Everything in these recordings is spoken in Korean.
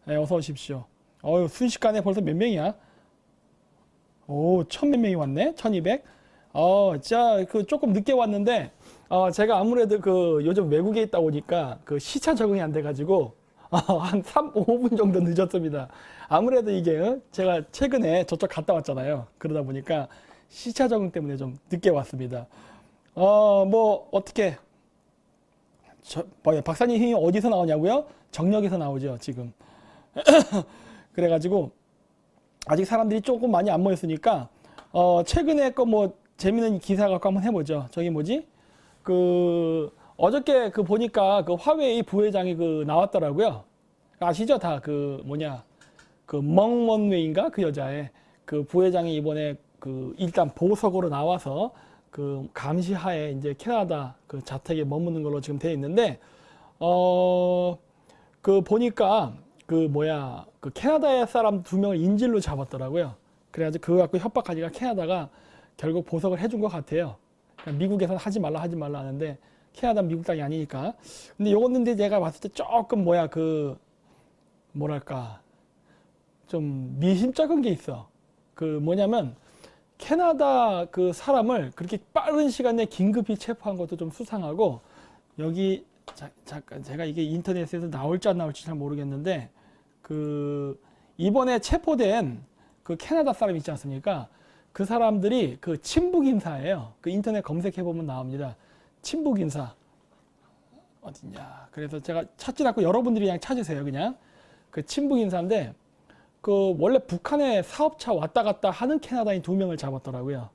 네, 어서 오십시오. 순식간에 벌써 몇 명이야? 오, 천 몇 명이 왔네? 1200? 진짜 그 조금 늦게 왔는데, 제가 아무래도 그 요즘 외국에 있다 보니까 그 시차 적응이 안 돼가지고, 한 3, 5분 정도 늦었습니다. 아무래도 이게, 제가 최근에 저쪽 갔다 왔잖아요. 그러다 보니까 시차 적응 때문에 좀 늦게 왔습니다. 뭐, 어떻게, 박사님 힘이 어디서 나오냐고요? 정력에서 나오죠, 지금. 그래가지고, 아직 사람들이 조금 많이 안 모였으니까 최근에 거 뭐 재밌는 기사 갖고 한번 해보죠. 저기 뭐지? 그 어저께 그 보니까 그 화웨이 부회장이 그 나왔더라고요. 아시죠? 다 그 뭐냐 그 멍먼웨이인가 그 여자의 그 부회장이 이번에 그 일단 보석으로 나와서 그 감시하에 이제 캐나다 그 자택에 머무는 걸로 지금 돼 있는데 그 보니까 그 뭐야 그 캐나다의 사람 2명을 인질로 잡았더라고요. 그래가지고 그거 갖고 협박하니까 캐나다가 결국 보석을 해준 것 같아요. 그러니까 미국에서는 하지 말라 하는데 캐나다 미국 땅이 아니니까. 근데 요거는 내가 봤을 때 조금 뭐야 그 뭐랄까 좀 미심쩍은 게 있어. 그 뭐냐면 캐나다 그 사람을 그렇게 빠른 시간에 긴급히 체포한 것도 좀 수상하고 여기 잠깐 제가 이게 인터넷에서 나올지 안 나올지 잘 모르겠는데 그 이번에 체포된 그 캐나다 사람 있지 않습니까? 그 사람들이 그 친북 인사예요. 그 인터넷 검색해 보면 나옵니다. 친북 인사 어딨냐? 그래서 제가 찾지 않고 여러분들이 그냥 찾으세요. 그냥 그 친북 인사인데 그 원래 북한에 사업차 왔다 갔다 하는 캐나다인 2명을 잡았더라고요.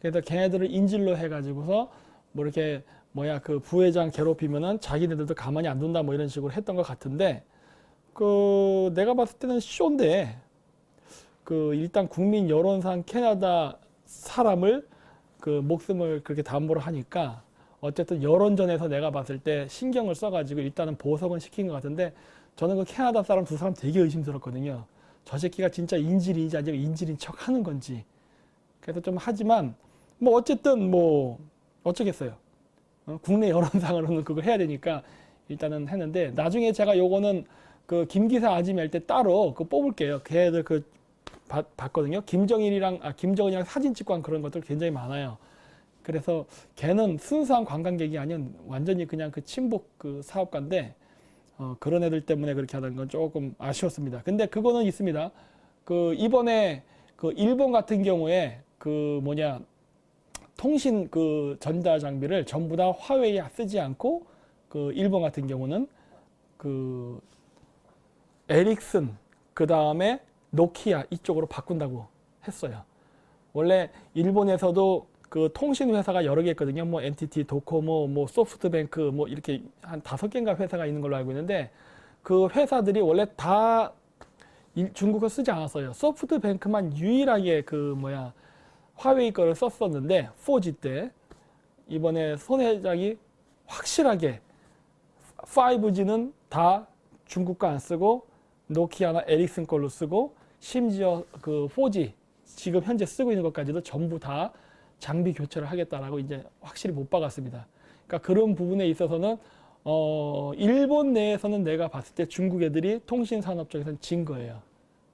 그래서 걔네들을 인질로 해가지고서 뭐 이렇게 뭐야 그 부회장 괴롭히면은 자기네들도 가만히 안 둔다 뭐 이런 식으로 했던 것 같은데 그 내가 봤을 때는 쇼인데 그 일단 국민 여론상 캐나다 사람을 그 목숨을 그렇게 담보로 하니까 어쨌든 여론전에서 내가 봤을 때 신경을 써가지고 일단은 보석은 시킨 것 같은데 저는 그 캐나다 사람 2사람 되게 의심스럽거든요. 저 새끼가 진짜 인질인지 아니면 인질인 척 하는 건지. 그래서 좀 하지만 뭐 어쨌든 뭐 어쩌겠어요. 국내 여론상으로는 그걸 해야 되니까 일단은 했는데 나중에 제가 요거는 그 김기사 아지매 할 때 따로 그 뽑을게요. 걔들 그 봤거든요. 김정은이랑 사진 찍고 한 그런 것들 굉장히 많아요. 그래서 걔는 순수한 관광객이 아닌 완전히 그냥 그 친북 그 사업가인데 그런 애들 때문에 그렇게 하는 건 조금 아쉬웠습니다. 근데 그거는 있습니다. 그 이번에 그 일본 같은 경우에 그 뭐냐 통신 그 전자 장비를 전부 다 화웨이 쓰지 않고 그 일본 같은 경우는 그 에릭슨 그 다음에 노키아 이쪽으로 바꾼다고 했어요. 원래 일본에서도 그 통신 회사가 여러 개 있거든요. 뭐 NTT, 도코모, 뭐 소프트뱅크 뭐 이렇게 한 5개인가 회사가 있는 걸로 알고 있는데 그 회사들이 원래 다 중국어 쓰지 않았어요. 소프트뱅크만 유일하게 그 뭐야 화웨이 거를 썼었는데 4G 때 이번에 손 회장이 확실하게 5G는 다 중국 거 안 쓰고 노키아나 에릭슨 걸로 쓰고 심지어 그 4G 지금 현재 쓰고 있는 것까지도 전부 다 장비 교체를 하겠다라고 이제 확실히 못 박았습니다. 그러니까 그런 부분에 있어서는 일본 내에서는 내가 봤을 때 중국 애들이 통신 산업 쪽에서는 진 거예요.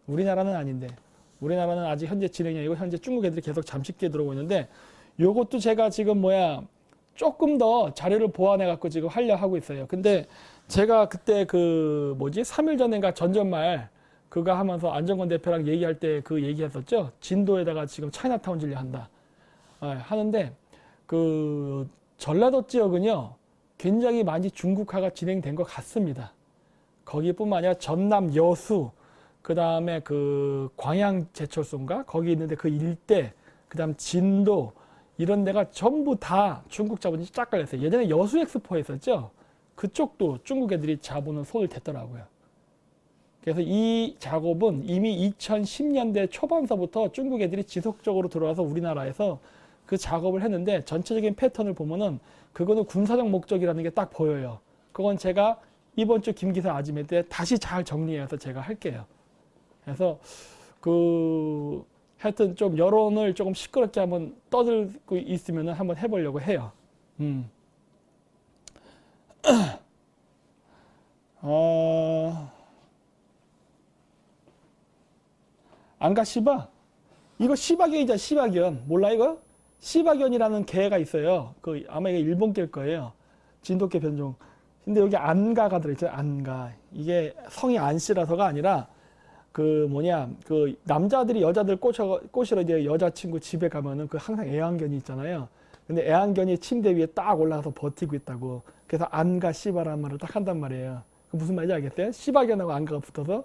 우리나라는 아닌데 우리나라는 아직 현재 진행형이고 현재 중국 애들이 계속 잠식기에 들어오고 있는데 요것도 제가 지금 뭐야 조금 더 자료를 보완해 갖고 지금 하려 하고 있어요. 근데 제가 그때 그 뭐지 3일 전인가 전전말 그거 하면서 안정권 대표랑 얘기할 때 그 얘기했었죠. 진도에다가 지금 차이나타운 진료한다 하는데 그 전라도 지역은요 굉장히 많이 중국화가 진행된 것 같습니다. 거기뿐만 아니라 전남 여수 그 다음에 그 광양 제철소인가 거기 있는데 그 일대 그 다음 진도 이런 데가 전부 다 중국 자본이 쫙 깔렸어요. 예전에 여수 엑스포 했었죠. 그쪽도 중국 애들이 자본은 손을 댔더라고요. 그래서 이 작업은 이미 2010년대 초반서부터 중국 애들이 지속적으로 들어와서 우리나라에서 그 작업을 했는데 전체적인 패턴을 보면은 그거는 군사적 목적이라는 게 딱 보여요. 그건 제가 이번 주 김기사 아지매 때 다시 잘 정리해서 제가 할게요. 그래서 그 하여튼 좀 여론을 조금 시끄럽게 한번 떠들고 있으면 한번 해보려고 해요. 어, 안가 시바? 이거 시바견이잖아, 시바견. 몰라, 이거? 시바견이라는 개가 있어요. 그, 아마 이게 일본 개일 거예요. 진돗개 변종. 근데 여기 안가가 들어있죠, 안가. 이게 성이 안씨라서가 아니라, 그 뭐냐, 그 남자들이 여자들 꼬시러 이제 여자친구 집에 가면은 그 항상 애완견이 있잖아요. 근데 애완견이 침대 위에 딱 올라가서 버티고 있다고. 그래서 안가 시바라는 말을 딱 한단 말이에요. 그 무슨 말인지 알겠어요? 시바견하고 안가가 붙어서.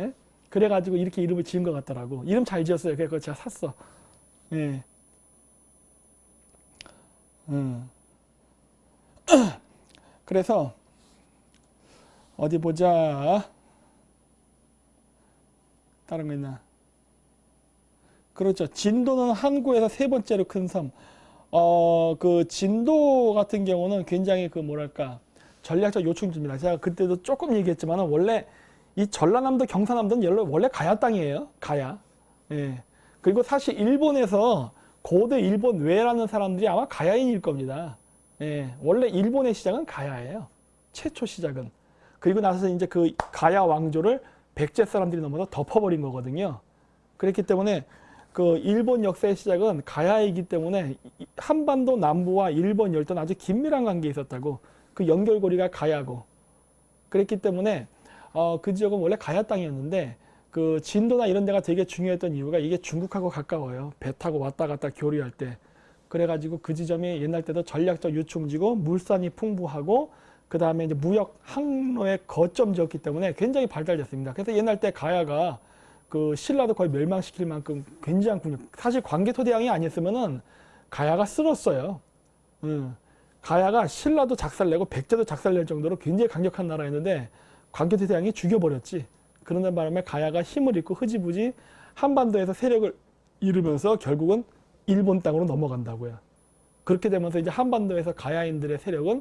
예? 그래가지고 이렇게 이름을 지은 것 같더라고. 이름 잘 지었어요. 그래서 제가 샀어. 예. 그래서 어디 보자. 다른 거 있나? 그렇죠. 진도는 항구에서 세 번째로 큰 섬. 그 진도 같은 경우는 굉장히 그 뭐랄까 전략적 요충지입니다. 제가 그때도 조금 얘기했지만 원래 이 전라남도 경상남도는 원래 가야 땅이에요. 가야. 예. 그리고 사실 일본에서 고대 일본 외라는 사람들이 아마 가야인일 겁니다. 예. 원래 일본의 시작은 가야예요. 최초 시작은. 그리고 나서 이제 그 가야 왕조를 백제 사람들이 넘어서 덮어버린 거거든요. 그렇기 때문에 그 일본 역사의 시작은 가야이기 때문에 한반도 남부와 일본 열도는 아주 긴밀한 관계에 있었다고. 그 연결고리가 가야고. 그랬기 때문에 그 지역은 원래 가야 땅이었는데 그 진도나 이런 데가 되게 중요했던 이유가 이게 중국하고 가까워요. 배 타고 왔다 갔다 교류할 때. 그래가지고 그 지점이 옛날 때도 전략적 유충지고 물산이 풍부하고 그 다음에 이제 무역 항로의 거점지였기 때문에 굉장히 발달됐습니다. 그래서 옛날 때 가야가 그 신라도 거의 멸망시킬 만큼 굉장한 군요. 사실 광개토대왕이 아니었으면은 가야가 쓸었어요. 가야가 신라도 작살내고 백제도 작살낼 정도로 굉장히 강력한 나라였는데 광개토대왕이 죽여버렸지. 그러는 바람에 가야가 힘을 잃고 흐지부지 한반도에서 세력을 잃으면서 결국은 일본 땅으로 넘어간다고요. 그렇게 되면서 이제 한반도에서 가야인들의 세력은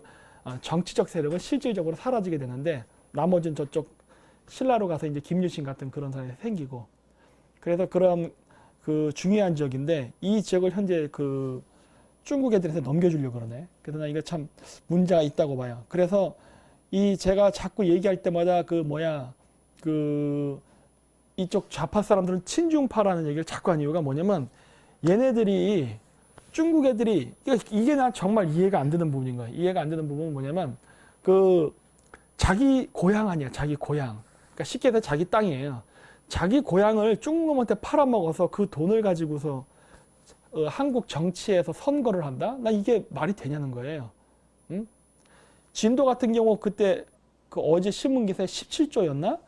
정치적 세력은 실질적으로 사라지게 되는데 나머지는 저쪽 신라로 가서 이제 김유신 같은 그런 사람이 생기고 그래서 그런 그 중요한 지역인데 이 지역을 현재 그 중국 애들한테 넘겨주려고 그러네. 그래서 나 이거 참 문제가 있다고 봐요. 그래서 이 제가 자꾸 얘기할 때마다 그 뭐야 그 이쪽 좌파 사람들은 친중파라는 얘기를 자꾸 하는 이유가 뭐냐면 얘네들이 중국 애들이 이게 나 정말 이해가 안 되는 부분인 거야. 이해가 안 되는 부분은 뭐냐면 그 자기 고향 아니야. 자기 고향. 그러니까 쉽게 해서 자기 땅이에요. 자기 고향을 중국놈한테 팔아먹어서 그 돈을 가지고서 한국 정치에서 선거를 한다? 나 이게 말이 되냐는 거예요. 응? 진도 같은 경우 그때 그 어제 신문 기사에 17조였나?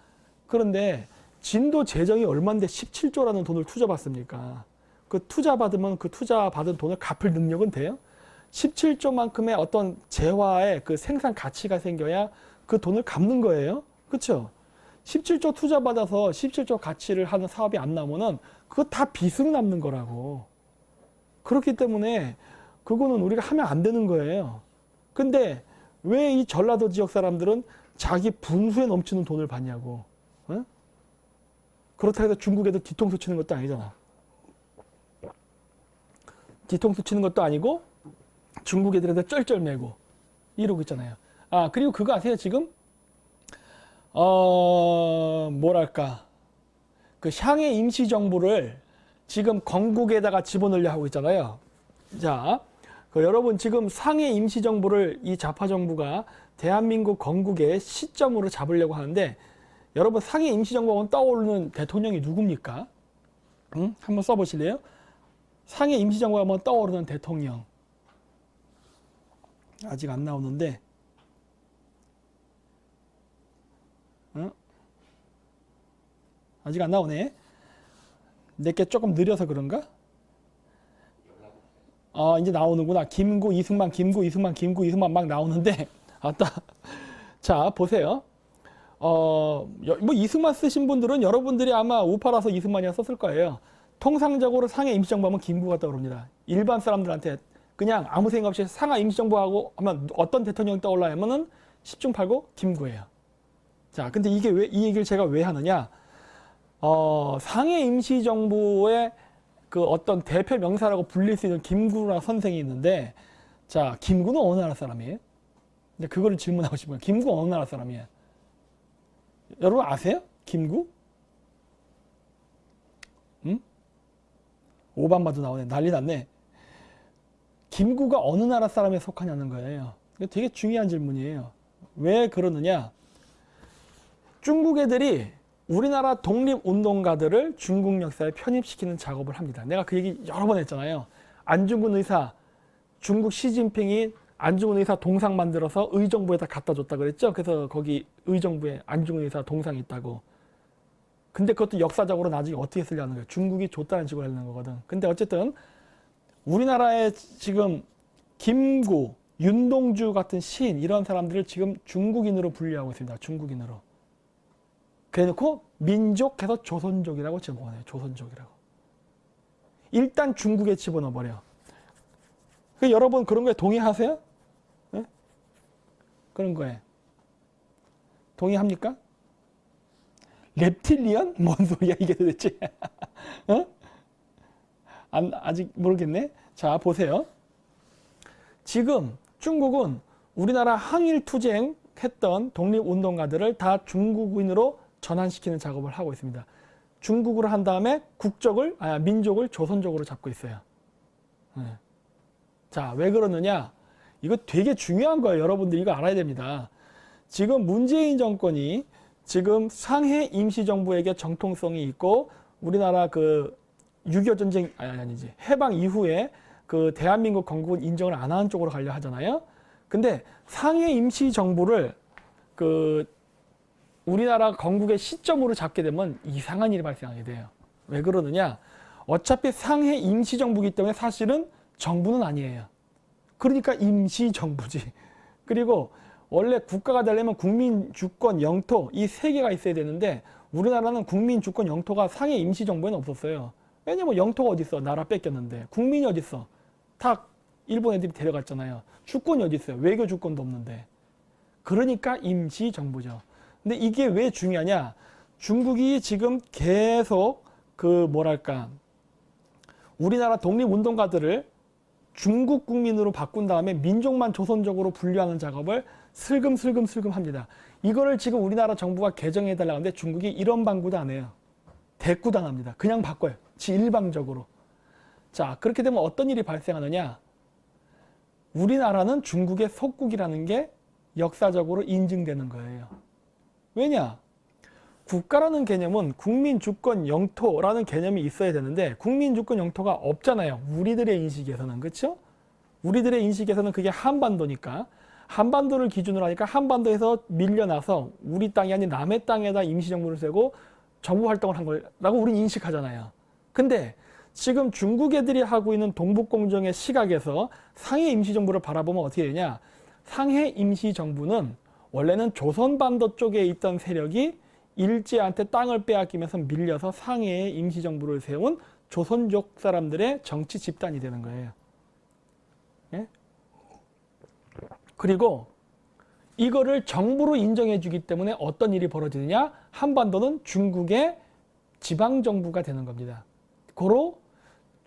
그런데 진도 재정이 얼마인데 17조라는 돈을 투자받습니까? 그 투자 받으면 그 투자 받은 돈을 갚을 능력은 돼요? 17조만큼의 어떤 재화의 그 생산 가치가 생겨야 그 돈을 갚는 거예요. 그렇죠? 17조 투자 받아서 17조 가치를 하는 사업이 안 나오면은 그거 다 빚으로 남는 거라고. 그렇기 때문에 그거는 우리가 하면 안 되는 거예요. 근데 왜 이 전라도 지역 사람들은 자기 분수에 넘치는 돈을 받냐고. 어? 그렇다고 해서 중국에도 뒤통수 치는 것도 아니잖아. 뒤통수 치는 것도 아니고 중국 애들한테 쩔쩔매고 이러고 있잖아요. 아 그리고 그거 아세요? 지금 뭐랄까 그 샹해 임시정부를 지금 건국에다가 집어넣으려 하고 있잖아요. 자, 그 여러분 지금 상해 임시정부를 이 좌파 정부가 대한민국 건국의 시점으로 잡으려고 하는데 여러분 상해 임시정부하면 떠오르는 대통령이 누굽니까? 응? 한번 써보실래요? 상해 임시정부가 한번 떠오르는 대통령 아직 안 나오는데 아직 안 나오네. 내게 조금 느려서 그런가? 이제 나오는구나. 김구, 이승만, 김구, 이승만, 김구, 이승만 막 나오는데 아따. 자, 보세요. 뭐 이승만 쓰신 분들은 여러분들이 아마 우파라서 이승만이라 썼을 거예요. 통상적으로 상해 임시정부 하면 김구가 떠오릅니다. 일반 사람들한테 그냥 아무 생각 없이 상해 임시정부하고 하면 어떤 대통령이 떠올라야 하면은 10중 8구 김구예요. 자, 근데 이게 왜, 이 얘기를 제가 왜 하느냐? 상해 임시정부의 그 어떤 대표 명사라고 불릴 수 있는 김구라 선생이 있는데, 자, 김구는 어느 나라 사람이에요? 근데 그거를 질문하고 싶어요. 김구 어느 나라 사람이에요? 여러분 아세요? 김구? 오바마도 나오네. 난리 났네. 김구가 어느 나라 사람에 속하냐는 거예요. 이거 되게 중요한 질문이에요. 왜 그러느냐? 중국 애들이 우리나라 독립운동가들을 중국 역사에 편입시키는 작업을 합니다. 내가 그 얘기 여러 번 했잖아요. 안중근 의사, 중국 시진핑이 안중근 의사 동상 만들어서 의정부에다 갖다 줬다 그랬죠. 그래서 거기 의정부에 안중근 의사 동상이 있다고. 근데 그것도 역사적으로 나중에 어떻게 쓰려는 거예요. 중국이 줬다는 식으로 하는 거거든. 근데 어쨌든 우리나라에 지금 김구, 윤동주 같은 시인 이런 사람들을 지금 중국인으로 분류하고 있습니다. 중국인으로. 그래놓고 민족해서 조선족이라고 제목하네요. 조선족이라고. 일단 중국에 집어넣어버려. 여러분 그런 거에 동의하세요? 네? 그런 거에 동의합니까? reptilian? 뭔 소리야 이게 도대체? 어? 아직 모르겠네. 자 보세요. 지금 중국은 우리나라 항일투쟁 했던 독립운동가들을 다 중국인으로 전환시키는 작업을 하고 있습니다. 중국으로 한 다음에 민족을 조선족으로 잡고 있어요. 네. 자, 왜 그러느냐? 이거 되게 중요한 거예요. 여러분들 이거 알아야 됩니다. 지금 문재인 정권이 지금 상해 임시정부에게 정통성이 있고 우리나라 그 6.25 전쟁, 아니지. 해방 이후에 그 대한민국 건국은 인정을 안 하는 쪽으로 가려 하잖아요. 근데 상해 임시정부를 그 우리나라 건국의 시점으로 잡게 되면 이상한 일이 발생하게 돼요. 왜 그러느냐? 어차피 상해 임시정부이기 때문에 사실은 정부는 아니에요. 그러니까 임시정부지. 그리고 원래 국가가 되려면 국민, 주권, 영토 이 세 개가 있어야 되는데 우리나라는 국민, 주권, 영토가 상해 임시정부에는 없었어요. 왜냐면 영토가 어디 있어? 나라 뺏겼는데. 국민이 어디 있어? 다 일본 애들이 데려갔잖아요. 주권이 어디 있어요? 외교 주권도 없는데. 그러니까 임시정부죠. 근데 이게 왜 중요하냐? 중국이 지금 계속 우리나라 독립운동가들을 중국 국민으로 바꾼 다음에 민족만 조선족으로 분류하는 작업을 슬금슬금 합니다. 이거를 지금 우리나라 정부가 개정해달라고 하는데 중국이 이런 방구도 안 해요. 대꾸당합니다. 그냥 바꿔요. 일방적으로. 자, 그렇게 되면 어떤 일이 발생하느냐? 우리나라는 중국의 속국이라는 게 역사적으로 인증되는 거예요. 왜냐? 국가라는 개념은 국민, 주권, 영토라는 개념이 있어야 되는데 국민, 주권, 영토가 없잖아요. 우리들의 인식에서는. 그렇죠? 우리들의 인식에서는 그게 한반도니까 한반도를 기준으로 하니까 한반도에서 밀려나서 우리 땅이 아닌 남의 땅에다 임시정부를 세고 정부 활동을 한 거라고 우리는 인식하잖아요. 근데 지금 중국 애들이 하고 있는 동북공정의 시각에서 상해 임시정부를 바라보면 어떻게 되냐? 상해 임시정부는 원래는 조선반도 쪽에 있던 세력이 일제한테 땅을 빼앗기면서 밀려서 상해에 임시정부를 세운 조선족 사람들의 정치 집단이 되는 거예요. 예? 그리고 이거를 정부로 인정해 주기 때문에 어떤 일이 벌어지느냐? 한반도는 중국의 지방정부가 되는 겁니다. 고로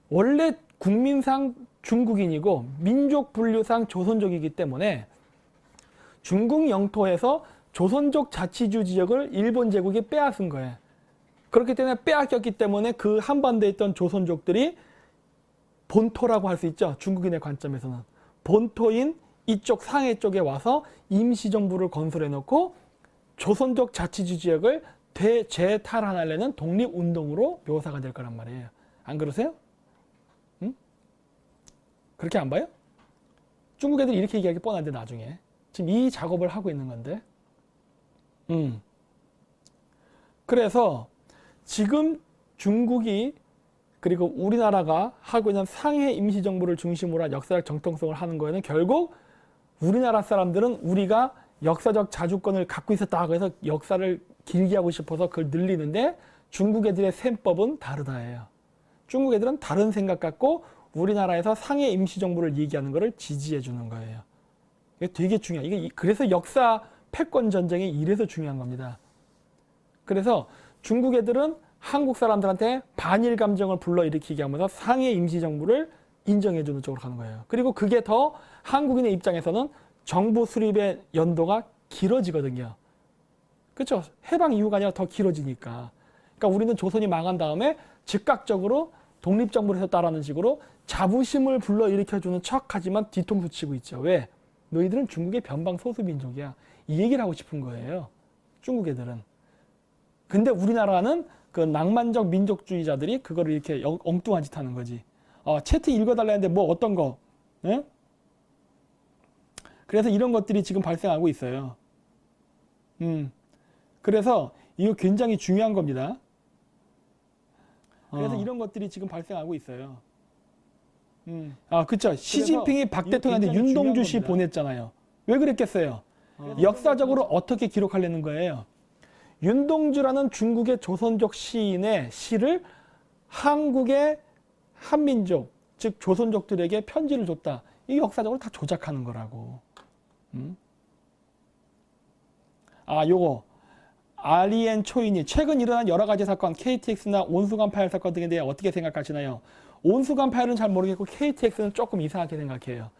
원래 국민상 중국인이고 민족 분류상 조선족이기 때문에 중국 영토에서 조선족 자치주 지역을 일본 제국이 빼앗은 거예요. 그렇기 때문에 빼앗겼기 때문에 그 한반도에 있던 조선족들이 본토라고 할 수 있죠. 중국인의 관점에서는. 본토인 이쪽 상해 쪽에 와서 임시정부를 건설해 놓고 조선족 자치주 지역을 재탈환하려는 독립운동으로 묘사가 될 거란 말이에요. 안 그러세요? 응? 그렇게 안 봐요? 중국 애들이 이렇게 얘기하기 뻔한데 나중에. 지금 이 작업을 하고 있는 건데. 그래서 지금 중국이 그리고 우리나라가 하고 있는 상해 임시정부를 중심으로 한 역사적 정통성을 하는 거에는 결국 우리나라 사람들은 우리가 역사적 자주권을 갖고 있었다고 해서 역사를 길게 하고 싶어서 그걸 늘리는데 중국 애들의 셈법은 다르다예요. 중국 애들은 다른 생각 갖고 우리나라에서 상해 임시정부를 얘기하는 것을 지지해 주는 거예요. 이게 되게 중요해요. 이게 그래서 역사 패권 전쟁이 이래서 중요한 겁니다. 그래서 중국 애들은 한국 사람들한테 반일 감정을 불러일으키게 하면서 상해 임시정부를 인정해 주는 쪽으로 가는 거예요. 그리고 그게 더 한국인의 입장에서는 정부 수립의 연도가 길어지거든요. 그렇죠? 해방 이후가 아니라 더 길어지니까. 그러니까 우리는 조선이 망한 다음에 즉각적으로 독립정부를 했다라는 식으로 자부심을 불러일으켜주는 척하지만 뒤통수 치고 있죠. 왜? 너희들은 중국의 변방 소수민족이야. 이 얘기를 하고 싶은 거예요. 중국 애들은. 근데 우리나라는 그 낭만적 민족주의자들이 그거를 이렇게 엉뚱한 짓 하는 거지. 채트 읽어달라는데 뭐 어떤 거. 네? 그래서 이런 것들이 지금 발생하고 있어요. 그래서 이거 굉장히 중요한 겁니다. 그래서 이런 것들이 지금 발생하고 있어요. 그쵸. 시진핑이 박 대통령한테 윤동주 씨 보냈잖아요. 왜 그랬겠어요? 역사적으로 어떻게 기록하려는 거예요? 윤동주라는 중국의 조선족 시인의 시를 한국의 한민족, 즉 조선족들에게 편지를 줬다. 이 역사적으로 다 조작하는 거라고. 요거. 아리엔 초이니 최근 일어난 여러 가지 사건, KTX나 온수관 파일 사건 등에 대해 어떻게 생각하시나요? 온수관 파일은 잘 모르겠고 KTX는 조금 이상하게 생각해요.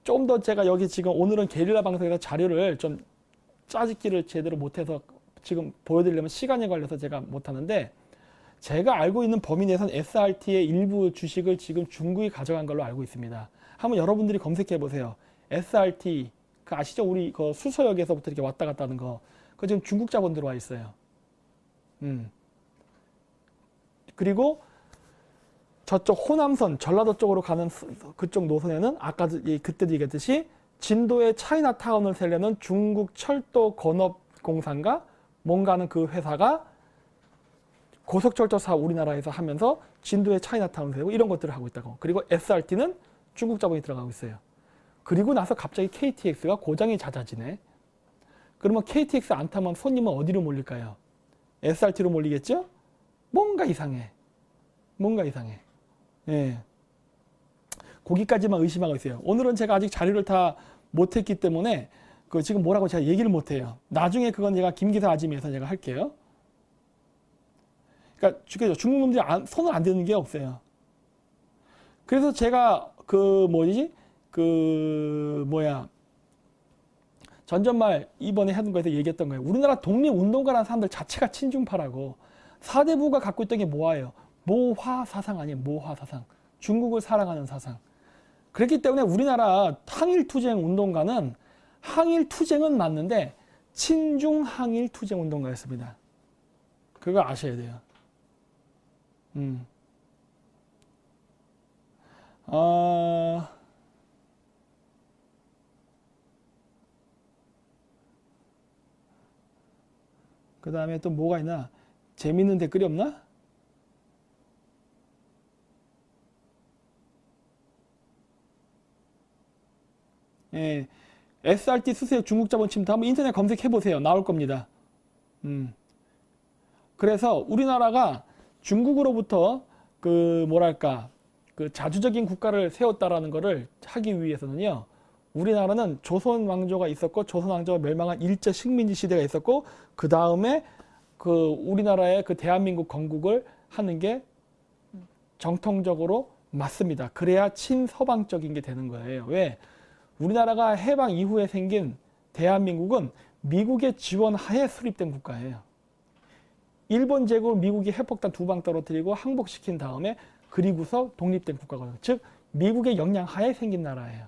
좀 더 제가 여기 지금 오늘은 게릴라 방송에서 자료를 좀 짜집기를 제대로 못해서 지금 보여드리려면 시간이 걸려서 제가 못하는데, 제가 알고 있는 범위 내에서는 SRT의 일부 주식을 지금 중국이 가져간 걸로 알고 있습니다. 한번 여러분들이 검색해 보세요. SRT 그 아시죠? 우리 그 수서역에서부터 이렇게 왔다 갔다 하는 거. 그거 지금 중국 자본 들어와 있어요. 그리고 저쪽 호남선, 전라도 쪽으로 가는 그쪽 노선에는 아까 그때도 얘기했듯이 진도의 차이나타운을 세려는 중국 철도 건업공사인가 뭔가 하는 그 회사가 고속철도 사업 우리나라에서 하면서 진도의 차이나타운을 세우고 이런 것들을 하고 있다고. 그리고 SRT는 중국 자본이 들어가고 있어요. 그리고 나서 갑자기 KTX가 고장이 잦아지네. 그러면 KTX 안 타면 손님은 어디로 몰릴까요? SRT로 몰리겠죠? 뭔가 이상해. 예. 거기까지만 의심하고 있어요. 오늘은 제가 아직 자료를 다 못했기 때문에 지금 뭐라고 제가 얘기를 못해요. 나중에 그건 제가 김기사 아지매에서 제가 할게요. 그러니까 중국 놈들이 손을 안 대는 게 없어요. 그래서 제가 전전말 이번에 하는 거에서 얘기했던 거예요. 우리나라 독립운동가라는 사람들 자체가 친중파라고. 사대부가 갖고 있던 게 뭐예요? 모화사상 아니에요. 모화사상. 중국을 사랑하는 사상. 그렇기 때문에 우리나라 항일투쟁 운동가는 항일투쟁은 맞는데 친중 항일투쟁 운동가였습니다. 그거 아셔야 돼요. 그 다음에 또 뭐가 있나? 재밌는 댓글이 없나? 예, SRT 수수역 중국 자본 침투 한번 인터넷 검색해 보세요. 나올 겁니다. 그래서 우리나라가 중국으로부터 자주적인 국가를 세웠다라는 것을 하기 위해서는요, 우리나라는 조선 왕조가 있었고 조선 왕조가 멸망한 일제 식민지 시대가 있었고 그 다음에 우리나라의 대한민국 건국을 하는 게 정통적으로 맞습니다. 그래야 친서방적인 게 되는 거예요. 왜? 우리나라가 해방 이후에 생긴 대한민국은 미국의 지원 하에 수립된 국가예요. 일본 제국을 미국이 핵폭탄 2방 떨어뜨리고 항복시킨 다음에 그리고서 독립된 국가거든요. 즉 미국의 영향 하에 생긴 나라예요.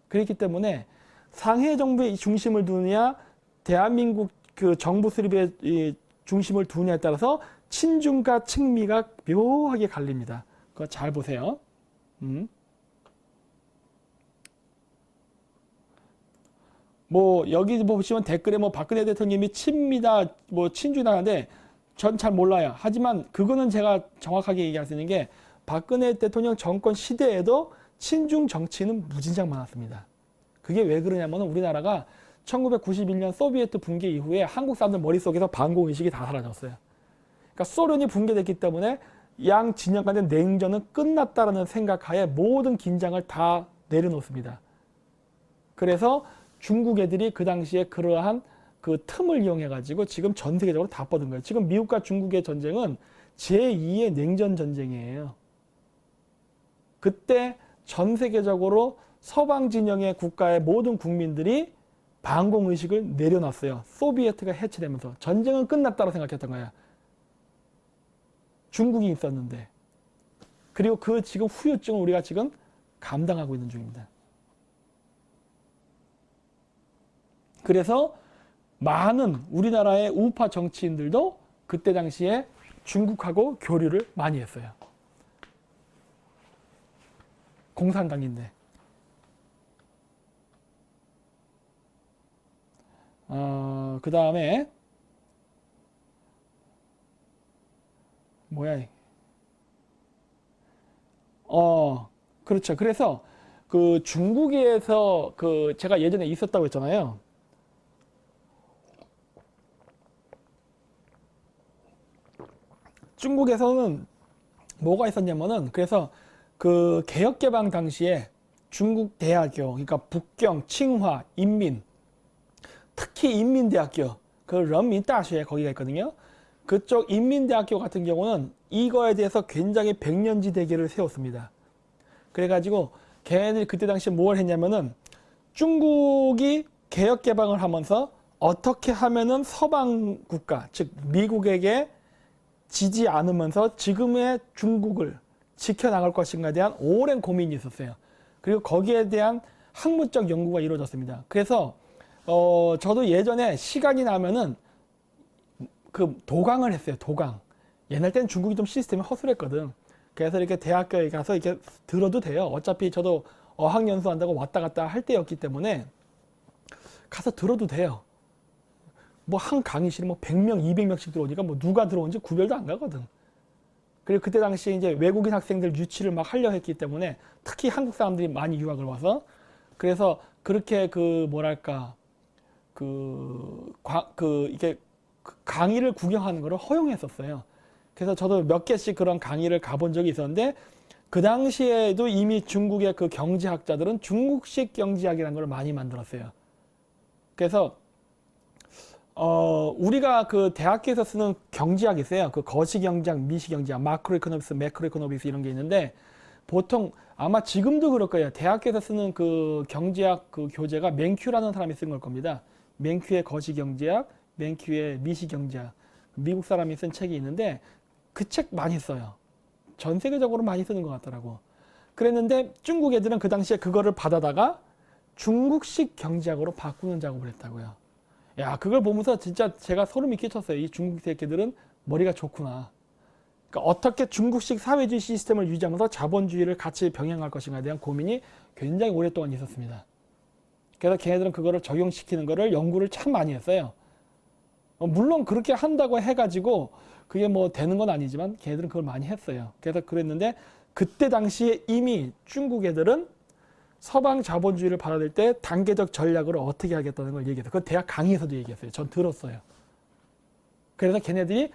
그렇기 때문에 상해 정부의 중심을 두느냐 대한민국 정부 수립의 중심을 두느냐에 따라서 친중과 친미가 묘하게 갈립니다. 그거 잘 보세요. 여기 보시면 댓글에 박근혜 대통령이 친미다, 친주다 하는데 전 잘 몰라요. 하지만 그거는 제가 정확하게 얘기할 수 있는 게 박근혜 대통령 정권 시대에도 친중 정치는 무진장 많았습니다. 그게 왜 그러냐면 우리나라가 1991년 소비에트 붕괴 이후에 한국 사람들 머릿속에서 반공의식이 다 사라졌어요. 그러니까 소련이 붕괴됐기 때문에 양 진영 간의 냉전은 끝났다라는 생각하에 모든 긴장을 다 내려놓습니다. 그래서 중국 애들이 그 당시에 그러한 틈을 이용해 가지고 지금 전 세계적으로 다 뻗은 거예요. 지금 미국과 중국의 전쟁은 제2의 냉전 전쟁이에요. 그때 전 세계적으로 서방 진영의 국가의 모든 국민들이 반공의식을 내려놨어요. 소비에트가 해체되면서 전쟁은 끝났다고 생각했던 거예요. 중국이 있었는데. 그리고 그 지금 후유증을 우리가 지금 감당하고 있는 중입니다. 그래서 많은 우리나라의 우파 정치인들도 그때 당시에 중국하고 교류를 많이 했어요. 공산당인데. 그 다음에 뭐야? 그렇죠. 그래서 그 중국에서 그 제가 예전에 있었다고 했잖아요. 중국에서는 뭐가 있었냐면은 그래서 그 개혁개방 당시에 중국 대학교, 그러니까 북경, 칭화, 인민, 특히 인민대학교, 그 런민다시에 거기가 있거든요. 그쪽 인민대학교 같은 경우는 이거에 대해서 굉장히 백년지 대계를 세웠습니다. 그래가지고 걔네들이 그때 당시에 뭘 했냐면은 중국이 개혁개방을 하면서 어떻게 하면은 서방 국가, 즉 미국에게 지지 않으면서 지금의 중국을 지켜나갈 것인가에 대한 오랜 고민이 있었어요. 그리고 거기에 대한 학문적 연구가 이루어졌습니다. 그래서 저도 예전에 시간이 나면은 그 도강을 했어요. 도강. 옛날 때는 중국이 좀 시스템이 허술했거든. 그래서 이렇게 대학교에 가서 이렇게 들어도 돼요. 어차피 저도 어학연수 한다고 왔다 갔다 할 때였기 때문에 가서 들어도 돼요. 뭐 한 강의실에 뭐 100명, 200명씩 들어오니까 뭐 누가 들어온지 구별도 안 가거든. 그리고 그때 당시에 이제 외국인 학생들 유치를 막 하려 했기 때문에 특히 한국 사람들이 많이 유학을 와서 그래서 그렇게 그 뭐랄까 이게 강의를 구경하는 거를 허용했었어요. 그래서 저도 몇 개씩 그런 강의를 가본 적이 있었는데 그 당시에도 이미 중국의 그 경제학자들은 중국식 경제학이라는 걸 많이 만들었어요. 그래서 우리가 그 대학교에서 쓰는 경제학이 있어요. 그 거시경제학, 미시경제학, 마크로이코노미스, 매크로이코노미스 이런 게 있는데 보통 아마 지금도 그럴 거예요. 대학교에서 쓰는 그 경제학 그 교재가 맨큐라는 사람이 쓴 걸 겁니다. 맨큐의 거시경제학, 맨큐의 미시경제학. 미국 사람이 쓴 책이 있는데 그 책 많이 써요. 전 세계적으로 많이 쓰는 것 같더라고. 그랬는데 중국 애들은 그 당시에 그거를 받아다가 중국식 경제학으로 바꾸는 작업을 했다고요. 야, 그걸 보면서 진짜 제가 소름이 끼쳤어요. 이 중국 새끼들은 머리가 좋구나. 그러니까 어떻게 중국식 사회주의 시스템을 유지하면서 자본주의를 같이 병행할 것인가에 대한 고민이 굉장히 오랫동안 있었습니다. 그래서 걔네들은 그거를 적용시키는 거를 연구를 참 많이 했어요. 물론 그렇게 한다고 해가지고 그게 뭐 되는 건 아니지만 걔네들은 그걸 많이 했어요. 그래서 그랬는데 그때 당시에 이미 중국 애들은 서방 자본주의를 받아들일 때 단계적 전략으로 어떻게 하겠다는 걸 얘기했어요. 그 대학 강의에서도 얘기했어요. 전 들었어요. 그래서 걔네들이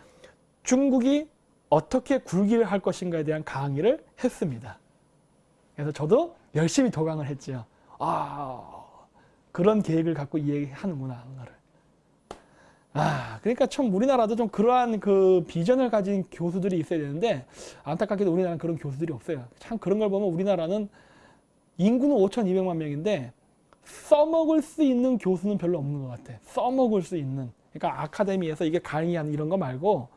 중국이 어떻게 굴기를 할 것인가에 대한 강의를 했습니다. 그래서 저도 열심히 도강을 했죠. 그런 계획을 갖고 이해하는구나 하는 거를. 그러니까 참 우리나라도 좀 그러한 그 비전을 가진 교수들이 있어야 되는데 안타깝게도 우리나라는 그런 교수들이 없어요. 참 그런 걸 보면 우리나라는 인구는 5,200만 명인데 써먹을 수 있는 교수는 별로 없는 것 같아. 써먹을 수 있는. 그러니까 아카데미에서 이게 강의하는 이런 거 말고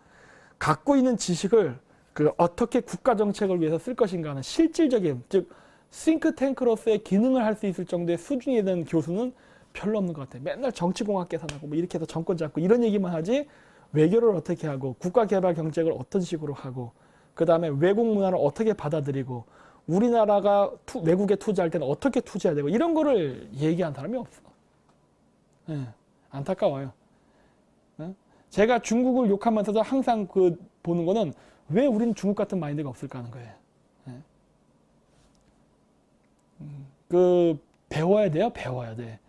갖고 있는 지식을 그 어떻게 국가 정책을 위해서 쓸 것인가 하는 실질적인, 즉 싱크탱크로서의 기능을 할 수 있을 정도의 수준이 되는 교수는 별로 없는 것 같아. 맨날 정치공학 계산하고 뭐 이렇게 해서 정권 잡고 이런 얘기만 하지 외교를 어떻게 하고 국가개발 정책을 어떤 식으로 하고 그 다음에 외국 문화를 어떻게 받아들이고 우리나라가 외국에 투자할 때는 어떻게 투자해야 되고 이런 거를 얘기한 사람이 없어. 안타까워요. 제가 중국을 욕하면서도 항상 그 보는 거는 왜 우리는 중국 같은 마인드가 없을까 하는 거예요. 그 배워야 돼요. 배워야 돼.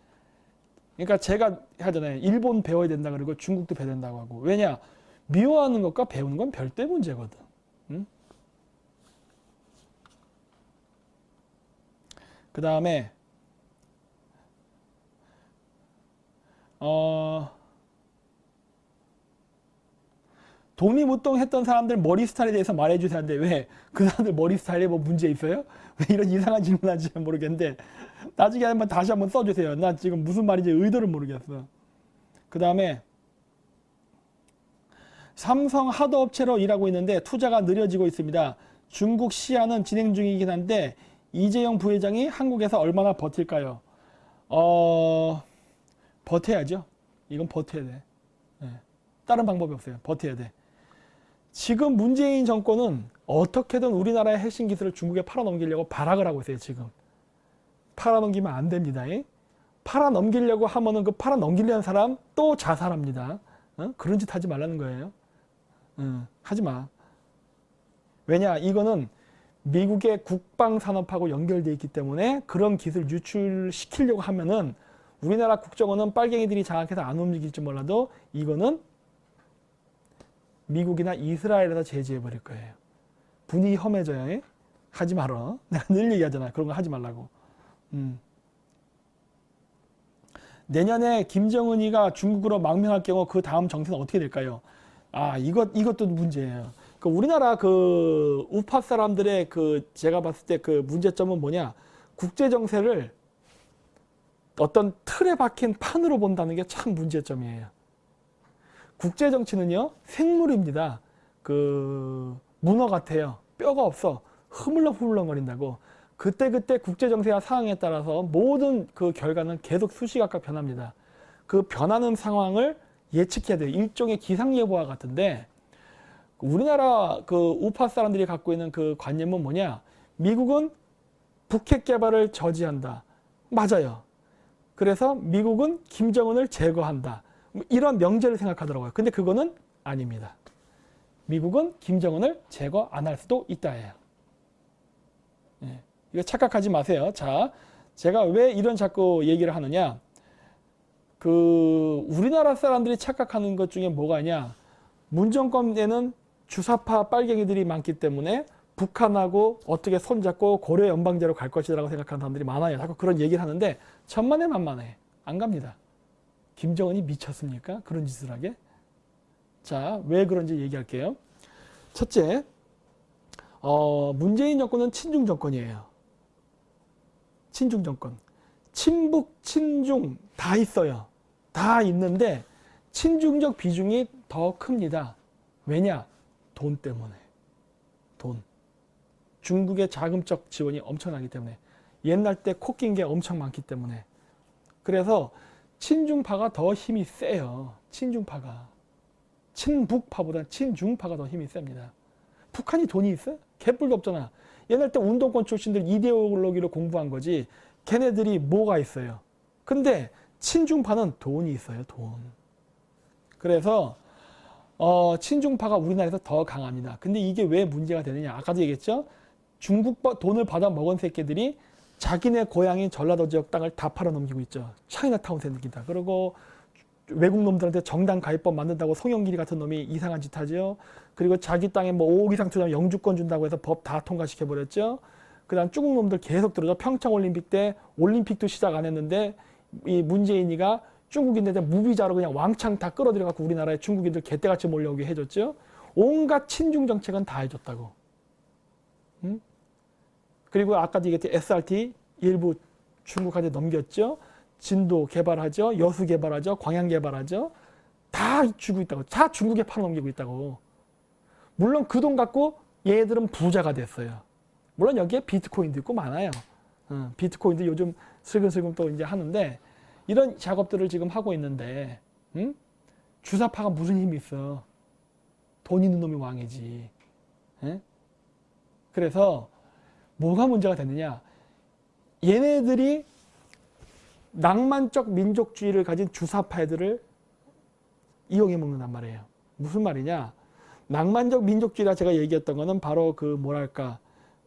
그러니까 제가 하잖아요. 일본 배워야 된다 그러고 중국도 배워야 된다고 하고. 왜냐? 미워하는 것과 배우는 건 별도의 문제거든. 그 다음에 독립운동 했던 사람들 머리 스타일에 대해서 말해주세요 하는데 왜? 그 사람들 머리 스타일에 뭐 문제 있어요? 왜 이런 이상한 질문하는지 모르겠는데 나중에 한번 다시 한번 써주세요. 나 지금 무슨 말인지 의도를 모르겠어. 그 다음에 삼성 하드업체로 일하고 있는데 투자가 느려지고 있습니다. 중국 시야는 진행 중이긴 한데 이재용 부회장이 한국에서 얼마나 버틸까요? 버텨야죠. 이건 버텨야 돼. 네. 다른 방법이 없어요. 버텨야 돼. 지금 문재인 정권은 어떻게든 우리나라의 핵심 기술을 중국에 팔아넘기려고 발악을 하고 있어요. 지금. 팔아넘기면 안 됩니다. 팔아넘기려고 하면은 그 팔아넘기려는 사람 또 자살합니다. 그런 짓 하지 말라는 거예요. 하지 마. 왜냐? 이거는 미국의 국방산업하고 연결되어 있기 때문에 그런 기술 유출시키려고 하면은 우리나라 국정원은 빨갱이들이 장악해서 안 움직일지 몰라도 이거는 미국이나 이스라엘에서 제재해버릴 거예요. 분위기 험해져요. 하지 말어. 내가 늘 얘기하잖아. 그런 거 하지 말라고. 내년에 김정은이가 중국으로 망명할 경우 그 다음 정세는 어떻게 될까요? 이것도 문제예요. 우리나라 그 우파 사람들의 제가 봤을 때 그 문제점은 뭐냐? 국제 정세를 어떤 틀에 박힌 판으로 본다는 게 참 문제점이에요. 국제 정치는요, 생물입니다. 문어 같아요. 뼈가 없어. 흐물렁흐물렁거린다고. 그때그때 국제 정세와 상황에 따라서 모든 그 결과는 계속 수시각각 변합니다. 그 변하는 상황을 예측해야 돼요. 일종의 기상예보와 같은데, 우리나라 그 우파 사람들이 갖고 있는 그 관념은 뭐냐? 미국은 북핵 개발을 저지한다. 맞아요. 그래서 미국은 김정은을 제거한다. 이런 명제를 생각하더라고요. 근데 그거는 아닙니다. 미국은 김정은을 제거 안 할 수도 있다예요. 이거 착각하지 마세요. 자, 제가 왜 이런 자꾸 얘기를 하느냐? 우리나라 사람들이 착각하는 것 중에 뭐가 있냐? 문정권에는 주사파 빨갱이들이 많기 때문에 북한하고 어떻게 손잡고 고려 연방제로 갈 것이라고 생각하는 사람들이 많아요. 자꾸 그런 얘기를 하는데 천만에 만만해. 안 갑니다. 김정은이 미쳤습니까? 그런 짓을 하게? 자, 왜 그런지 얘기할게요. 첫째, 문재인 정권은 친중 정권이에요. 친중 정권. 친북, 친중 다 있어요. 다 있는데 친중적 비중이 더 큽니다. 왜냐? 돈 때문에. 돈. 중국의 자금적 지원이 엄청나기 때문에. 옛날 때 코 낀 게 엄청 많기 때문에. 그래서 친중파가 더 힘이 세요. 친중파가. 친북파보다 친중파가 더 힘이 셉니다. 북한이 돈이 있어? 개뿔도 없잖아. 옛날 때 운동권 출신들 이데올로기로 공부한 거지. 걔네들이 뭐가 있어요? 근데 친중파는 돈이 있어요. 돈. 그래서 친중파가 우리나라에서 더 강합니다. 근데 이게 왜 문제가 되느냐? 아까도 얘기했죠? 중국 돈을 받아 먹은 새끼들이 자기네 고향인 전라도 지역 땅을 다 팔아넘기고 있죠. 차이나타운 생긴다. 그리고 외국 놈들한테 정당 가입법 만든다고 송영길이 같은 놈이 이상한 짓 하죠. 그리고 자기 땅에 뭐 5억 이상 투자하면 영주권 준다고 해서 법 다 통과시켜버렸죠. 그 다음 중국 놈들 계속 들어죠. 평창올림픽 때 올림픽도 시작 안 했는데 이 문재인이가 중국인들한테 무비자로 그냥 왕창 다 끌어들여갖고 우리나라에 중국인들 개떼같이 몰려오게 해줬죠. 온갖 친중 정책은 다 해줬다고. 그리고 아까도 얘기했듯이 SRT 일부 중국한테 넘겼죠. 진도 개발하죠. 여수 개발하죠. 광양 개발하죠. 다 주고 있다고. 다 중국에 팔아넘기고 있다고. 물론 그 돈 갖고 얘들은 부자가 됐어요. 물론 여기에 비트코인도 있고 많아요. 비트코인도 요즘 슬금슬금 또 이제 하는데 이런 작업들을 지금 하고 있는데 주사파가 무슨 힘이 있어. 돈 있는 놈이 왕이지. 그래서 뭐가 문제가 됐느냐. 얘네들이 낭만적 민족주의를 가진 주사파 애들을 이용해 먹는단 말이에요. 무슨 말이냐. 낭만적 민족주의라 제가 얘기했던 거는 바로 그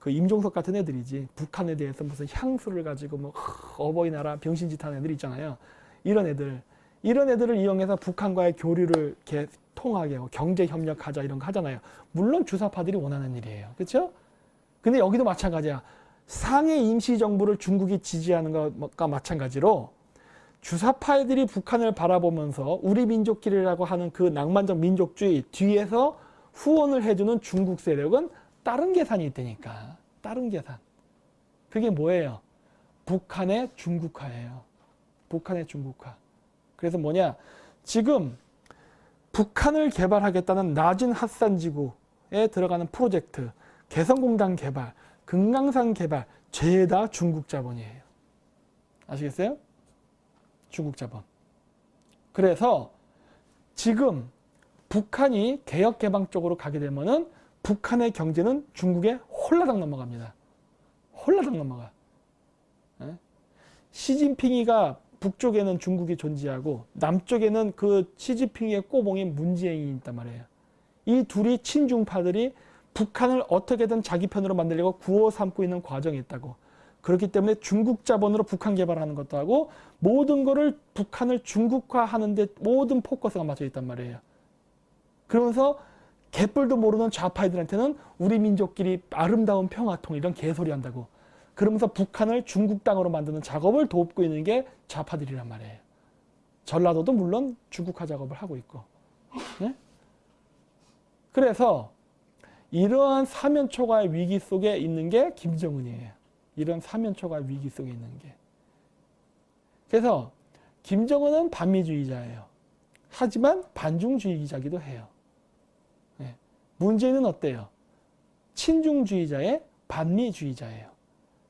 임종석 같은 애들이지. 북한에 대해서 무슨 향수를 가지고 뭐 어버이나라 병신짓 하는 애들 있잖아요. 이런 애들을 이용해서 북한과의 교류를 이렇게 통하게 하고 경제 협력하자 이런 거 하잖아요. 물론 주사파들이 원하는 일이에요. 그렇죠? 근데 여기도 마찬가지야. 상해 임시정부를 중국이 지지하는 것과 마찬가지로 주사파 애들이 북한을 바라보면서 우리 민족끼리라고 하는 그 낭만적 민족주의 뒤에서 후원을 해주는 중국 세력은 다른 계산이 있다니까. 다른 계산. 그게 뭐예요? 북한의 중국화예요. 북한의 중국화. 그래서 뭐냐? 지금 북한을 개발하겠다는 낮은 핫산지구에 들어가는 프로젝트, 개성공단 개발, 금강산 개발, 죄다 중국 자본이에요. 아시겠어요? 중국 자본. 그래서 지금 북한이 개혁개방 쪽으로 가게 되면은 북한의 경제는 중국에 홀라당 넘어갑니다. 홀라당 넘어가. 시진핑이가 북쪽에는 중국이 존재하고 남쪽에는 그 시진핑의 꼬봉인 문재인이 있단 말이에요. 이 둘이 친중파들이 북한을 어떻게든 자기 편으로 만들려고 구호 삼고 있는 과정이 있다고. 그렇기 때문에 중국 자본으로 북한 개발하는 것도 하고 모든 거를 북한을 중국화하는 데 모든 포커스가 맞춰 있단 말이에요. 그러면서 개뿔도 모르는 좌파이들한테는 우리 민족끼리 아름다운 평화통 이런 개소리 한다고. 그러면서 북한을 중국 땅으로 만드는 작업을 돕고 있는 게 좌파들이란 말이에요. 전라도도 물론 중국화 작업을 하고 있고. 네? 그래서 이러한 사면초가의 위기 속에 있는 게 김정은이에요. 이런 사면초가의 위기 속에 있는 게. 그래서 김정은은 반미주의자예요. 하지만 반중주의자기도 해요. 네. 문재인은 어때요? 친중주의자의 반미주의자예요.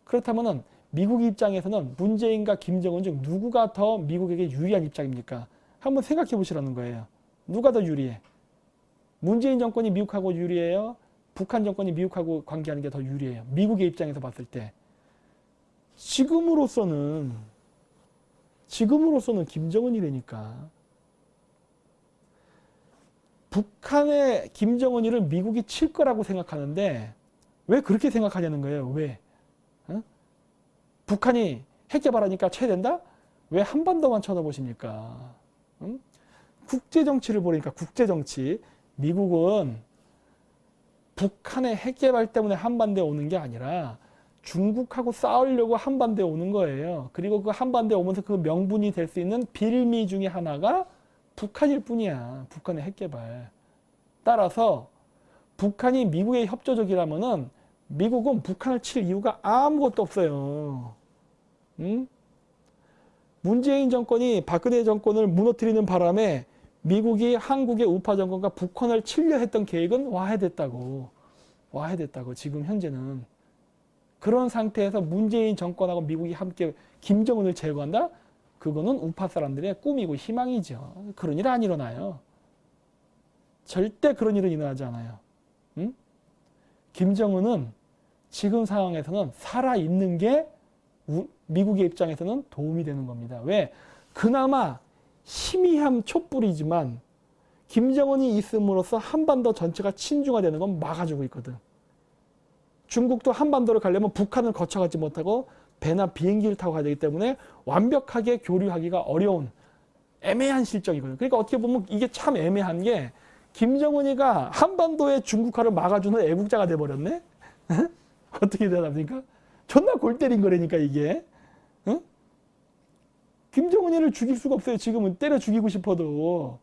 그렇다면 미국 입장에서는 문재인과 김정은 중 누구가 더 미국에게 유리한 입장입니까? 한번 생각해 보시라는 거예요. 누가 더 유리해? 문재인 정권이 미국하고 유리해요? 북한 정권이 미국하고 관계하는 게 더 유리해요? 미국의 입장에서 봤을 때. 지금으로서는 김정은이라니까. 북한의 김정은이를 미국이 칠 거라고 생각하는데 왜 그렇게 생각하냐는 거예요. 왜? 북한이 핵 개발하니까 쳐야 된다? 왜 한반도만 쳐다보십니까? 국제정치를 보니까 국제정치. 미국은 북한의 핵 개발 때문에 한반도에 오는 게 아니라 중국하고 싸우려고 한반도에 오는 거예요. 그리고 그 한반도에 오면서 그 명분이 될 수 있는 빌미 중에 하나가 북한일 뿐이야. 북한의 핵 개발. 따라서 북한이 미국에 협조적이라면은 미국은 북한을 칠 이유가 아무것도 없어요. 응? 문재인 정권이 박근혜 정권을 무너뜨리는 바람에 미국이 한국의 우파 정권과 북한을 치려 했던 계획은 와해됐다고. 지금 현재는. 그런 상태에서 문재인 정권하고 미국이 함께 김정은을 제거한다? 그거는 우파 사람들의 꿈이고 희망이죠. 그런 일 안 일어나요. 절대 그런 일은 일어나지 않아요. 응? 김정은은 지금 상황에서는 살아있는 게 미국의 입장에서는 도움이 되는 겁니다. 왜? 그나마 희미한 촛불이지만 김정은이 있음으로써 한반도 전체가 친중화되는 건 막아주고 있거든. 중국도 한반도를 가려면 북한을 거쳐가지 못하고 배나 비행기를 타고 가야 되기 때문에 완벽하게 교류하기가 어려운 애매한 실정이거든요. 그러니까 어떻게 보면 이게 참 애매한 게 김정은이가 한반도의 중국화를 막아주는 애국자가 돼버렸네? 어떻게 대답합니까? 존나 골 때린 거라니까 이게. 응? 김정은이를 죽일 수가 없어요. 지금은 때려 죽이고 싶어도.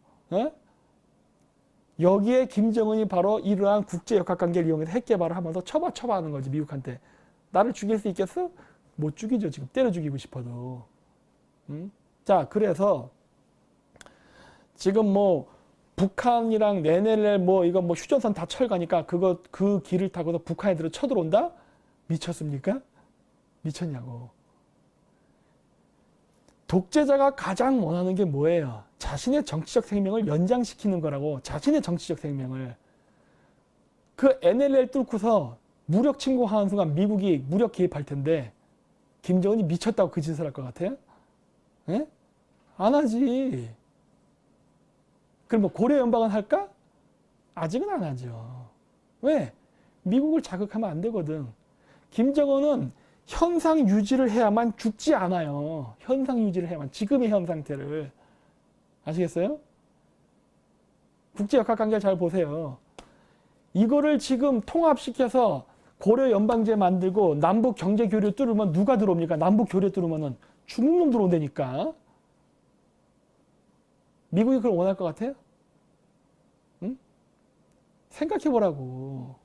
여기에 김정은이 바로 이러한 국제역학관계를 이용해서 핵 개발을 하면서 쳐봐 하는 거지. 미국한테. 나를 죽일 수 있겠어? 못 죽이죠. 지금 때려 죽이고 싶어도. 응? 자, 그래서 지금 뭐 북한이랑 내내를 이거 휴전선 다 철가니까 그 길을 타고서 북한 애들을 쳐들어온다? 미쳤습니까? 미쳤냐고. 독재자가 가장 원하는 게 뭐예요? 자신의 정치적 생명을 연장시키는 거라고. 자신의 정치적 생명을. 그 NLL 뚫고서 무력 침공하는 순간 미국이 무력 개입할 텐데 김정은이 미쳤다고 그 짓을 할 것 같아요? 에? 안 하지. 그럼 고려 연방은 할까? 아직은 안 하죠. 왜? 미국을 자극하면 안 되거든. 김정은은 현상 유지를 해야만 죽지 않아요. 현상 유지를 해야만. 지금의 현 상태를. 아시겠어요? 국제역학관계 잘 보세요. 이거를 지금 통합시켜서 고려 연방제 만들고 남북 경제 교류 뚫으면 누가 들어옵니까? 남북 교류 뚫으면은 중국 놈 들어온다니까. 미국이 그걸 원할 것 같아요? 응? 생각해보라고.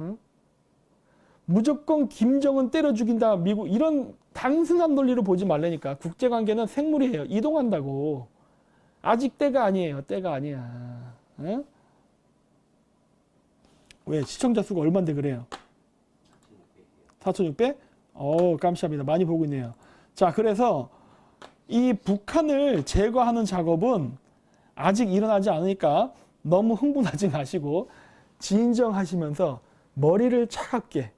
응? 무조건 김정은 때려 죽인다. 미국 이런 단순한 논리로 보지 말라니까. 국제관계는 생물이에요. 이동한다고. 아직 때가 아니에요. 때가 아니야. 어? 왜? 시청자 수가 얼만데 그래요? 4,600? 깜짝입니다. 많이 보고 있네요. 자, 그래서 이 북한을 제거하는 작업은 아직 일어나지 않으니까 너무 흥분하지 마시고 진정하시면서 머리를 차갑게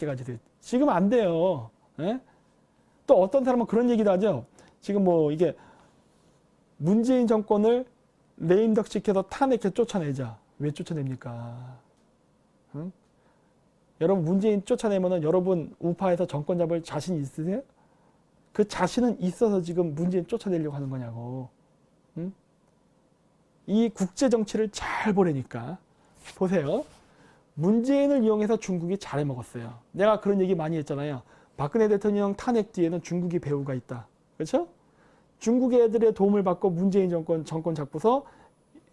가지세요. 지금 안 돼요. 예? 또 어떤 사람은 그런 얘기도 하죠. 지금 뭐 이게 문재인 정권을 레임덕시켜서 탄핵해 쫓아내자. 왜 쫓아냅니까? 응? 여러분 문재인 쫓아내면은 여러분 우파에서 정권 잡을 자신 있으세요? 그 자신은 있어서 지금 문재인 쫓아내려고 하는 거냐고. 응? 이 국제 정치를 잘 보려니까 보세요. 문재인을 이용해서 중국이 잘해먹었어요. 내가 그런 얘기 많이 했잖아요. 박근혜 대통령 탄핵 뒤에는 중국이 배후가 있다. 그렇죠? 중국 애들의 도움을 받고 문재인 정권 잡고서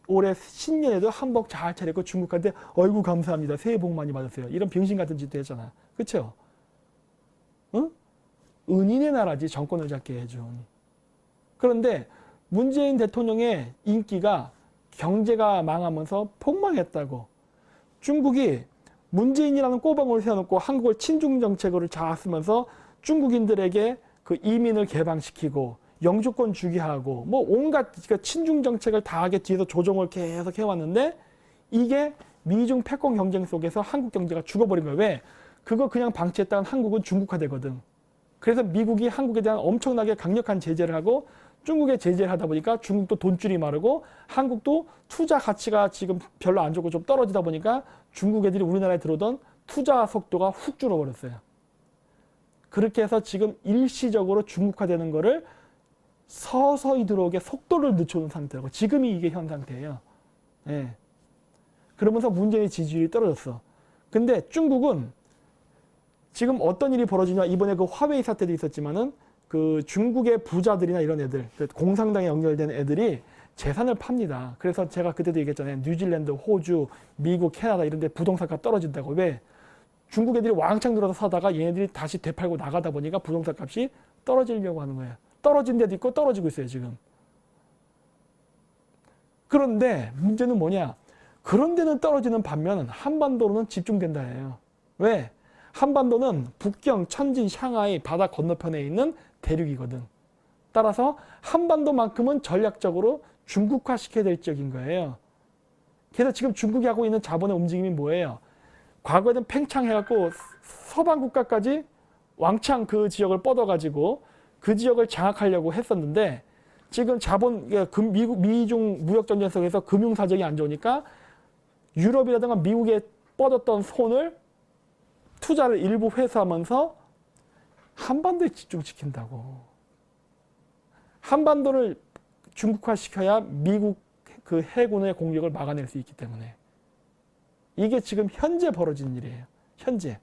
올해 신년에도 한복 잘 차리고 중국한테 어이구 감사합니다. 새해 복 많이 받으세요. 이런 병신 같은 짓도 했잖아. 그렇죠? 응? 은인의 나라지 정권을 잡게 해준. 그런데 문재인 대통령의 인기가 경제가 망하면서 폭망했다고. 중국이 문재인이라는 꼬방을 세워놓고 한국을 친중 정책으로 잡으면서 중국인들에게 그 이민을 개방시키고 영주권 주게 하고 뭐 온갖 친중 정책을 다 하게 뒤에서 조정을 계속 해왔는데 이게 미중 패권 경쟁 속에서 한국 경제가 죽어버린 거예요. 왜? 그거 그냥 방치했다간 한국은 중국화되거든. 그래서 미국이 한국에 대한 엄청나게 강력한 제재를 하고 중국에 제재를 하다 보니까 중국도 돈줄이 마르고 한국도 투자 가치가 지금 별로 안 좋고 좀 떨어지다 보니까 중국 애들이 우리나라에 들어오던 투자 속도가 훅 줄어버렸어요. 그렇게 해서 지금 일시적으로 중국화되는 거를 서서히 들어오게 속도를 늦춰놓은 상태라고. 지금이 이게 현 상태예요. 예. 그러면서 문재인의 지지율이 떨어졌어. 근데 중국은 지금 어떤 일이 벌어지냐. 이번에 그 화웨이 사태도 있었지만은 그 중국의 부자들이나 이런 애들, 공산당에 연결된 애들이 재산을 팝니다. 그래서 제가 그때도 얘기했잖아요. 뉴질랜드, 호주, 미국, 캐나다 이런 데 부동산가 떨어진다고. 왜? 중국 애들이 왕창 들어서 사다가 얘네들이 다시 되팔고 나가다 보니까 부동산 값이 떨어지려고 하는 거예요. 떨어진 데도 있고 떨어지고 있어요, 지금. 그런데 문제는 뭐냐? 그런 데는 떨어지는 반면 한반도로는 집중된다예요. 왜? 한반도는 북경, 천진, 샹하이 바다 건너편에 있는 대륙이거든. 따라서 한반도만큼은 전략적으로 중국화 시켜야 될 지역인 거예요. 그래서 지금 중국이 하고 있는 자본의 움직임이 뭐예요? 과거에는 팽창해갖고 서방 국가까지 왕창 그 지역을 뻗어가지고 그 지역을 장악하려고 했었는데 지금 자본, 미중 무역전쟁 속에서 금융사정이 안 좋으니까 유럽이라든가 미국에 뻗었던 손을 투자를 일부 회수하면서 한반도에 집중시킨다고. 한반도를 중국화시켜야 미국 그 해군의 공격을 막아낼 수 있기 때문에. 이게 지금 현재 벌어진 일이에요. 현재.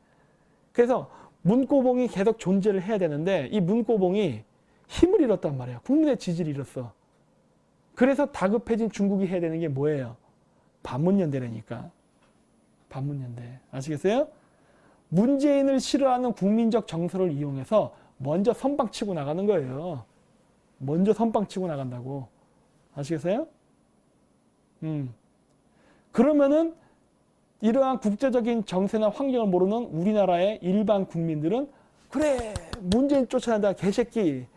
그래서 문고봉이 계속 존재를 해야 되는데 이 문고봉이 힘을 잃었단 말이에요. 국민의 지지를 잃었어. 그래서 다급해진 중국이 해야 되는 게 뭐예요? 반문연대라니까. 반문연대. 아시겠어요? 문재인을 싫어하는 국민적 정서를 이용해서 먼저 선방치고 나가는 거예요. 먼저 선방치고 나간다고. 아시겠어요? 그러면은 이러한 국제적인 정세나 환경을 모르는 우리나라의 일반 국민들은 그래 문재인 쫓아낸다 개새끼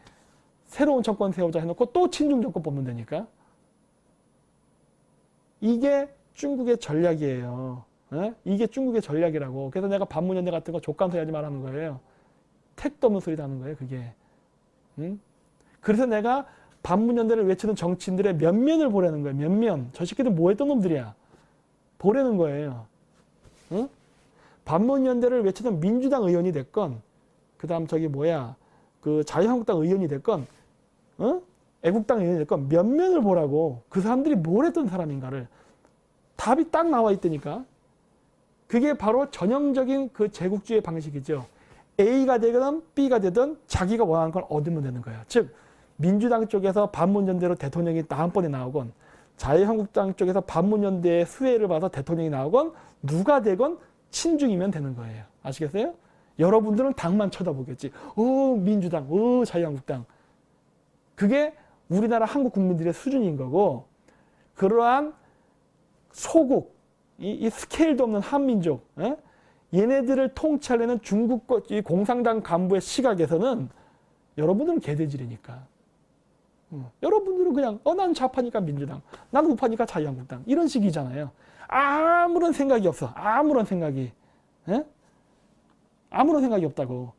새로운 정권 세우자 해놓고 또 친중 정권 뽑는 다니까. 이게 중국의 전략이에요. 에? 이게 중국의 전략이라고. 그래서 내가 반문연대 같은 거 족감소리 하지 말라는 거예요. 택도 없는 소리 하는 거예요 그게. 응? 그래서 내가 반문연대를 외치는 정치인들의 면면을 보라는 거예요. 면면. 저 새끼들 뭐 했던 놈들이야. 보라는 거예요. 응? 반문연대를 외치는 민주당 의원이 됐건 그 다음 저기 뭐야 그 자유한국당 의원이 됐건 애국당 의원이 됐건 면면을 보라고. 그 사람들이 뭘 했던 사람인가를. 답이 딱 나와 있다니까. 그게 바로 전형적인 그 제국주의 방식이죠. A가 되든 B가 되든 자기가 원하는 걸 얻으면 되는 거예요. 즉 민주당 쪽에서 반문연대로 대통령이 다음번에 나오건 자유한국당 쪽에서 반문연대의 수혜를 받아서 대통령이 나오건 누가 되건 친중이면 되는 거예요. 아시겠어요? 여러분들은 당만 쳐다보겠지. 민주당, 자유한국당. 그게 우리나라 한국 국민들의 수준인 거고, 그러한 소국, 이 스케일도 없는 한민족, 얘네들을 통치하려는 중국 공산당 간부의 시각에서는 여러분들은 개돼지라니까. 여러분들은 그냥 난 좌파니까 민주당, 난 우파니까 자유한국당, 이런 식이잖아요. 아무런 생각이 없어. 아무런 생각이. 아무런 생각이 없다고.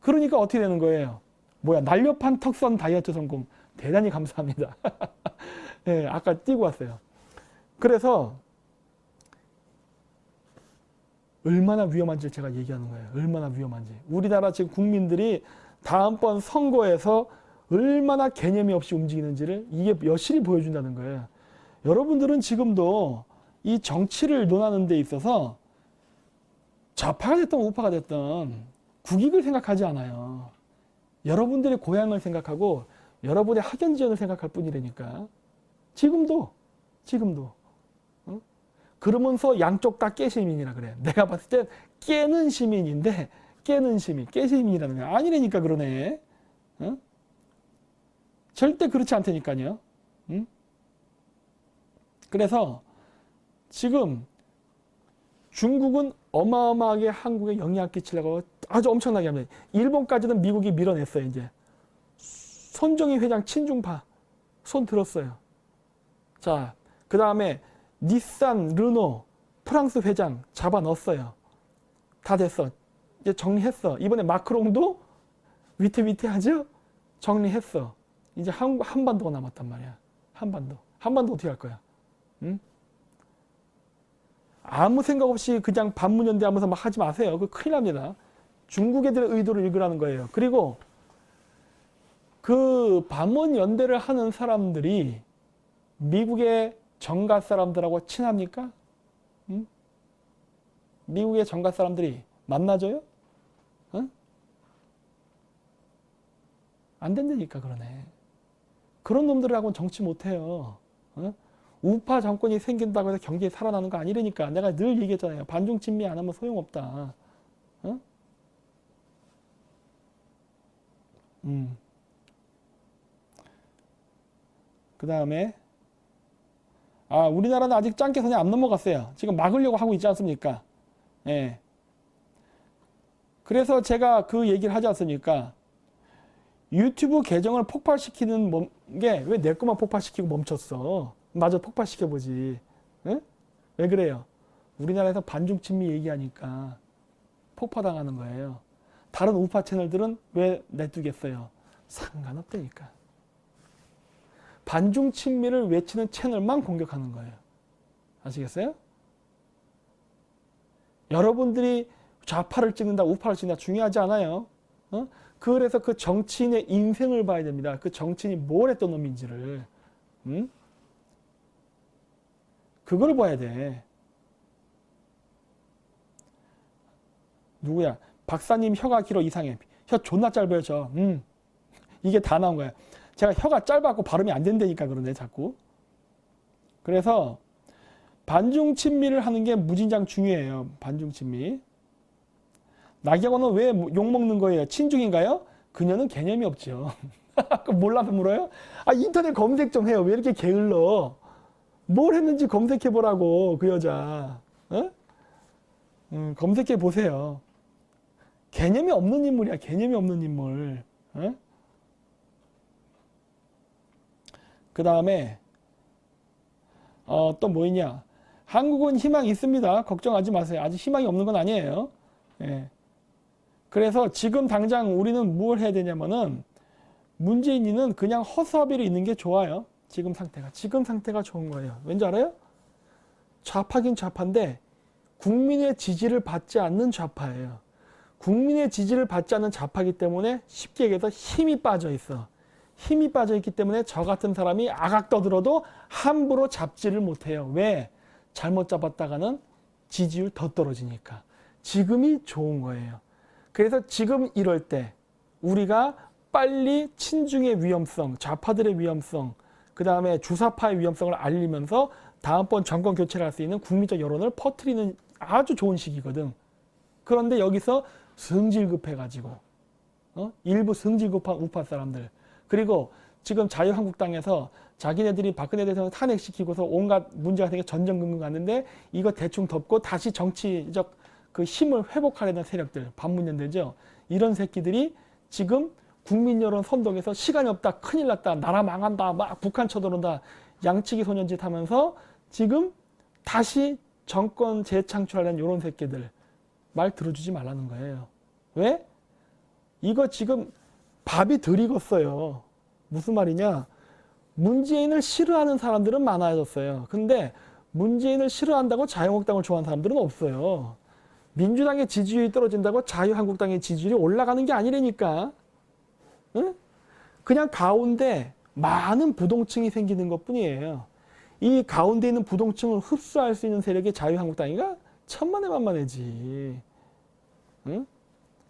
그러니까 어떻게 되는 거예요? 뭐야, 날렵한 턱선 다이어트 성공. 대단히 감사합니다. 네, 아까 띄고 왔어요. 그래서 얼마나 위험한지 제가 얘기하는 거예요. 얼마나 위험한지. 우리나라 지금 국민들이 다음번 선거에서 얼마나 개념이 없이 움직이는지를 이게 여실히 보여준다는 거예요. 여러분들은 지금도 이 정치를 논하는 데 있어서 좌파가 됐든 우파가 됐든 국익을 생각하지 않아요. 여러분들의 고향을 생각하고 여러분의 학연지연을 생각할 뿐이라니까. 지금도. 그러면서 양쪽 다 깨시민이라 그래. 내가 봤을 땐 깨는 시민인데, 깨시민이라는 거야. 아니라니까 그러네. 절대 그렇지 않다니까요. 그래서 지금 중국은 어마어마하게 한국에 영향 끼치려고 아주 엄청나게 합니다. 일본까지는 미국이 밀어냈어요. 이제 손정희 회장 친중파 손 들었어요. 자, 그 다음에 닛산, 르노, 프랑스 회장 잡아 넣었어요. 다 됐어. 이제 정리했어. 이번에 마크롱도 위태위태하죠? 정리했어. 이제 한반도가 남았단 말이야. 한반도 어떻게 할 거야? 응? 아무 생각 없이 그냥 반문연대하면서 막 하지 마세요. 그 큰일 납니다. 중국 애들의 의도를 읽으라는 거예요. 그리고 그 반문연대를 하는 사람들이 미국의 정가 사람들하고 친합니까? 응? 미국의 정가 사람들이 만나줘요? 응? 안 된다니까 그러네. 그런 놈들하고는 정치 못해요. 응? 우파 정권이 생긴다고 해서 경기에 살아나는 거 아니라니까. 내가 늘 얘기했잖아요. 반중 친미 안 하면 소용없다. 응? 그 다음에 우리나라는 아직 짱깨선이 안 넘어갔어요. 지금 막으려고 하고 있지 않습니까? 예. 그래서 제가 그 얘기를 하지 않습니까? 유튜브 계정을 폭발시키는 게 왜 내 것만 폭발시키고 멈췄어? 마저 폭발시켜보지. 예? 왜 그래요? 우리나라에서 반중 친미 얘기하니까 폭파당하는 거예요. 다른 우파 채널들은 왜 내두겠어요? 상관없다니까. 반중 친미를 외치는 채널만 공격하는 거예요. 아시겠어요? 여러분들이 좌파를 찍는다, 우파를 찍는다 중요하지 않아요. 그래서 그 정치인의 인생을 봐야 됩니다. 그 정치인이 뭘 했던 놈인지를. 그걸 봐야 돼. 누구야? 박사님 혀가 길어 이상해. 혀 존나 짧아요, 저. 이게 다 나온 거야. 제가 혀가 짧아갖고 발음이 안 된다니까 그러네, 자꾸. 그래서 반중 친미를 하는 게 무진장 중요해요. 반중 친미. 나경원은 왜 욕먹는 거예요? 친중인가요? 그녀는 개념이 없죠. 몰라서 물어요? 인터넷 검색 좀 해요. 왜 이렇게 게을러? 뭘 했는지 검색해보라고, 그 여자. 검색해 보세요. 개념이 없는 인물이야. 개념이 없는 인물. 그 다음에 또 뭐 있냐? 한국은 희망이 있습니다. 걱정하지 마세요. 아직 희망이 없는 건 아니에요. 예. 그래서 지금 당장 우리는 뭘 해야 되냐면은 문재인이는 그냥 허수아비로 있는 게 좋아요. 지금 상태가 좋은 거예요. 왠지 알아요? 좌파긴 좌파인데 국민의 지지를 받지 않는 좌파예요. 국민의 지지를 받지 않는 좌파이기 때문에 쉽게 얘기해서 힘이 빠져 있어. 힘이 빠져 있기 때문에 저 같은 사람이 아각 떠들어도 함부로 잡지를 못해요. 왜? 잘못 잡았다가는 지지율 더 떨어지니까. 지금이 좋은 거예요. 그래서 지금 이럴 때 우리가 빨리 친중의 위험성, 좌파들의 위험성, 그 다음에 주사파의 위험성을 알리면서 다음번 정권 교체를 할 수 있는 국민적 여론을 퍼뜨리는 아주 좋은 시기거든. 그런데 여기서 성질급해가지고 일부 성질급한 우파 사람들, 그리고 지금 자유한국당에서 자기네들이 박근혜 대통령 탄핵시키고서 온갖 문제가 생겨 전전긍긍 갔는데 이거 대충 덮고 다시 정치적 그 힘을 회복하려는 세력들, 반문연대죠. 이런 새끼들이 지금 국민 여론 선동에서 시간이 없다, 큰일 났다, 나라 망한다, 막 북한 쳐들어온다, 양치기 소년짓 하면서 지금 다시 정권 재창출하려는 이런 새끼들 말 들어주지 말라는 거예요. 왜? 이거 지금 밥이 덜 익었어요. 무슨 말이냐? 문재인을 싫어하는 사람들은 많아졌어요. 근데 문재인을 싫어한다고 자유한국당을 좋아하는 사람들은 없어요. 민주당의 지지율이 떨어진다고 자유한국당의 지지율이 올라가는 게 아니라니까. 응? 그냥 가운데 많은 부동층이 생기는 것뿐이에요. 이 가운데 있는 부동층을 흡수할 수 있는 세력이 자유한국당이가 천만에 만만해지. 응?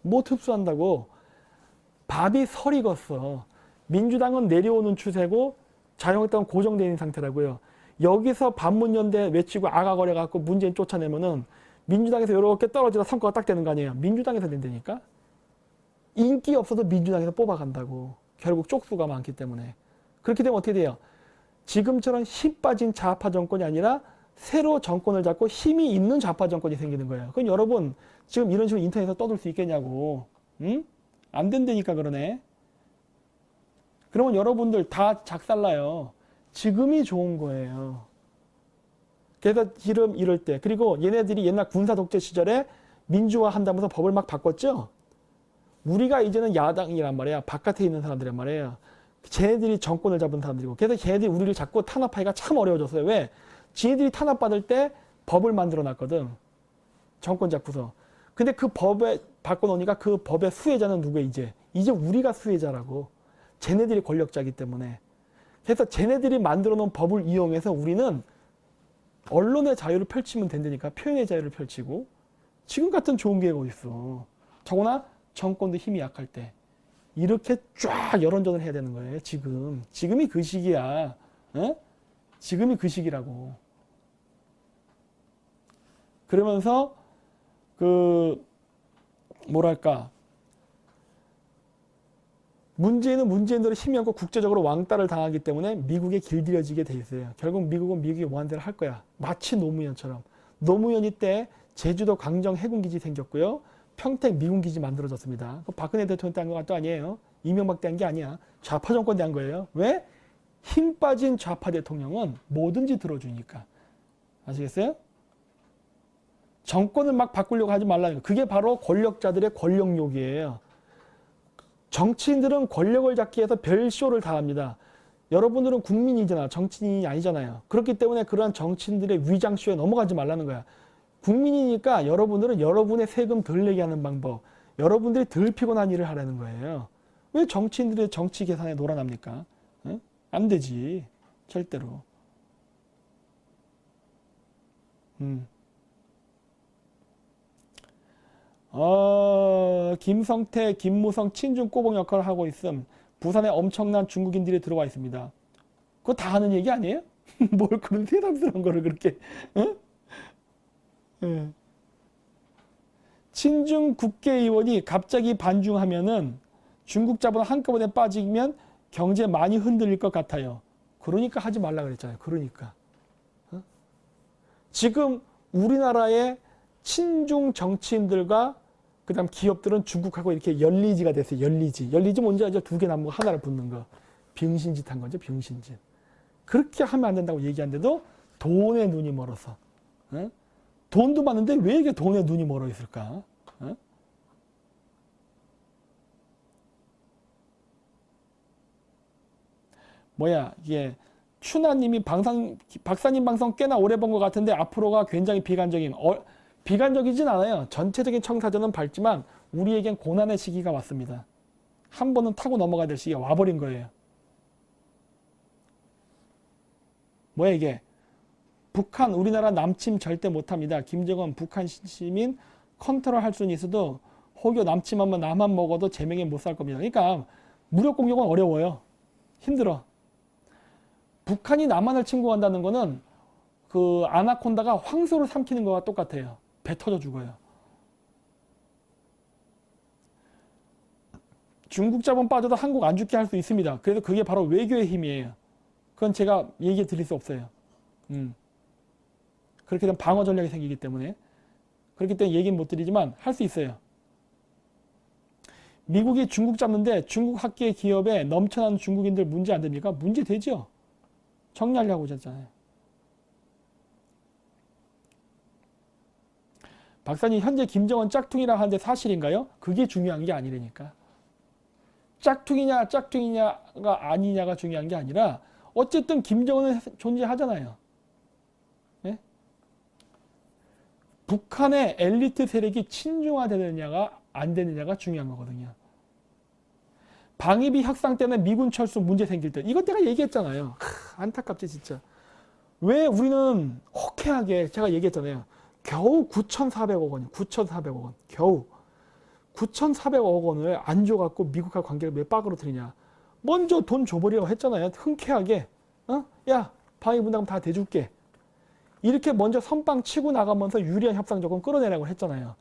못 흡수한다고. 밥이 설 익었어. 민주당은 내려오는 추세고 자유한국당은 고정되어 있는 상태라고요. 여기서 반문연대 외치고 아가거려갖고 문재인 쫓아내면은 민주당에서 이렇게 떨어지다 성과가 딱 되는 거 아니에요. 민주당에서 된다니까. 인기 없어도 민주당에서 뽑아간다고. 결국 쪽수가 많기 때문에. 그렇게 되면 어떻게 돼요? 지금처럼 힘 빠진 좌파 정권이 아니라 새로 정권을 잡고 힘이 있는 좌파 정권이 생기는 거예요. 그럼 여러분 지금 이런 식으로 인터넷에서 떠들 수 있겠냐고. 응? 안 된다니까 그러네. 그러면 여러분들 다 작살나요. 지금이 좋은 거예요. 그래서 지금 이럴 때, 그리고 얘네들이 옛날 군사 독재 시절에 민주화 한다면서 법을 막 바꿨죠. 우리가 이제는 야당이란 말이야. 바깥에 있는 사람들이란 말이에요. 쟤네들이 정권을 잡은 사람들이고. 그래서 쟤네들이 우리를 자꾸 탄압하기가 참 어려워졌어요. 왜? 쟤네들이 탄압받을 때 법을 만들어 놨거든. 정권 잡고서. 근데 그 법에 바꿔놓으니까 그 법의 수혜자는 누구예요? 이제 우리가 수혜자라고. 쟤네들이 권력자이기 때문에. 그래서 쟤네들이 만들어 놓은 법을 이용해서 우리는 언론의 자유를 펼치면 된다니까. 표현의 자유를 펼치고. 지금 같은 좋은 기회가 어딨어. 더구나 정권도 힘이 약할 때. 이렇게 쫙 여론전을 해야 되는 거예요. 지금이 그 시기야. 어? 지금이 그 시기라고. 그러면서 뭐랄까, 문재인은 문재인대로 힘이 없고 국제적으로 왕따를 당하기 때문에 미국에 길들여지게 돼 있어요. 결국 미국은 미국이 원하는 대로 할 거야. 마치 노무현처럼. 노무현이 때 제주도 강정 해군기지 생겼고요. 평택 미군기지 만들어졌습니다. 박근혜 대통령 때 한 것도 아니에요. 이명박 때 한 게 아니야. 좌파 정권 때 한 거예요. 왜? 힘 빠진 좌파 대통령은 뭐든지 들어주니까. 아시겠어요? 정권을 막 바꾸려고 하지 말라는 거. 그게 바로 권력자들의 권력욕이에요. 정치인들은 권력을 잡기 위해서 별쇼를 다 합니다. 여러분들은 국민이잖아. 정치인이 아니잖아요. 그렇기 때문에 그러한 정치인들의 위장쇼에 넘어가지 말라는 거야. 국민이니까 여러분들은 여러분의 세금 덜 내게 하는 방법, 여러분들이 덜 피곤한 일을 하라는 거예요. 왜 정치인들의 정치 계산에 놀아납니까? 응? 안 되지. 절대로. 김성태, 김무성 친중 꼬봉 역할을 하고 있음. 부산에 엄청난 중국인들이 들어와 있습니다. 그거 다 하는 얘기 아니에요? 뭘 그런 세상스러운 거를 그렇게. 응? 네. 친중 국회의원이 갑자기 반중하면은 중국 자본 한꺼번에 빠지면 경제 많이 흔들릴 것 같아요. 그러니까 하지 말라 그랬잖아요. 그러니까. 어? 지금 우리나라의 친중 정치인들과 그다음 기업들은 중국하고 이렇게 열리지가 됐어요. 열리지 뭔지 알죠? 두 개 남은 거 하나를 붙는 거. 병신짓 한 거죠. 병신짓. 그렇게 하면 안 된다고 얘기하는데도 돈에 눈이 멀어서. 어? 돈도 많은데 왜 이게 돈에 눈이 멀어 있을까? 어? 이게 추나님이 박사님 방송 꽤나 오래 본 것 같은데 앞으로가 굉장히 비관적인. 비관적이진 않아요. 전체적인 청사전은 밝지만 우리에겐 고난의 시기가 왔습니다. 한 번은 타고 넘어가야 될 시기가 와버린 거예요. 이게? 북한, 우리나라 남침 절대 못합니다. 김정은 북한 시민 컨트롤할 수는 있어도 혹여 남침하면 나만 먹어도 제명에 못 살 겁니다. 그러니까 무력 공격은 어려워요. 힘들어. 북한이 남한을 침공한다는 거는 그 아나콘다가 황소를 삼키는 거와 똑같아요. 배 터져 죽어요. 중국 자본 빠져도 한국 안 죽게 할 수 있습니다. 그래서 그게 바로 외교의 힘이에요. 그건 제가 얘기해 드릴 수 없어요. 그렇게 되면 방어 전략이 생기기 때문에. 그렇기 때문에 얘기는 못 드리지만 할 수 있어요. 미국이 중국 잡는데 중국 학계 기업에 넘쳐나는 중국인들 문제 안 됩니까? 문제 되죠. 정리하려고 하잖아요. 박사님, 현재 김정은 짝퉁이라 하는데 사실인가요? 그게 중요한 게 아니라니까. 짝퉁이냐가 아니냐가 중요한 게 아니라 어쨌든 김정은은 존재하잖아요. 네? 북한의 엘리트 세력이 친중화되느냐가 안 되느냐가 중요한 거거든요. 방위비 협상 때문에 미군 철수 문제 생길 때 이것 내가 얘기했잖아요. 안타깝지 진짜. 왜 우리는 호쾌하게 제가 얘기했잖아요. 겨우 9,400억 원이요. 9,400억 원. 겨우 9,400억 원을 안 줘갖고 미국과 관계를 왜 빡으로 들이냐. 먼저 돈 줘버리라고 했잖아요. 흔쾌하게. 야, 방위분담 다 대줄게. 이렇게 먼저 선빵 치고 나가면서 유리한 협상 조건 끌어내라고 했잖아요.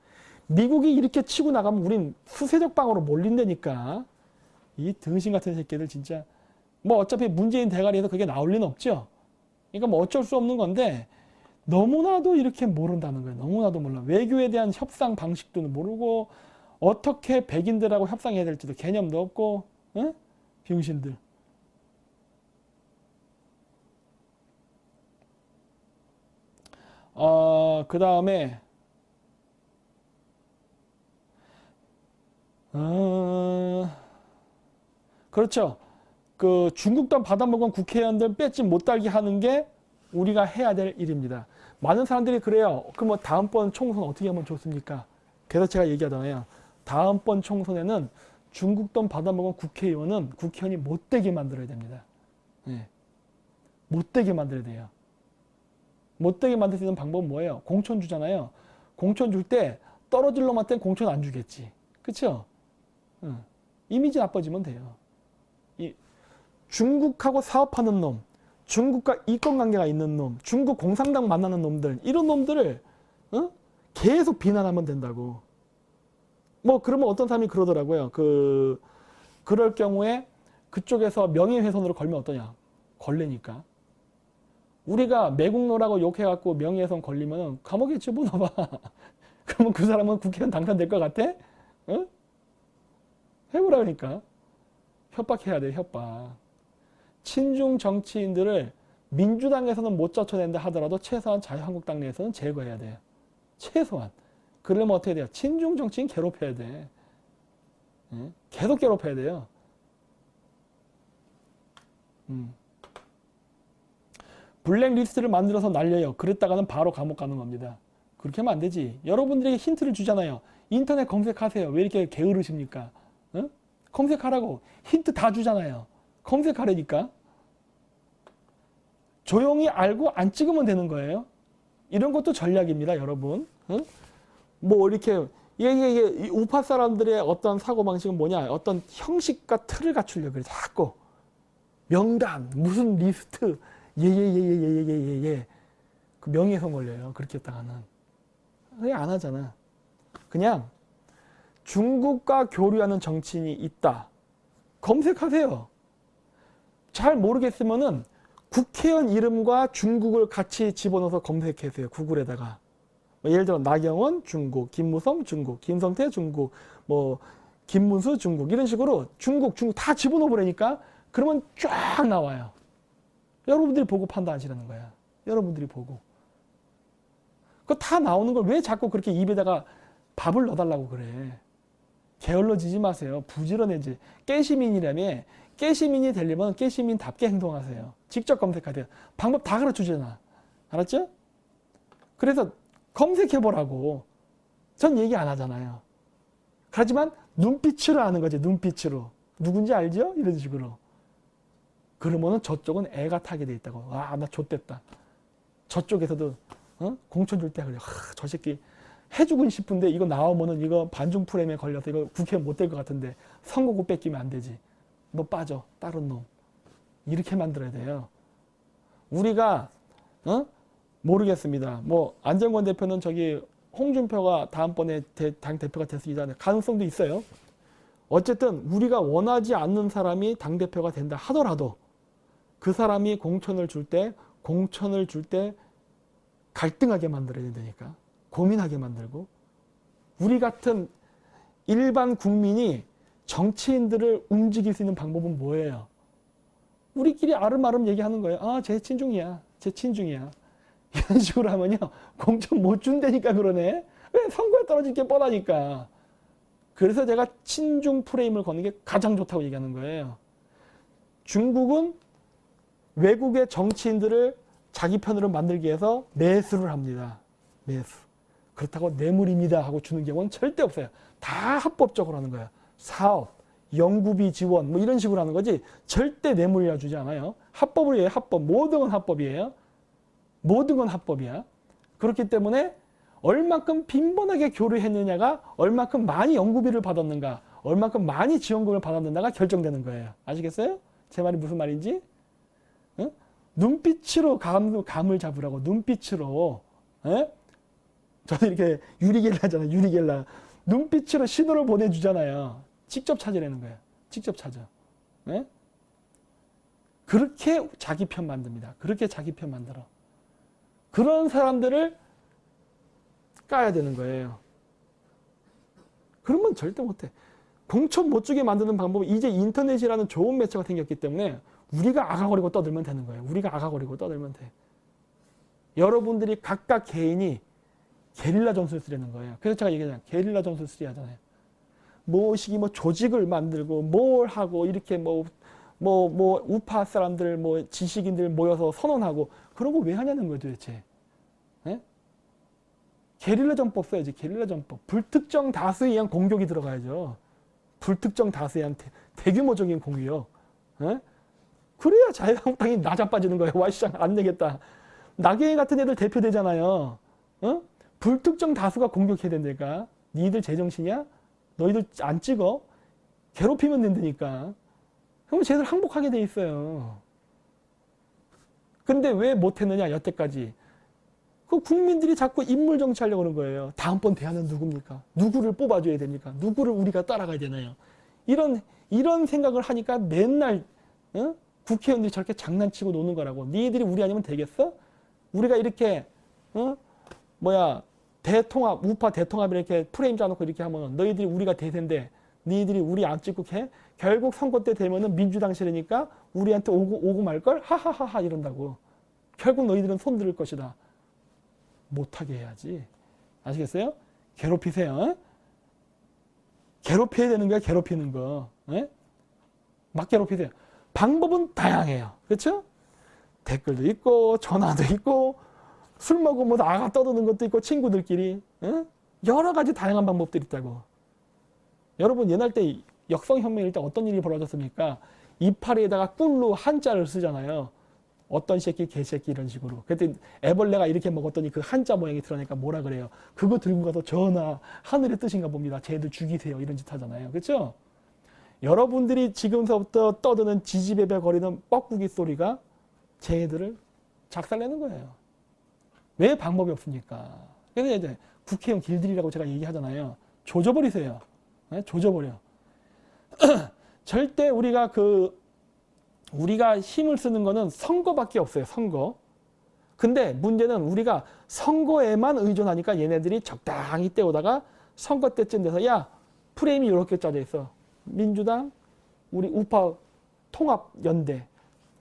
미국이 이렇게 치고 나가면 우린 수세적 방어로 몰린다니까. 이 등신 같은 새끼들 진짜. 뭐 어차피 문재인 대가리에서 그게 나올 리는 없죠. 그러니까 뭐 어쩔 수 없는 건데 너무나도 이렇게 모른다는 거예요. 너무나도 몰라. 외교에 대한 협상 방식도 모르고 어떻게 백인들하고 협상해야 될지도 개념도 없고. 응? 병신들. 그 다음에 그렇죠. 그 중국 돈 받아먹은 국회의원들 뺏지 못달게 하는 게 우리가 해야 될 일입니다. 많은 사람들이 그래요. 그럼 뭐 다음번 총선 어떻게 하면 좋습니까? 그래서 제가 얘기하잖아요. 다음번 총선에는 중국 돈 받아먹은 국회의원이 못되게 만들어야 됩니다. 네. 못되게 만들어야 돼요. 못되게 만들 수 있는 방법은 뭐예요? 공천 주잖아요. 공천 줄 때 떨어질 놈한테는 공천 안 주겠지. 그쵸? 이미지 나빠지면 돼요. 중국하고 사업하는 놈, 중국과 이권관계가 있는 놈, 중국 공산당 만나는 놈들, 이런 놈들을 계속 비난하면 된다고. 뭐 그러면 어떤 사람이 그러더라고요. 그럴 경우에 그쪽에서 명예훼손으로 걸면 어떠냐? 걸리니까. 우리가 매국노라고 욕해갖고 명예훼손 걸리면 감옥에 집어넣어봐. 그러면 그 사람은 국회의원 당선될 것 같아? 응? 해보라니까. 협박해야 돼, 협박. 친중 정치인들을 민주당에서는 못 쫓아낸다 하더라도 최소한 자유한국당 내에서는 제거해야 돼요. 최소한. 그러려면 어떻게 돼요? 친중 정치인 괴롭혀야 돼. 응? 계속 괴롭혀야 돼요. 블랙리스트를 만들어서 날려요. 그랬다가는 바로 감옥 가는 겁니다. 그렇게 하면 안 되지. 여러분들에게 힌트를 주잖아요. 인터넷 검색하세요. 왜 이렇게 게으르십니까? 응? 검색하라고. 힌트 다 주잖아요. 검색하라니까. 조용히 알고 안 찍으면 되는 거예요. 이런 것도 전략입니다, 여러분. 응? 뭐 이렇게 이게 우파 사람들의 어떤 사고방식은 뭐냐? 어떤 형식과 틀을 갖추려고 그래. 자꾸. 명단, 무슨 리스트, 예. 그 명예훼손 걸려요. 그렇게 했다가는. 그냥 안 하잖아. 그냥 중국과 교류하는 정치인이 있다. 검색하세요. 잘 모르겠으면은 국회의원 이름과 중국을 같이 집어넣어서 검색하세요. 구글에다가. 예를 들어 나경원 중국, 김무성 중국, 김성태 중국, 뭐 김문수 중국 이런 식으로 중국 다 집어넣어 버리니까 그러면 쫙 나와요. 여러분들이 보고 판단하시라는 거야. 여러분들이 보고. 그거 다 나오는 걸 왜 자꾸 그렇게 입에다가 밥을 넣어달라고 그래. 게을러지지 마세요. 부지런해지. 깨시민이라며 깨시민이 되려면 깨시민답게 행동하세요. 직접 검색하세요. 방법 다 가르쳐주잖아. 알았죠? 그래서 검색해보라고. 전 얘기 안 하잖아요. 하지만 눈빛으로 아는 거지. 눈빛으로. 누군지 알죠? 이런 식으로. 그러면은 저쪽은 애가 타게 돼 있다고. 와, 나 좆됐다. 저쪽에서도 공천 줄 때 그래. 저 새끼 해주고 싶은데 이거 나오면은 이거 반중 프레임에 걸려서 이거 국회의원 못 될 것 같은데 선거구 뺏기면 안 되지. 너 빠져. 다른 놈. 이렇게 만들어야 돼요. 우리가 모르겠습니다. 뭐 안정권 대표는 저기 홍준표가 다음번에 당 대표가 됐습니다. 가능성도 있어요. 어쨌든 우리가 원하지 않는 사람이 당대표가 된다 하더라도 그 사람이 공천을 줄 때 갈등하게 만들어야 되니까 고민하게 만들고, 우리 같은 일반 국민이 정치인들을 움직일 수 있는 방법은 뭐예요? 우리끼리 아름아름 얘기하는 거예요. 아, 쟤 친중이야. 쟤 친중이야. 이런 식으로 하면요. 공천 못 준다니까 그러네. 왜? 선거에 떨어질 게 뻔하니까. 그래서 제가 친중 프레임을 거는 게 가장 좋다고 얘기하는 거예요. 중국은 외국의 정치인들을 자기 편으로 만들기 위해서 매수를 합니다. 매수. 그렇다고 뇌물입니다 하고 주는 경우는 절대 없어요. 다 합법적으로 하는 거예요. 사업, 연구비 지원 뭐 이런 식으로 하는 거지 절대 뇌물이라 주지 않아요. 합법으로 해요. 합법. 모든 건 합법이에요. 모든 건 합법이야. 그렇기 때문에 얼만큼 빈번하게 교류했느냐가 얼만큼 많이 연구비를 받았는가, 얼만큼 많이 지원금을 받았는가가 결정되는 거예요. 아시겠어요? 제 말이 무슨 말인지? 응? 눈빛으로 감을 잡으라고. 눈빛으로. 에? 저도 이렇게 유리겔라잖아요. 유리겔라. 눈빛으로 신호를 보내주잖아요. 직접 찾으라는 거예요. 직접 찾아. 에? 그렇게 자기 편 만듭니다. 그렇게 자기 편 만들어. 그런 사람들을 까야 되는 거예요. 그러면 절대 못해. 공천 못 주게 만드는 방법은 이제 인터넷이라는 좋은 매체가 생겼기 때문에 우리가 아가거리고 떠들면 되는 거예요. 우리가 아가거리고 떠들면 돼. 여러분들이 각각 개인이 게릴라 전술을 쓰려는 거예요. 그래서 제가 얘기하잖아요. 게릴라 전술 쓰리 하잖아요. 뭐시기 뭐 조직을 만들고 뭘 하고 이렇게 뭐 우파 사람들 뭐 지식인들 모여서 선언하고 그런 거 왜 하냐는 거예요 도대체. 네? 게릴라 전법 써야지. 게릴라 전법. 불특정 다수에 의한 공격이 들어가야죠. 불특정 다수에 의한 대규모적인 공격. 네? 그래야 자유한국당이 나자빠지는 거예요. 와시장 안 내겠다. 나경원 같은 애들 대표되잖아요. 어? 불특정 다수가 공격해야 된다니까. 니들 제정신이야? 너희들 안 찍어? 괴롭히면 된다니까. 그럼 쟤들 항복하게 돼 있어요. 근데 왜 못했느냐 여태까지. 그 국민들이 자꾸 인물 정치하려고 그러는 거예요. 다음번 대안은 누굽니까? 누구를 뽑아줘야 됩니까? 누구를 우리가 따라가야 되나요? 이런 생각을 하니까 맨날 국회의원들이 저렇게 장난치고 노는 거라고. 니들이 우리 아니면 되겠어? 우리가 이렇게 대통합, 우파 대통합 이렇게 프레임 짜놓고 이렇게 하면 너희들이 우리가 대세인데 너희들이 우리 안 찍고 해? 결국 선거 때 되면은 민주당 싫으니까 우리한테 오고 말걸? 하하하하 이런다고. 결국 너희들은 손 들을 것이다. 못하게 해야지. 아시겠어요? 괴롭히세요. 괴롭혀야 되는 거야, 괴롭히는 거. 막 괴롭히세요. 방법은 다양해요. 그렇죠? 댓글도 있고 전화도 있고 술 먹으면 아가 떠드는 것도 있고 친구들끼리 여러 가지 다양한 방법들이 있다고. 여러분 옛날 때 역성혁명일 때 어떤 일이 벌어졌습니까? 이파리에다가 꿀로 한자를 쓰잖아요. 어떤 새끼 개새끼 이런 식으로. 그때 애벌레가 이렇게 먹었더니 그 한자 모양이 드러나니까 뭐라 그래요? 그거 들고 가서 전하 하늘의 뜻인가 봅니다. 쟤들 죽이세요. 이런 짓 하잖아요. 그렇죠? 여러분들이 지금서부터 떠드는 지지배배 거리는 뻐꾸기 소리가 쟤들을 작살내는 거예요. 왜 방법이 없습니까? 그래서 이제 국회의원 길들이라고 제가 얘기하잖아요. 조져버리세요. 조져버려. 절대 우리가 힘을 쓰는 거는 선거밖에 없어요. 선거. 근데 문제는 우리가 선거에만 의존하니까 얘네들이 적당히 때우다가 선거 때쯤 돼서 야 프레임이 이렇게 짜져 있어. 민주당, 우리 우파 통합연대.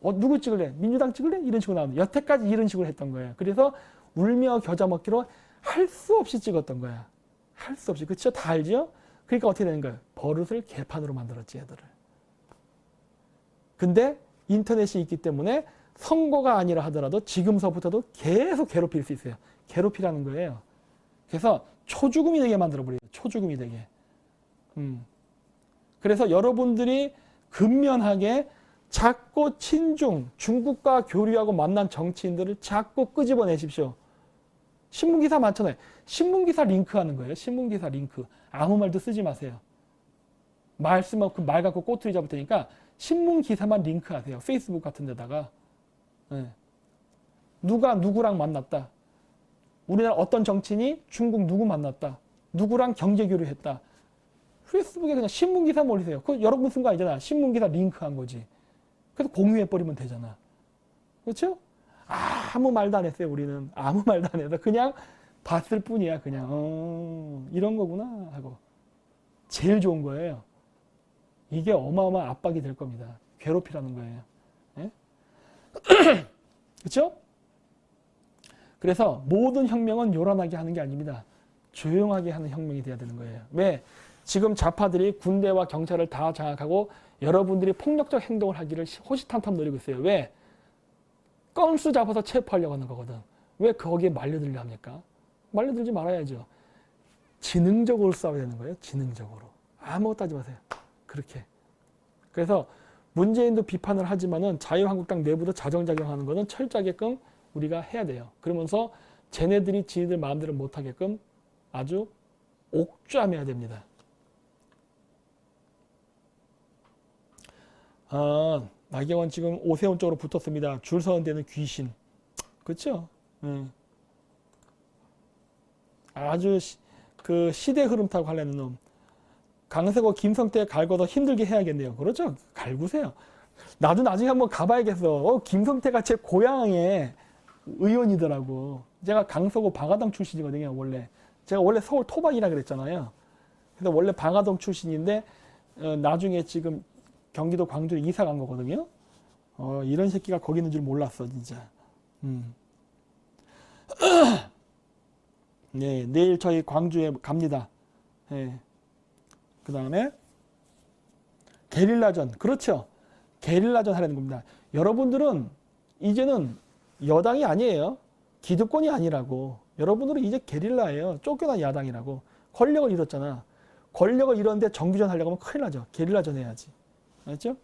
누구 찍을래? 민주당 찍을래? 이런 식으로 나오는. 여태까지 이런 식으로 했던 거예요. 그래서 울며 겨자 먹기로 할 수 없이 찍었던 거야. 할 수 없이. 그쵸? 다 알죠? 그러니까 어떻게 되는 거예요? 버릇을 개판으로 만들었지, 애들을. 근데 인터넷이 있기 때문에 선거가 아니라 하더라도 지금서부터도 계속 괴롭힐 수 있어요. 괴롭히라는 거예요. 그래서 초죽음이 되게 만들어버려요. 초죽음이 되게. 그래서 여러분들이 근면하게 자꾸 친중, 중국과 교류하고 만난 정치인들을 자꾸 끄집어내십시오. 신문기사 많잖아요. 신문기사 링크하는 거예요. 신문기사 링크. 아무 말도 쓰지 마세요. 말 쓰면 그 말 갖고 꼬투리 잡을 테니까 신문기사만 링크하세요. 페이스북 같은 데다가. 네. 누가 누구랑 만났다. 우리나라 어떤 정치인이 중국 누구 만났다. 누구랑 경제교류했다. 페이스북에 그냥 신문기사 올리세요. 그거 여러분 쓴 거 아니잖아. 신문기사 링크한 거지. 그래서 공유해버리면 되잖아. 그렇죠? 아무 말도 안 했어요. 우리는 아무 말도 안 해서 그냥 봤을 뿐이야. 그냥 이런 거구나 하고. 제일 좋은 거예요. 이게 어마어마한 압박이 될 겁니다. 괴롭히라는 거예요. 예? 그렇죠? 그래서 모든 혁명은 요란하게 하는 게 아닙니다. 조용하게 하는 혁명이 돼야 되는 거예요. 왜? 지금 좌파들이 군대와 경찰을 다 장악하고 여러분들이 폭력적 행동을 하기를 호시탐탐 노리고 있어요. 왜? 건수 잡아서 체포하려고 하는 거거든. 왜 거기에 말려들려 합니까? 말려들지 말아야죠. 지능적으로 싸워야 되는 거예요. 지능적으로. 아무것도 하지 마세요. 그렇게. 그래서 문재인도 비판을 하지만은 자유한국당 내부도 자정작용하는 거는 철저하게끔 우리가 해야 돼요. 그러면서 쟤네들이 지네들 마음대로 못하게끔 아주 옥죄해야 됩니다. 나경원 지금 오세훈 쪽으로 붙었습니다. 줄 서는 데는 귀신. 그렇죠? 아주 그 시대 흐름 타고 가려는 놈. 강세고 김성태 갈고도 힘들게 해야겠네요. 그렇죠? 갈구세요. 나도 나중에 한번 가봐야겠어. 김성태가 제 고향의 의원이더라고. 제가 강서구 방화동 출신이거든요. 원래. 제가 원래 서울 토박이라 그랬잖아요. 그래서 원래 방화동 출신인데 나중에 지금 경기도 광주로 이사 간 거거든요. 이런 새끼가 거기 있는 줄 몰랐어, 진짜. 네, 내일 저희 광주에 갑니다. 네. 그 다음에 게릴라전. 그렇죠. 게릴라전 하려는 겁니다. 여러분들은 이제는 여당이 아니에요. 기득권이 아니라고. 여러분들은 이제 게릴라예요. 쫓겨난 야당이라고. 권력을 잃었잖아. 권력을 잃었는데 정규전 하려고 하면 큰일 나죠. 게릴라전 해야지. 알았죠?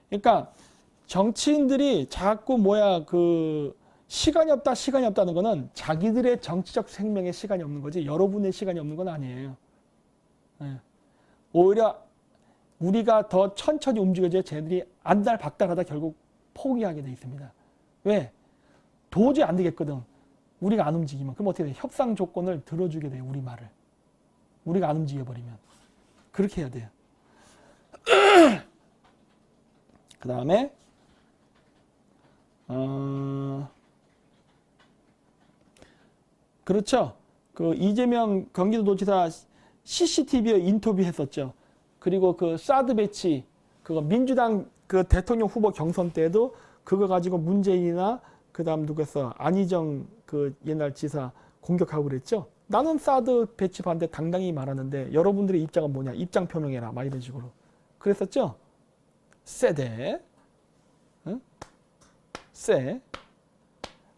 그러니까 정치인들이 자꾸 시간이 없다, 시간이 없다는 거는 자기들의 정치적 생명에 시간이 없는 거지 여러분의 시간이 없는 건 아니에요. 네. 오히려 우리가 더 천천히 움직여줘야 쟤들이 안달박달하다 결국 포기하게 돼 있습니다. 왜? 도저히 안 되겠거든. 우리가 안 움직이면. 그럼 어떻게 돼? 협상 조건을 들어주게 돼요. 우리 말을. 우리가 안 움직여버리면. 그렇게 해야 돼요. 그 다음에 그렇죠. 그 이재명 경기도지사 CCTV에 인터뷰 했었죠. 그리고 그 사드 배치 그거 민주당 그 대통령 후보 경선 때도 그거 가지고 문재인이나 그다음 누구였어? 안희정 그 옛날 지사 공격하고 그랬죠. 나는 사드 배치 반대 당당히 말하는데 여러분들의 입장은 뭐냐? 입장 표명해라. 막 이런 식으로. 그랬었죠. 세대. 응? 세.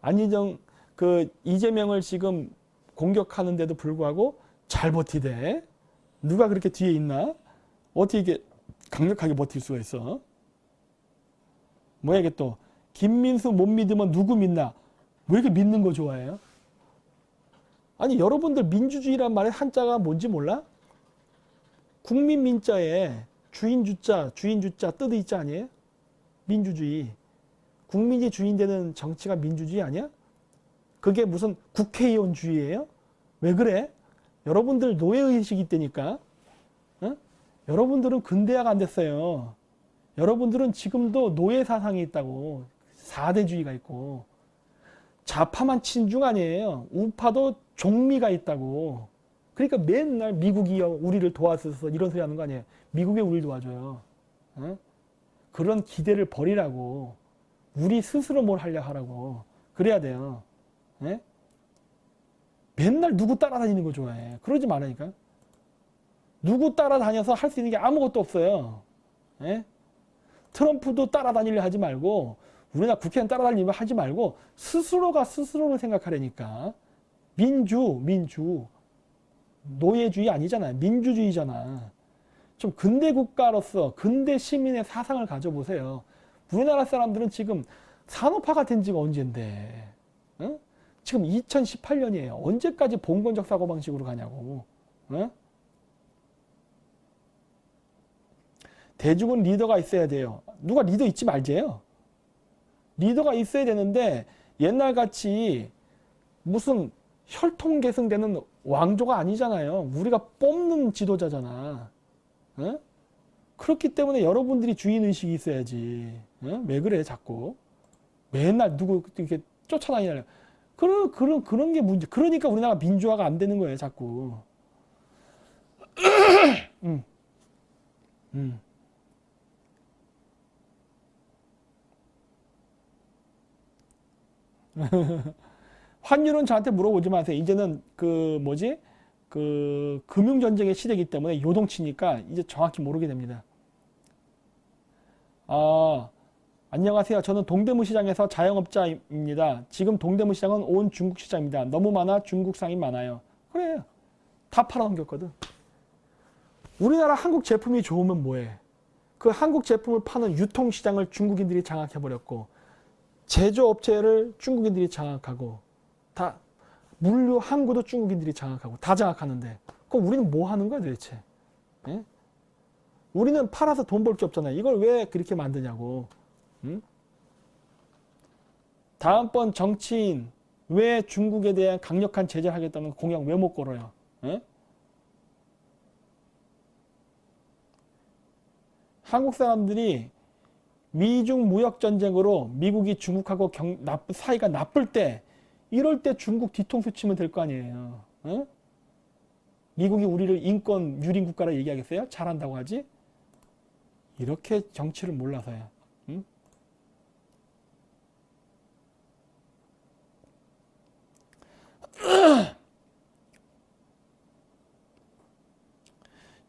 안희정 그 이재명을 지금 공격하는데도 불구하고 잘 버티대. 누가 그렇게 뒤에 있나? 어떻게 이게 강력하게 버틸 수가 있어? 뭐야 이게 또 김민수 못 믿으면 누구 믿나? 왜 이렇게 믿는 거 좋아해요? 아니 여러분들 민주주의란 말의 한자가 뭔지 몰라? 국민 민자에 주인 주자 뜻이 있지 아니에요? 민주주의. 국민이 주인 되는 정치가 민주주의 아니야? 그게 무슨 국회의원주의예요? 왜 그래? 여러분들 노예의식이 있다니까. 어? 여러분들은 근대화가 안 됐어요. 여러분들은 지금도 노예 사상이 있다고. 4대주의가 있고. 좌파만 친중 아니에요. 우파도 종미가 있다고. 그러니까 맨날 미국이 우리를 도와줘서 이런 소리 하는 거 아니에요. 미국이 우리를 도와줘요. 어? 그런 기대를 버리라고. 우리 스스로 뭘 하려 하라고. 그래야 돼요. 예? 맨날 누구 따라다니는 거 좋아해. 그러지 말라니까. 누구 따라다녀서 할 수 있는 게 아무것도 없어요. 예? 트럼프도 따라다니려 하지 말고 우리나라 국회의원 따라다니려 하지 말고 스스로가 스스로를 생각하려니까. 민주 노예주의 아니잖아요. 민주주의잖아. 좀 근대 국가로서 근대 시민의 사상을 가져보세요. 우리나라 사람들은 지금 산업화가 된 지가 언젠데 어? 지금 2018년이에요. 언제까지 봉건적 사고방식으로 가냐고. 어? 대중은 리더가 있어야 돼요. 누가 리더 있지 말재요. 리더가 있어야 되는데 옛날 같이 무슨 혈통계승되는 왕조가 아니잖아요. 우리가 뽑는 지도자잖아. 어? 그렇기 때문에 여러분들이 주인의식이 있어야지. 어? 왜 그래 자꾸. 맨날 누구 이렇게 쫓아다니냐. 그런 게 문제. 그러니까 우리나라 민주화가 안 되는 거예요 자꾸. 음, 음. 환율은 저한테 물어보지 마세요. 이제는 그 뭐지? 그 금융전쟁의 시대이기 때문에 요동치니까 이제 정확히 모르게 됩니다. 아, 안녕하세요. 저는 동대문 시장에서 자영업자입니다. 지금 동대문 시장은 온 중국 시장입니다. 너무 많아 중국상이 많아요. 그래. 다 팔아넘겼거든. 우리나라 한국 제품이 좋으면 뭐해? 그 한국 제품을 파는 유통시장을 중국인들이 장악해버렸고 제조업체를 중국인들이 장악하고 다 물류 항구도 중국인들이 장악하고 다 장악하는데 그럼 우리는 뭐 하는 거야 도대체? 예? 우리는 팔아서 돈 벌 게 없잖아요. 이걸 왜 그렇게 만드냐고. 응? 다음번 정치인 왜 중국에 대한 강력한 제재를 하겠다는 공약 왜 못 걸어요? 예? 한국 사람들이 미중 무역 전쟁으로 미국이 중국하고 사이가 나쁠 때 이럴 때 중국 뒤통수 치면 될 거 아니에요. 어? 미국이 우리를 인권 유린 국가라 얘기하겠어요? 잘한다고 하지? 이렇게 정치를 몰라서요. 응?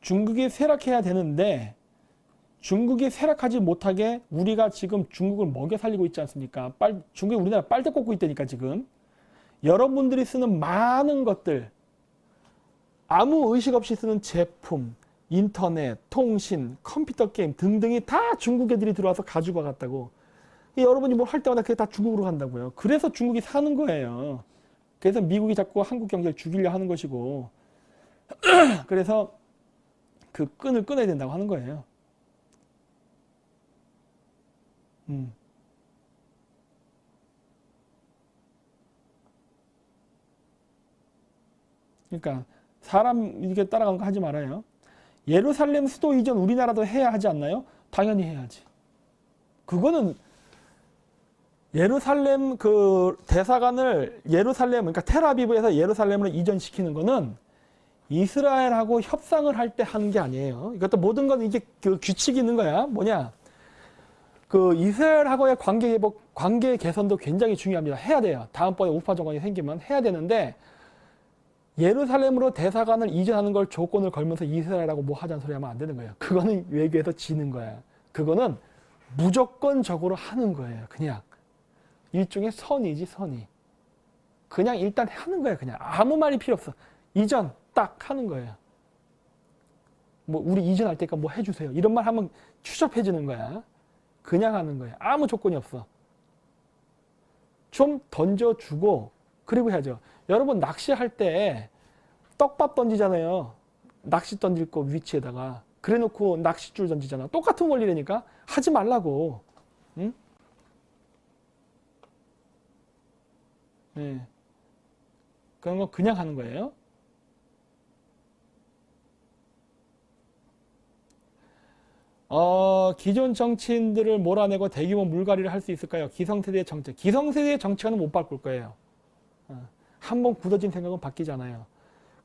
중국이 쇠락해야 되는데 중국이 쇠락하지 못하게 우리가 지금 중국을 먹여 살리고 있지 않습니까? 중국이 우리나라 빨대 꽂고 있다니까 지금. 여러분들이 쓰는 많은 것들, 아무 의식 없이 쓰는 제품, 인터넷, 통신, 컴퓨터 게임 등등이 다 중국 애들이 들어와서 가지고 갔다고. 여러분이 뭘 할 때마다 그게 다 중국으로 간다고요. 그래서 중국이 사는 거예요. 그래서 미국이 자꾸 한국 경제를 죽이려 하는 것이고 그래서 그 끈을 끊어야 된다고 하는 거예요. 그러니까 사람 이렇게 따라가는 거 하지 말아요. 예루살렘 수도 이전 우리나라도 해야 하지 않나요? 당연히 해야지. 그거는 예루살렘 그 대사관을 그러니까 텔아비브에서 예루살렘으로 이전시키는 거는 이스라엘하고 협상을 할 때 하는 게 아니에요. 이것도 모든 건 이게 그 규칙이 있는 거야. 뭐냐? 그 이스라엘하고의 관계 개선도 굉장히 중요합니다. 해야 돼요. 다음번에 우파 정권이 생기면 해야 되는데 예루살렘으로 대사관을 이전하는 걸 조건을 걸면서 이스라엘하고 뭐 하자는 소리 하면 안 되는 거예요. 그거는 외교에서 지는 거야. 그거는 무조건적으로 하는 거예요. 그냥 일종의 선이지 선이. 그냥 일단 하는 거예요. 그냥 아무 말이 필요 없어. 이전 딱 하는 거예요. 뭐 우리 이전할 때니까 뭐 해주세요. 이런 말 하면 추접해지는 거야. 그냥 하는 거예요. 아무 조건이 없어. 좀 던져주고 그리고 해야죠. 여러분 낚시할 때 떡밥 던지잖아요. 낚시 던질 거 위치에다가 그래놓고 낚싯줄 던지잖아. 똑같은 원리라니까 하지 말라고. 응? 네. 그런 거 그냥 하는 거예요. 기존 정치인들을 몰아내고 대규모 물갈이를 할 수 있을까요? 기성세대의 정치. 기성세대의 정치가는 못 바꿀 거예요. 한번 굳어진 생각은 바뀌지 않아요.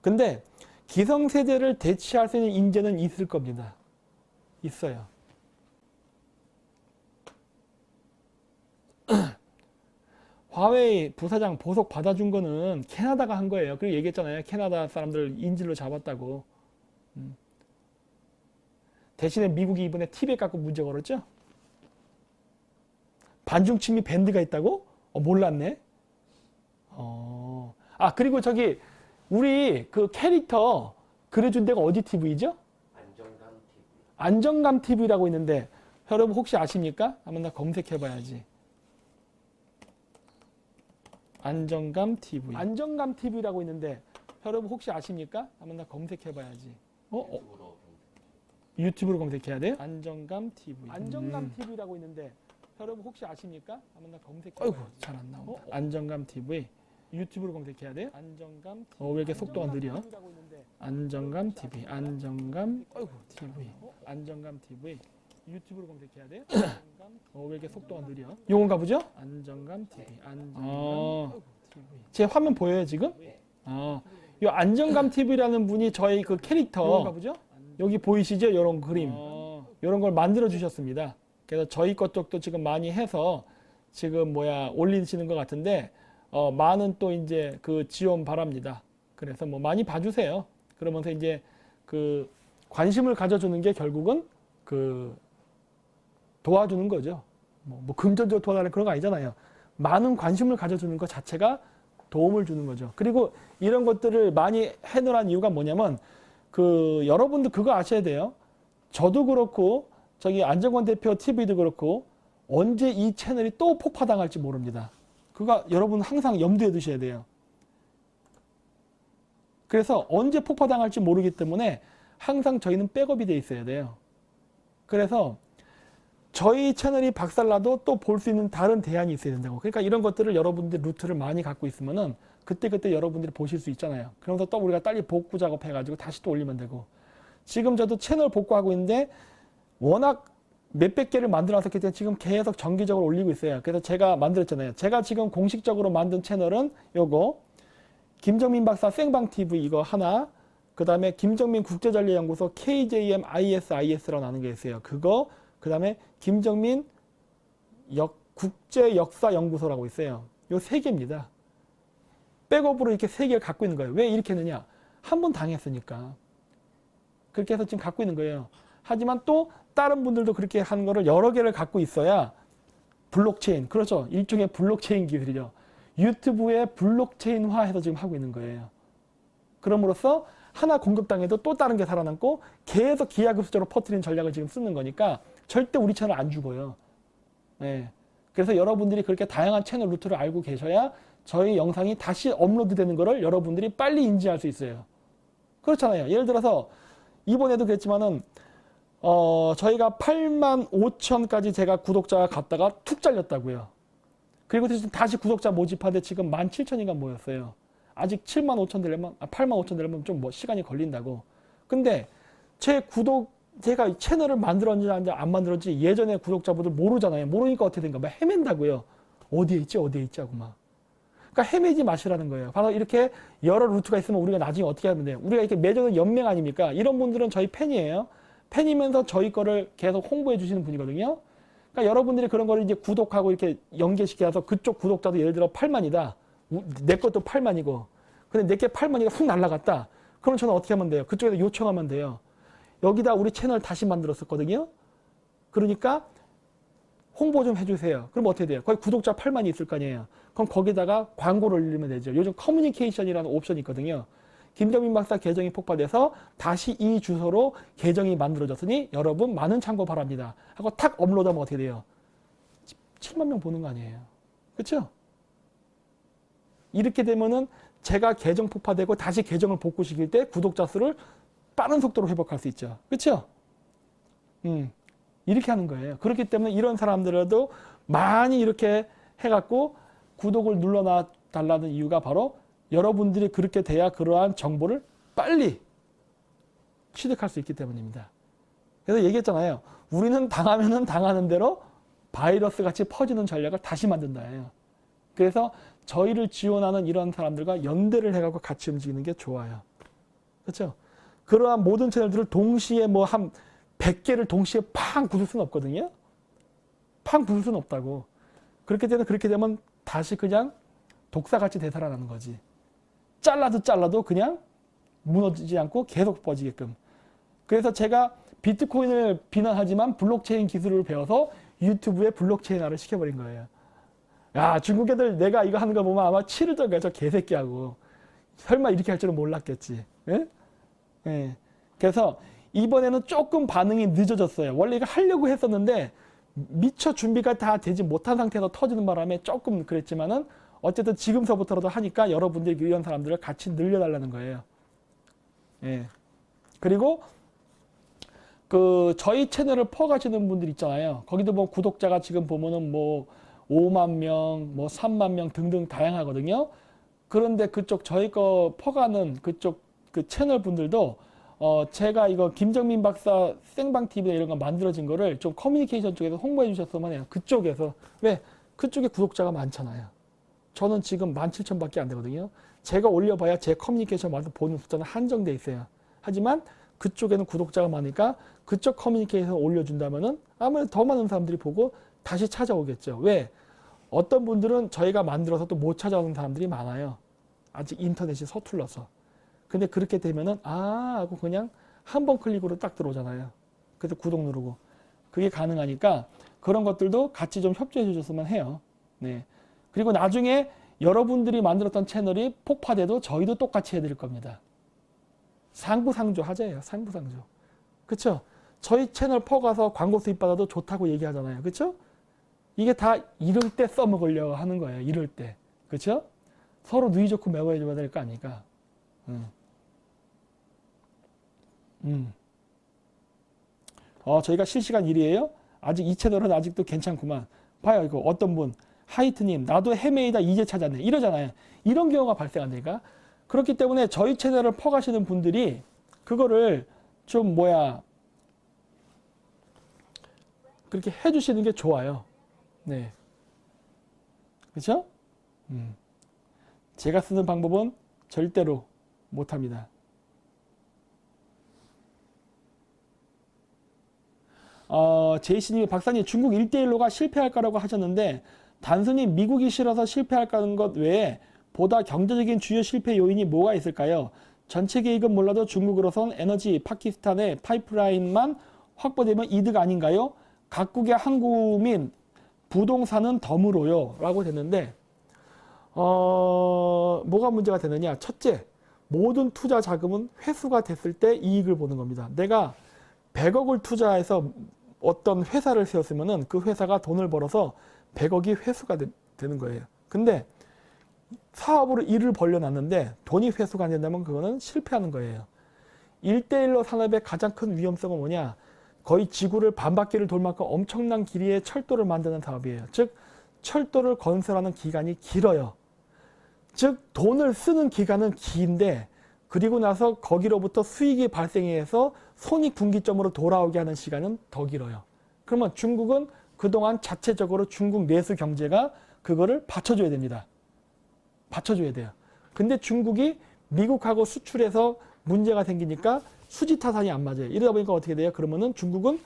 근데 기성세대를 대체할 수 있는 인재는 있을 겁니다. 있어요. 화웨이 부사장 보석 받아준 거는 캐나다가 한 거예요. 그리고 얘기했잖아요. 캐나다 사람들 인질로 잡았다고. 대신에 미국이 이번에 티벳 갖고 문제 걸었죠? 반중침미 밴드가 있다고? 몰랐네. 그리고 저기 우리 그 캐릭터 그려준 데가 어디 TV죠? 안정감 TV. 안정감 TV라고 있는데 여러분 혹시 아십니까? 한번 나 검색해봐야지. 안정감 TV. 안정감 TV라고 있는데 여러분 혹시 아십니까? 한번 나 검색해봐야지. 유튜브로 검색해야 돼요? 안정감 TV. 안정감 TV라고 있는데 여러분 혹시 아십니까? 한번 나 검색해. 아이고 잘 안 나온다. 안정감 TV 유튜브로 검색해야 돼요. 안정감 TV. 왜 이렇게 속도가 느려? 안정감 TV. 안정감 TV. 안정감 TV. 유튜브로 검색해야 돼요. 왜 이렇게 속도가 느려? 요건가 보죠? 안정감 TV. 안정감 TV. 제 화면 보여요 지금? 이 안정감 TV라는 분이 저희 그 캐릭터 요건가 보죠? 여기 보이시죠? 이런 그림. 이런 걸 만들어 주셨습니다. 그래서 저희 것 쪽도 지금 많이 해서 지금 올리시는 것 같은데 많은 또 이제 그 지원 바랍니다. 그래서 뭐 많이 봐주세요. 그러면서 이제 그 관심을 가져주는 게 결국은 그 도와주는 거죠. 뭐 금전적으로 도와달라는 그런 거 아니잖아요. 많은 관심을 가져주는 것 자체가 도움을 주는 거죠. 그리고 이런 것들을 많이 해놓으란 이유가 뭐냐면 그 여러분도 그거 아셔야 돼요. 저도 그렇고 저기 안정권 대표 TV도 그렇고 언제 이 채널이 또 폭파당할지 모릅니다. 그거 여러분 항상 염두에 두셔야 돼요. 그래서 언제 폭파당할지 모르기 때문에 항상 저희는 백업이 돼 있어야 돼요. 그래서 저희 채널이 박살나도 또 볼 수 있는 다른 대안이 있어야 된다고. 그러니까 이런 것들을 여러분들 루트를 많이 갖고 있으면은 그때그때 여러분들이 보실 수 있잖아요. 그러면서 또 우리가 빨리 복구 작업해가지고 다시 또 올리면 되고. 지금 저도 채널 복구하고 있는데 워낙 몇백 개를 만들어놨기 때문에 지금 계속 정기적으로 올리고 있어요. 그래서 제가 만들었잖아요. 제가 지금 공식적으로 만든 채널은 요거 김정민 박사 생방TV 이거 하나, 그 다음에 김정민 국제전략연구소 KJM ISIS라고 나는 게 있어요. 그거, 그 다음에 김정민 국제역사연구소라고 있어요. 요 세 개입니다. 백업으로 이렇게 세 개를 갖고 있는 거예요. 왜 이렇게 했느냐? 한 번 당했으니까. 그렇게 해서 지금 갖고 있는 거예요. 하지만 또 다른 분들도 그렇게 하는 거를 여러 개를 갖고 있어야 블록체인, 그렇죠. 일종의 블록체인 기술이죠. 유튜브에 블록체인화해서 지금 하고 있는 거예요. 그럼으로써 하나 공급당해도 또 다른 게 살아남고 계속 기하급수적으로 퍼뜨리는 전략을 지금 쓰는 거니까 절대 우리 채널 안 죽어요. 네. 그래서 여러분들이 그렇게 다양한 채널 루트를 알고 계셔야 저희 영상이 다시 업로드 되는 거를 여러분들이 빨리 인지할 수 있어요. 그렇잖아요. 예를 들어서 이번에도 그랬지만은 저희가 85,000까지 제가 구독자가 갔다가 툭 잘렸다고요. 그리고 다시 구독자 모집하는데 지금 17,000인가 모였어요. 아직 75,000 되려면 85,000 되려면 좀 시간이 걸린다고. 근데 제가 채널을 만들었는지 안 만들었는지 예전에 구독자분들 모르잖아요. 모르니까 어떻게 된가 막 헤맨다고요. 어디에 있지 하고 막. 그러니까 헤매지 마시라는 거예요. 바로 이렇게 여러 루트가 있으면 우리가 나중에 어떻게 하면 돼요? 우리가 이렇게 맺어놓은 연맹 아닙니까? 이런 분들은 저희 팬이에요. 팬이면서 저희 거를 계속 홍보해 주시는 분이거든요. 그러니까 여러분들이 그런 거를 이제 구독하고 이렇게 연계시켜서 그쪽 구독자도 예를 들어 8만이다. 내 것도 8만이고. 근데 내게 8만이가 훅 날라갔다. 그럼 저는 어떻게 하면 돼요? 그쪽에서 요청하면 돼요. 여기다 우리 채널 다시 만들었었거든요. 그러니까 홍보 좀 해주세요. 그럼 어떻게 돼요? 거기 구독자 8만이 있을 거 아니에요. 그럼 거기다가 광고를 올리면 되죠. 요즘 커뮤니케이션이라는 옵션이 있거든요. 김정민 박사 계정이 폭파돼서 다시 이 주소로 계정이 만들어졌으니 여러분 많은 참고 바랍니다. 하고 탁 업로드하면 어떻게 돼요? 7만 명 보는 거 아니에요. 그렇죠? 이렇게 되면은 제가 계정 폭파되고 다시 계정을 복구시킬 때 구독자 수를 빠른 속도로 회복할 수 있죠. 그렇죠? 이렇게 하는 거예요. 그렇기 때문에 이런 사람들도 많이 이렇게 해갖고 구독을 눌러놔 달라는 이유가 바로 여러분들이 그렇게 돼야 그러한 정보를 빨리 취득할 수 있기 때문입니다. 그래서 얘기했잖아요. 우리는 당하면은 당하는 대로 바이러스 같이 퍼지는 전략을 다시 만든다예요. 그래서 저희를 지원하는 이런 사람들과 연대를 해갖고 같이 움직이는 게 좋아요. 그렇죠? 그러한 모든 채널들을 동시에 한 100개를 동시에 팡 부술 수는 없거든요. 팡 부술 수는 없다고. 그렇게 되면 다시 그냥 독사같이 되살아나는 거지. 잘라도 그냥 무너지지 않고 계속 퍼지게끔. 그래서 제가 비트코인을 비난하지만 블록체인 기술을 배워서 유튜브에 블록체인화를 시켜버린 거예요. 야, 중국 애들 내가 이거 하는 거 보면 아마 치를 떨거야. 저 개새끼하고. 설마 이렇게 할 줄은 몰랐겠지. 예? 예. 그래서 이번에는 조금 반응이 늦어졌어요. 원래 이거 하려고 했었는데 미처 준비가 다 되지 못한 상태에서 터지는 바람에 조금 그랬지만은 어쨌든 지금서부터라도 하니까 여러분들이 이런 사람들을 같이 늘려달라는 거예요. 예. 그리고 저희 채널을 퍼가시는 분들 있잖아요. 거기도 뭐 구독자가 지금 보면은 뭐 5만 명, 뭐 3만 명 등등 다양하거든요. 그런데 그쪽 저희 거 퍼가는 그쪽 그 채널 분들도 제가 이거 김정민 박사 생방 TV나 이런 거 만들어진 거를 좀 커뮤니케이션 쪽에서 홍보해 주셨으면 해요. 그쪽에서. 왜? 그쪽에 구독자가 많잖아요. 저는 지금 17,000밖에 안 되거든요. 제가 올려봐야 제 커뮤니케이션 와서 보는 숫자는 한정돼 있어요. 하지만 그쪽에는 구독자가 많으니까 그쪽 커뮤니케이션 올려준다면은 아무래도 더 많은 사람들이 보고 다시 찾아오겠죠. 왜? 어떤 분들은 저희가 만들어서 또 못 찾아오는 사람들이 많아요. 아직 인터넷이 서툴러서. 근데 그렇게 되면은 하고 그냥 한 번 클릭으로 딱 들어오잖아요. 그래서 구독 누르고. 그게 가능하니까 그런 것들도 같이 좀 협조해 주셨으면 해요. 네. 그리고 나중에 여러분들이 만들었던 채널이 폭파돼도 저희도 똑같이 해드릴 겁니다. 상부상조 하자예요. 상부상조. 그쵸? 저희 채널 퍼가서 광고 수입 받아도 좋다고 얘기하잖아요. 그쵸? 이게 다 이럴 때 써먹으려고 하는 거예요. 이럴 때. 그쵸? 서로 누이 좋고 매워해줘야 될 거 아니까. 저희가 실시간 일이에요? 아직 이 채널은 아직도 괜찮구만. 봐요. 이거 어떤 분. 하이트님, 나도 헤매이다 이제 찾았네. 이러잖아요. 이런 경우가 발생한다니까. 그렇기 때문에 저희 채널을 퍼가시는 분들이 그거를 좀 그렇게 해주시는 게 좋아요. 네. 그렇죠? 제가 쓰는 방법은 절대로 못합니다. 제이씨님이 박사님 중국 1대1로가 실패할 거라고 하셨는데 단순히 미국이 싫어서 실패할까는 것 외에 보다 경제적인 주요 실패 요인이 뭐가 있을까요? 전체 계획은 몰라도 중국으로선 에너지 파키스탄의 파이프라인만 확보되면 이득 아닌가요? 각국의 항구민 부동산은 덤으로요 라고 됐는데 뭐가 문제가 되느냐. 첫째, 모든 투자 자금은 회수가 됐을 때 이익을 보는 겁니다. 내가 100억을 투자해서 어떤 회사를 세웠으면은 그 회사가 돈을 벌어서 100억이 회수가 되는 거예요. 근데 사업으로 일을 벌려놨는데 돈이 회수가 안 된다면 그거는 실패하는 거예요. 1대1로 산업의 가장 큰 위험성은 뭐냐? 거의 지구를 반바퀴를 돌 만큼 엄청난 길이의 철도를 만드는 사업이에요. 즉 철도를 건설하는 기간이 길어요. 즉 돈을 쓰는 기간은 긴데 그리고 나서 거기로부터 수익이 발생해서 손익분기점으로 돌아오게 하는 시간은 더 길어요. 그러면 중국은 그동안 자체적으로 중국 내수 경제가 그거를 받쳐줘야 됩니다. 받쳐줘야 돼요. 근데 중국이 미국하고 수출해서 문제가 생기니까 수지 타산이 안 맞아요. 이러다 보니까 어떻게 돼요? 그러면은 중국은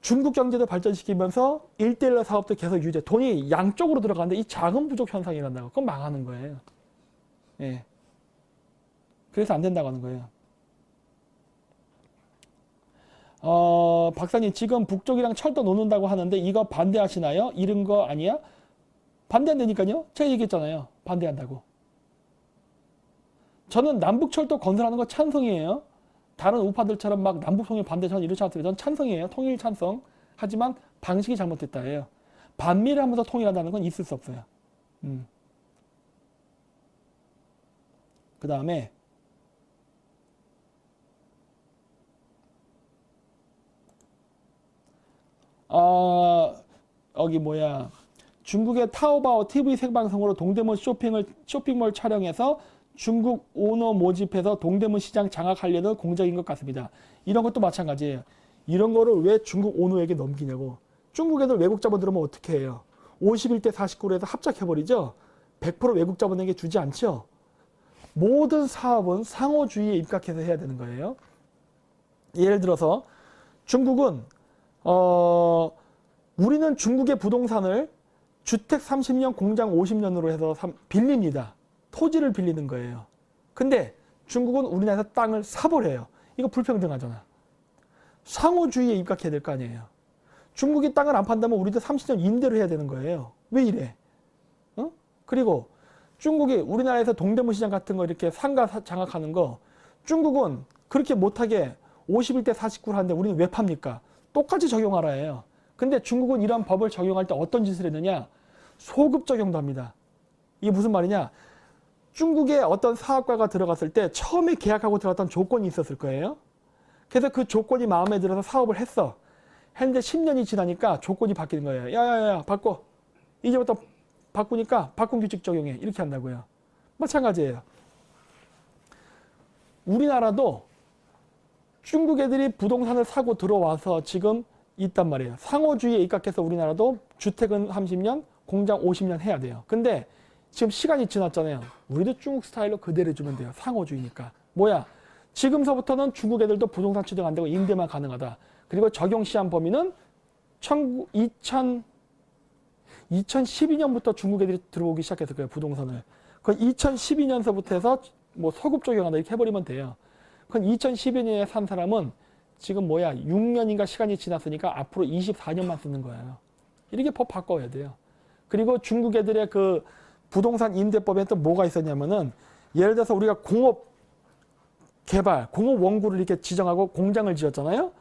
중국 경제도 발전시키면서 1대1 사업도 계속 유지. 돈이 양쪽으로 들어가는데 이 자금 부족 현상이 난다고. 그건 망하는 거예요. 예. 그래서 안 된다고 하는 거예요. 박사님 지금 북쪽이랑 철도 놓는다고 하는데 이거 반대하시나요? 이런 거 아니야? 반대한다니까요. 제가 얘기했잖아요. 반대한다고. 저는 남북철도 건설하는 거 찬성이에요. 다른 우파들처럼 막 남북통일 반대 저는 이렇지 않습니다. 저는 찬성이에요. 통일 찬성. 하지만 방식이 잘못됐다예요. 반미를 하면서 통일한다는 건 있을 수 없어요. 그 다음에 여기 중국의 타오바오 TV 생방송으로 동대문 쇼핑몰 촬영해서 중국 오너 모집해서 동대문 시장 장악하려는 공작인 것 같습니다. 이런 것도 마찬가지예요. 이런 거를 왜 중국 오너에게 넘기냐고. 중국 애들 외국 자본 들어오면 어떻게 해요? 51대 49로 해서 합작해버리죠? 100% 외국 자본에게 주지 않죠? 모든 사업은 상호주의에 입각해서 해야 되는 거예요. 예를 들어서 중국은 우리는 중국의 부동산을 주택 30년, 공장 50년으로 해서 빌립니다. 토지를 빌리는 거예요. 근데 중국은 우리나라에서 땅을 사버려요. 이거 불평등하잖아. 상호주의에 입각해야 될 거 아니에요. 중국이 땅을 안 판다면 우리도 30년 임대를 해야 되는 거예요. 왜 이래? 그리고 중국이 우리나라에서 동대문 시장 같은 거 이렇게 상가 장악하는 거 중국은 그렇게 못하게 51대 49를 하는데 우리는 왜 팝니까? 똑같이 적용하라 해요. 근데 중국은 이런 법을 적용할 때 어떤 짓을 했느냐? 소급 적용도 합니다. 이게 무슨 말이냐? 중국에 어떤 사업가가 들어갔을 때 처음에 계약하고 들어갔던 조건이 있었을 거예요. 그래서 그 조건이 마음에 들어서 사업을 했어. 했는데 10년이 지나니까 조건이 바뀌는 거예요. 야야야 바꿔. 이제부터 바꾸니까 바꾼 규칙 적용해. 이렇게 한다고요. 마찬가지예요. 우리나라도 중국 애들이 부동산을 사고 들어와서 지금 있단 말이에요. 상호주의에 입각해서 우리나라도 주택은 30년, 공장 50년 해야 돼요. 근데 지금 시간이 지났잖아요. 우리도 중국 스타일로 그대로 해주면 돼요. 상호주의니까. 뭐야? 지금서부터는 중국 애들도 부동산 취득 안 되고 임대만 가능하다. 그리고 적용 시한 범위는 2012년부터 중국 애들이 들어오기 시작했을 거예요. 부동산을. 그건 2012년서부터 해서 뭐 소급 적용한다 이렇게 해버리면 돼요. 그건 2012년에 산 사람은 지금 6년인가 시간이 지났으니까 앞으로 24년만 쓰는 거예요. 이렇게 법 바꿔야 돼요. 그리고 중국 애들의 그 부동산 임대법에 또 뭐가 있었냐면은 예를 들어서 우리가 공업 개발, 공업 원구를 이렇게 지정하고 공장을 지었잖아요.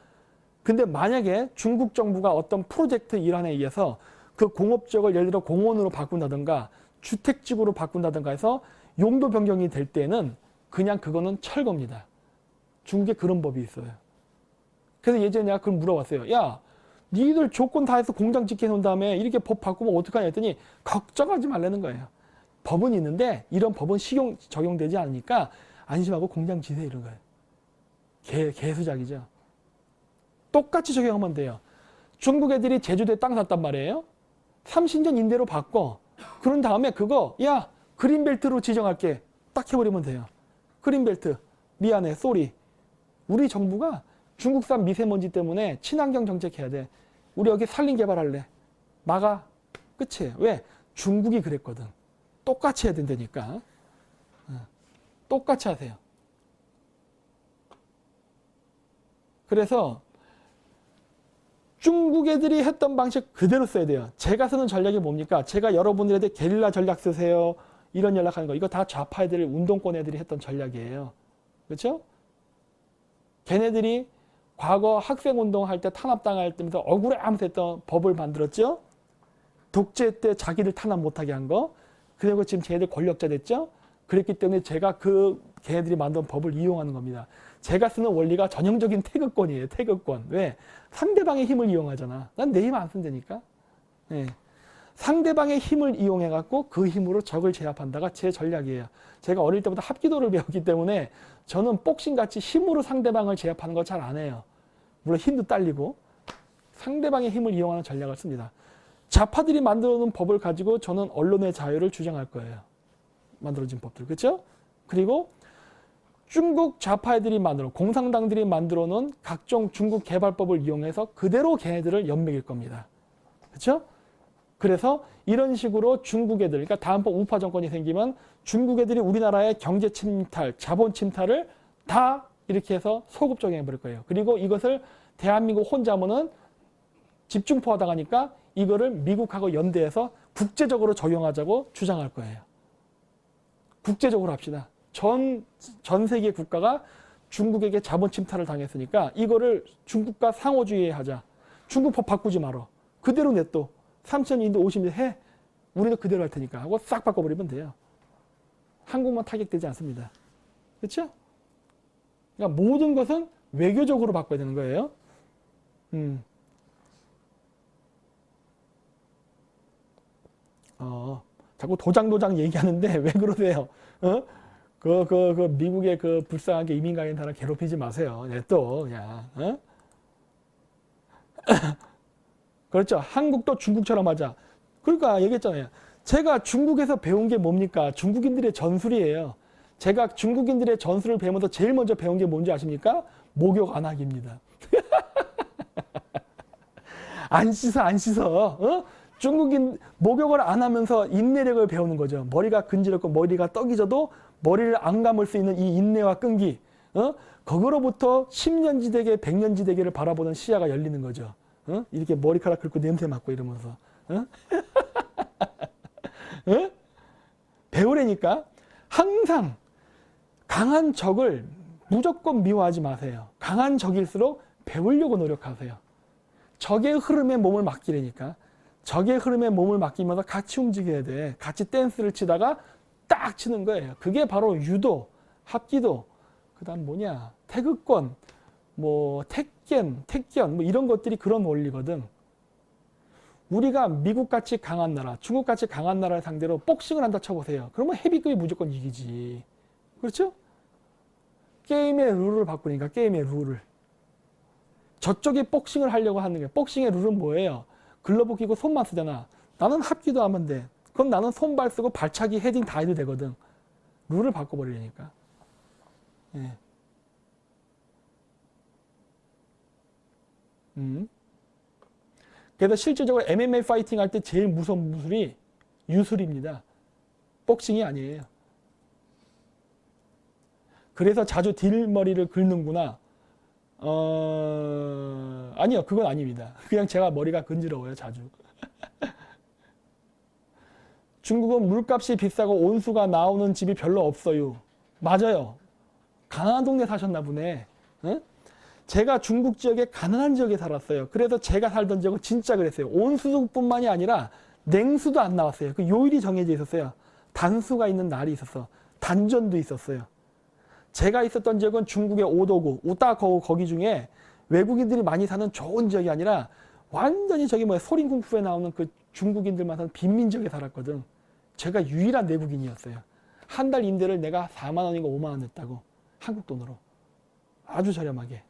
근데 만약에 중국 정부가 어떤 프로젝트 일환에 의해서 그 공업 지역을 예를 들어 공원으로 바꾼다든가 주택지구로 바꾼다든가 해서 용도 변경이 될 때는 그냥 그거는 철거입니다. 중국에 그런 법이 있어요. 그래서 예전에 내가 그걸 물어봤어요. 야, 니들 조건 다 해서 공장 짓게 해놓은 다음에 이렇게 법 바꾸면 어떡하냐 했더니 걱정하지 말라는 거예요. 법은 있는데 이런 법은 적용되지 않으니까 안심하고 공장 지세 이런 거예요. 개수작이죠. 똑같이 적용하면 돼요. 중국 애들이 제주도에 땅 샀단 말이에요. 30년 임대로 바꿔. 그런 다음에 그거 야 그린벨트로 지정할게. 딱 해버리면 돼요. 그린벨트. 미안해. 쏘리. 우리 정부가 중국산 미세먼지 때문에 친환경 정책 해야 돼. 우리 여기 산림 개발할래. 막아. 끝이에요. 왜? 중국이 그랬거든. 똑같이 해야 된다니까. 똑같이 하세요. 그래서 중국 애들이 했던 방식 그대로 써야 돼요. 제가 쓰는 전략이 뭡니까? 제가 여러분들한테 게릴라 전략 쓰세요. 이런 연락하는 거. 이거 다 좌파 애들, 운동권 애들이 했던 전략이에요. 그렇죠? 걔네들이 과거 학생운동 할 때 탄압당할 때면서 억울해 하면서 했던 법을 만들었죠? 독재 때 자기들 탄압 못하게 한 거. 그리고 지금 쟤네들 권력자 됐죠? 그랬기 때문에 제가 걔네들이 만든 법을 이용하는 겁니다. 제가 쓰는 원리가 전형적인 태극권이에요. 태극권. 왜? 상대방의 힘을 이용하잖아. 난 내 힘 안 쓴다니까. 네. 상대방의 힘을 이용해갖고 그 힘으로 적을 제압한다가 제 전략이에요. 제가 어릴 때부터 합기도를 배웠기 때문에 저는 복싱같이 힘으로 상대방을 제압하는 거 잘 안 해요. 물론 힘도 딸리고 상대방의 힘을 이용하는 전략을 씁니다. 좌파들이 만들어놓은 법을 가지고 저는 언론의 자유를 주장할 거예요. 만들어진 법들. 그렇죠? 그리고 중국 좌파애들이 공산당들이 만들어 놓은 각종 중국 개발법을 이용해서 그대로 걔네들을 연맥일 겁니다. 그렇죠? 그래서 이런 식으로 중국 애들, 그러니까 다음번 우파 정권이 생기면 중국 애들이 우리나라의 경제 침탈, 자본 침탈을 다 이렇게 해서 소급 적용해 버릴 거예요. 그리고 이것을 대한민국 혼자 하면은 집중포화 당하니까 이거를 미국하고 연대해서 국제적으로 적용하자고 주장할 거예요. 국제적으로 합시다. 전 세계 국가가 중국에게 자본 침탈을 당했으니까 이거를 중국과 상호주의 하자. 중국 법 바꾸지 말어. 그대로 냅둬. 3,000인도 50년 해. 우리도 그대로 할 테니까 하고 싹 바꿔버리면 돼요. 한국만 타격되지 않습니다. 그렇죠? 그러니까 모든 것은 외교적으로 바꿔야 되는 거예요. 자꾸 도장 얘기하는데 왜 그러세요? 그 미국의 그 불쌍하게 이민 가는 사람 괴롭히지 마세요. 네, 또 그냥. 그렇죠. 한국도 중국처럼 하자. 그러니까 얘기했잖아요. 제가 중국에서 배운 게 뭡니까? 중국인들의 전술이에요. 제가 중국인들의 전술을 배우면서 제일 먼저 배운 게 뭔지 아십니까? 목욕 안 하기입니다. 안 씻어. 중국인 목욕을 안 하면서 인내력을 배우는 거죠. 머리가 근지럽고 머리가 떡이져도 머리를 안 감을 수 있는 이 인내와 끈기. 거기로부터 10년지대계, 100년지대계를 바라보는 시야가 열리는 거죠. 이렇게 머리카락 긁고 냄새 맡고 이러면서. 배우려니까 항상 강한 적을 무조건 미워하지 마세요. 강한 적일수록 배우려고 노력하세요. 적의 흐름에 몸을 맡기려니까. 적의 흐름에 몸을 맡기면서 같이 움직여야 돼. 같이 댄스를 치다가 딱 치는 거예요. 그게 바로 유도, 합기도, 그 다음 태극권, 뭐 택견 뭐 이런 것들이 그런 원리거든. 우리가 미국같이 강한 나라, 중국같이 강한 나라를 상대로 복싱을 한다 쳐보세요. 그러면 헤비급이 무조건 이기지. 그렇죠? 게임의 룰을 바꾸니까 게임의 룰을. 저쪽이 복싱을 하려고 하는 게, 복싱의 룰은 뭐예요? 글러브 끼고 손만 쓰잖아. 나는 합기도 하면 돼. 그럼 나는 손발 쓰고 발차기 헤딩 다 해도 되거든. 룰을 바꿔버리려니까. 예. 그래서 실질적으로 MMA 파이팅 할 때 제일 무서운 무술이 유술입니다. 복싱이 아니에요. 그래서 자주 딜머리를 긁는구나. 아니요, 그건 아닙니다. 그냥 제가 머리가 근지러워요, 자주. 중국은 물값이 비싸고 온수가 나오는 집이 별로 없어요. 맞아요. 가난한 동네 사셨나 보네. 응? 제가 중국 지역에 가난한 지역에 살았어요. 그래서 제가 살던 지역은 진짜 그랬어요. 온수뿐만이 아니라 냉수도 안 나왔어요. 그 요일이 정해져 있었어요. 단수가 있는 날이 있었어. 단전도 있었어요. 제가 있었던 지역은 중국의 오도구, 우따거우 거기 중에 외국인들이 많이 사는 좋은 지역이 아니라 완전히 저기 뭐야 소림궁푸에 나오는 그 중국인들만 사는 빈민 지역에 살았거든. 제가 유일한 내국인이었어요. 한 달 임대를 내가 4만 원인가 5만 원 냈다고. 한국 돈으로. 아주 저렴하게.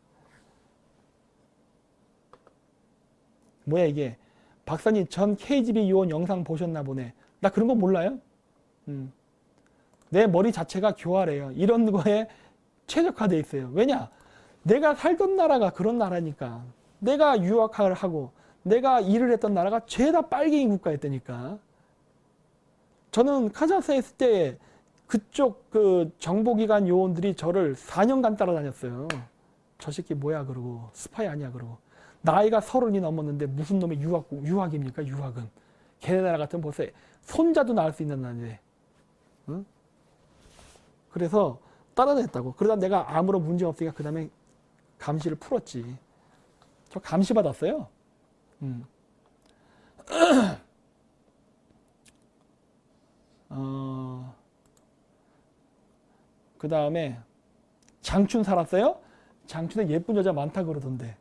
뭐야 이게. 박사님 전 KGB 요원 영상 보셨나 보네. 나 그런 거 몰라요? 내 머리 자체가 교활해요. 이런 거에 최적화되어 있어요. 왜냐? 내가 살던 나라가 그런 나라니까. 내가 유학을 하고 내가 일을 했던 나라가 죄다 빨갱이 국가였다니까. 저는 카자흐스탄에 있을 때 그쪽 그 정보기관 요원들이 저를 4년간 따라다녔어요. 저 새끼 뭐야 그러고 스파이 아니야 그러고. 나이가 30이 넘었는데 무슨 놈의 유학입니까 유학은. 걔네 나라 같은 벌써 손자도 낳을 수 있는 나라인데. 응? 그래서 따라다녔다고. 그러다 내가 아무런 문제 없으니까 그 다음에 감시를 풀었지. 저 감시 받았어요. 그 다음에 장춘 살았어요? 장춘에 예쁜 여자 많다 그러던데.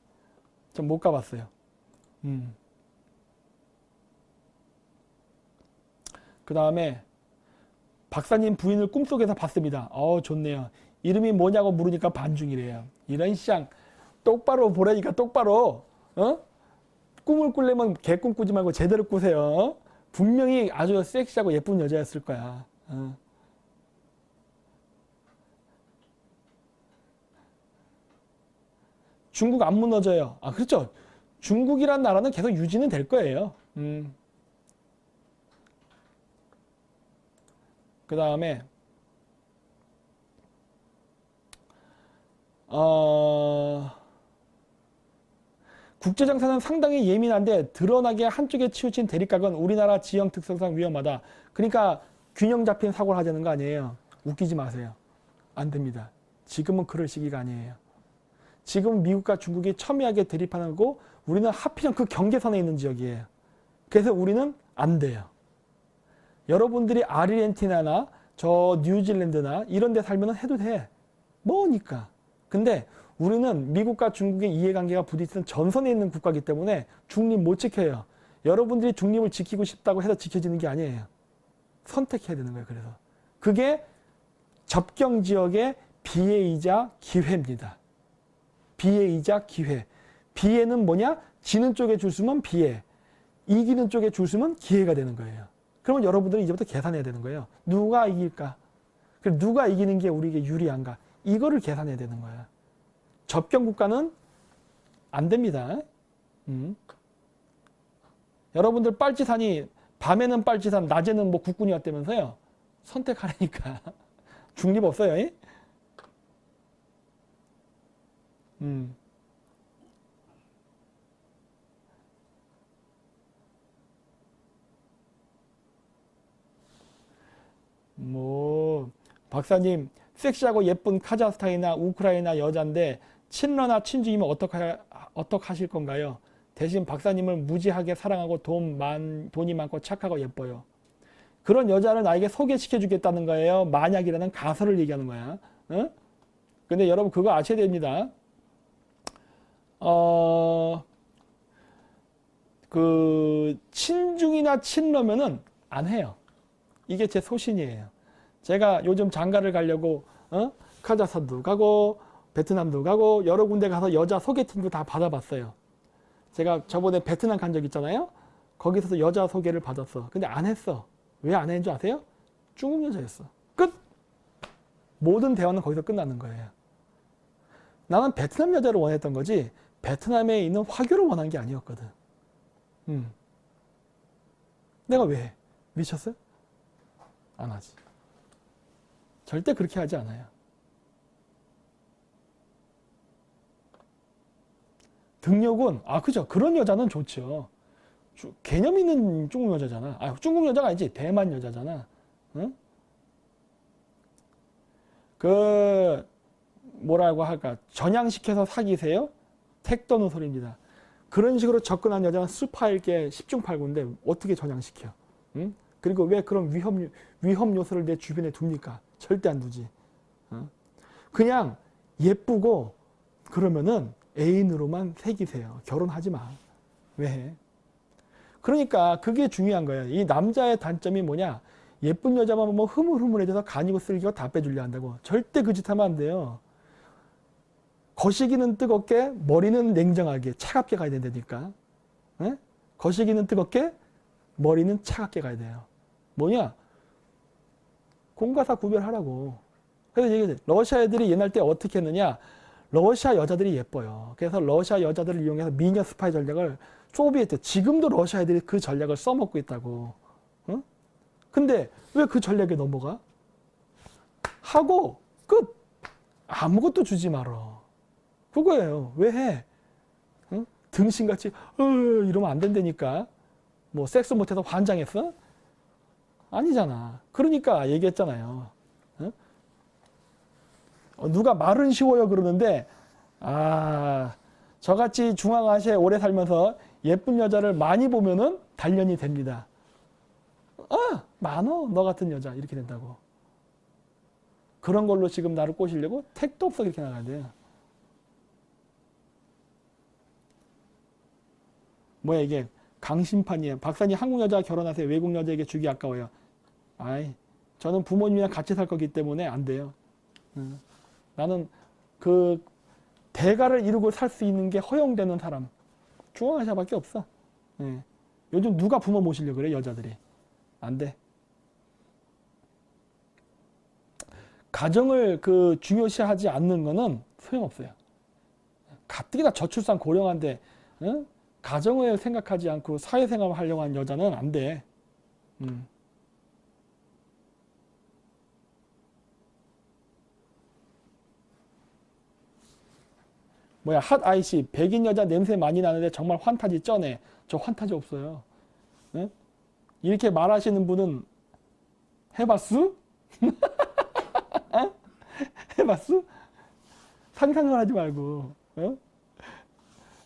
전 못 가봤어요. 그 다음에 박사님 부인을 꿈속에서 봤습니다. 좋네요. 이름이 뭐냐고 물으니까 반중이래요. 이런 시장 똑바로 보라니까 똑바로. 꿈을 꾸려면 개꿈 꾸지 말고 제대로 꾸세요. 분명히 아주 섹시하고 예쁜 여자였을 거야. 중국 안 무너져요. 그렇죠. 중국이란 나라는 계속 유지는 될 거예요. 그 다음에 국제정세는 상당히 예민한데 드러나게 한쪽에 치우친 대립각은 우리나라 지형 특성상 위험하다. 그러니까 균형 잡힌 사고를 하자는 거 아니에요. 웃기지 마세요. 안 됩니다. 지금은 그럴 시기가 아니에요. 지금 미국과 중국이 첨예하게 대립하는 거고 우리는 하필이면 그 경계선에 있는 지역이에요. 그래서 우리는 안 돼요. 여러분들이 아르헨티나나 저 뉴질랜드나 이런 데 살면 해도 돼. 뭐니까. 근데 우리는 미국과 중국의 이해관계가 부딪히는 전선에 있는 국가이기 때문에 중립 못 지켜요. 여러분들이 중립을 지키고 싶다고 해서 지켜지는 게 아니에요. 선택해야 되는 거예요. 그래서 그게 접경지역의 비애이자 기회입니다. 비애이자 기회. 비애는 뭐냐? 지는 쪽에 줄 수면 비애, 이기는 쪽에 줄 수면 기회가 되는 거예요. 그러면 여러분들은 이제부터 계산해야 되는 거예요. 누가 이길까? 그럼 누가 이기는 게 우리에게 유리한가? 이거를 계산해야 되는 거야. 접경 국가는 안 됩니다. 여러분들 빨치산이 밤에는 빨치산, 낮에는 뭐 국군이 왔다면서요? 선택하라니까. 중립 없어요. 뭐 박사님 섹시하고 예쁜 카자흐스탄이나 우크라이나 여잔데 친러나 친중이면 어떡하실 건가요? 대신 박사님을 무지하게 사랑하고 돈이 많고 착하고 예뻐요. 그런 여자를 나에게 소개시켜 주겠다는 거예요. 만약이라는 가설을 얘기하는 거야. 근데 여러분 그거 아셔야 됩니다. 어, 그 친중이나 친러면은 안 해요. 이게 제 소신이에요. 제가 요즘 장가를 가려고 카자흐스탄도 가고 베트남도 가고 여러 군데 가서 여자 소개팅도 다 받아봤어요. 제가 저번에 베트남 간 적 있잖아요. 거기서도 여자 소개를 받았어. 근데 안 했어. 왜 안 했는 줄 아세요? 중국 여자였어. 끝! 모든 대화는 거기서 끝나는 거예요. 나는 베트남 여자를 원했던 거지 베트남에 있는 화교를 원한 게 아니었거든. 내가 왜 해? 미쳤어요? 안 하지. 절대 그렇게 하지 않아요. 등록은 그죠. 그런 여자는 좋죠. 개념 있는 중국 여자잖아. 중국 여자가 아니지. 대만 여자잖아. 응? 뭐라고 할까. 전향시켜서 사귀세요? 택 떠는 소리입니다. 그런 식으로 접근한 여자는 스파일 게 10중 8구인데 어떻게 전향시켜? 응? 그리고 왜 그런 위험 요소를 내 주변에 둡니까? 절대 안 두지. 그냥 예쁘고 그러면은 애인으로만 새기세요. 결혼하지 마. 왜 해? 그러니까 그게 중요한 거예요. 이 남자의 단점이 뭐냐? 예쁜 여자만 보면 흐물흐물해져서 간이고 쓸기고 다 빼주려 한다고. 절대 그 짓 하면 안 돼요. 거시기는 뜨겁게 머리는 냉정하게 차갑게 가야 된다니까. 에? 거시기는 뜨겁게 머리는 차갑게 가야 돼요. 뭐냐? 공과 사 구별하라고. 그래서 얘기해. 러시아 애들이 옛날 때 어떻게 했느냐? 러시아 여자들이 예뻐요. 그래서 러시아 여자들을 이용해서 미녀 스파이 전략을 소비에트, 지금도 러시아 애들이 그 전략을 써먹고 있다고. 응? 근데 왜 그 전략에 넘어가? 하고 끝. 아무것도 주지 말어. 그거예요. 왜 해? 응? 등신같이 이러면 안 된다니까. 뭐 섹스 못해서 환장했어? 아니잖아. 그러니까 얘기했잖아요. 응? 누가 말은 쉬워요 그러는데 저같이 중앙아시아에 오래 살면서 예쁜 여자를 많이 보면은 단련이 됩니다. 많어 너 같은 여자 이렇게 된다고. 그런 걸로 지금 나를 꼬시려고 택도 없어 그렇게 나가야 돼요. 뭐야 이게 강심판이에요. 박사님 한국 여자 결혼하세요. 외국 여자에게 주기 아까워요. 저는 부모님이랑 같이 살 거기 때문에 안 돼요. 나는 그 대가를 이루고 살 수 있는 게 허용되는 사람 중앙아시아밖에 없어. 요즘 누가 부모 모시려고 그래 여자들이. 안 돼. 가정을 중요시하지 않는 거는 소용없어요. 가뜩이나 저출산 고령한데 가정을 생각하지 않고 사회생활을 하려고 하는 여자는 안 돼. 뭐야 핫 아이씨 백인 여자 냄새 많이 나는데 정말 환타지 쩌네. 저 환타지 없어요. 이렇게 말하시는 분은 해봤수? 해봤수? 상상을 하지 말고.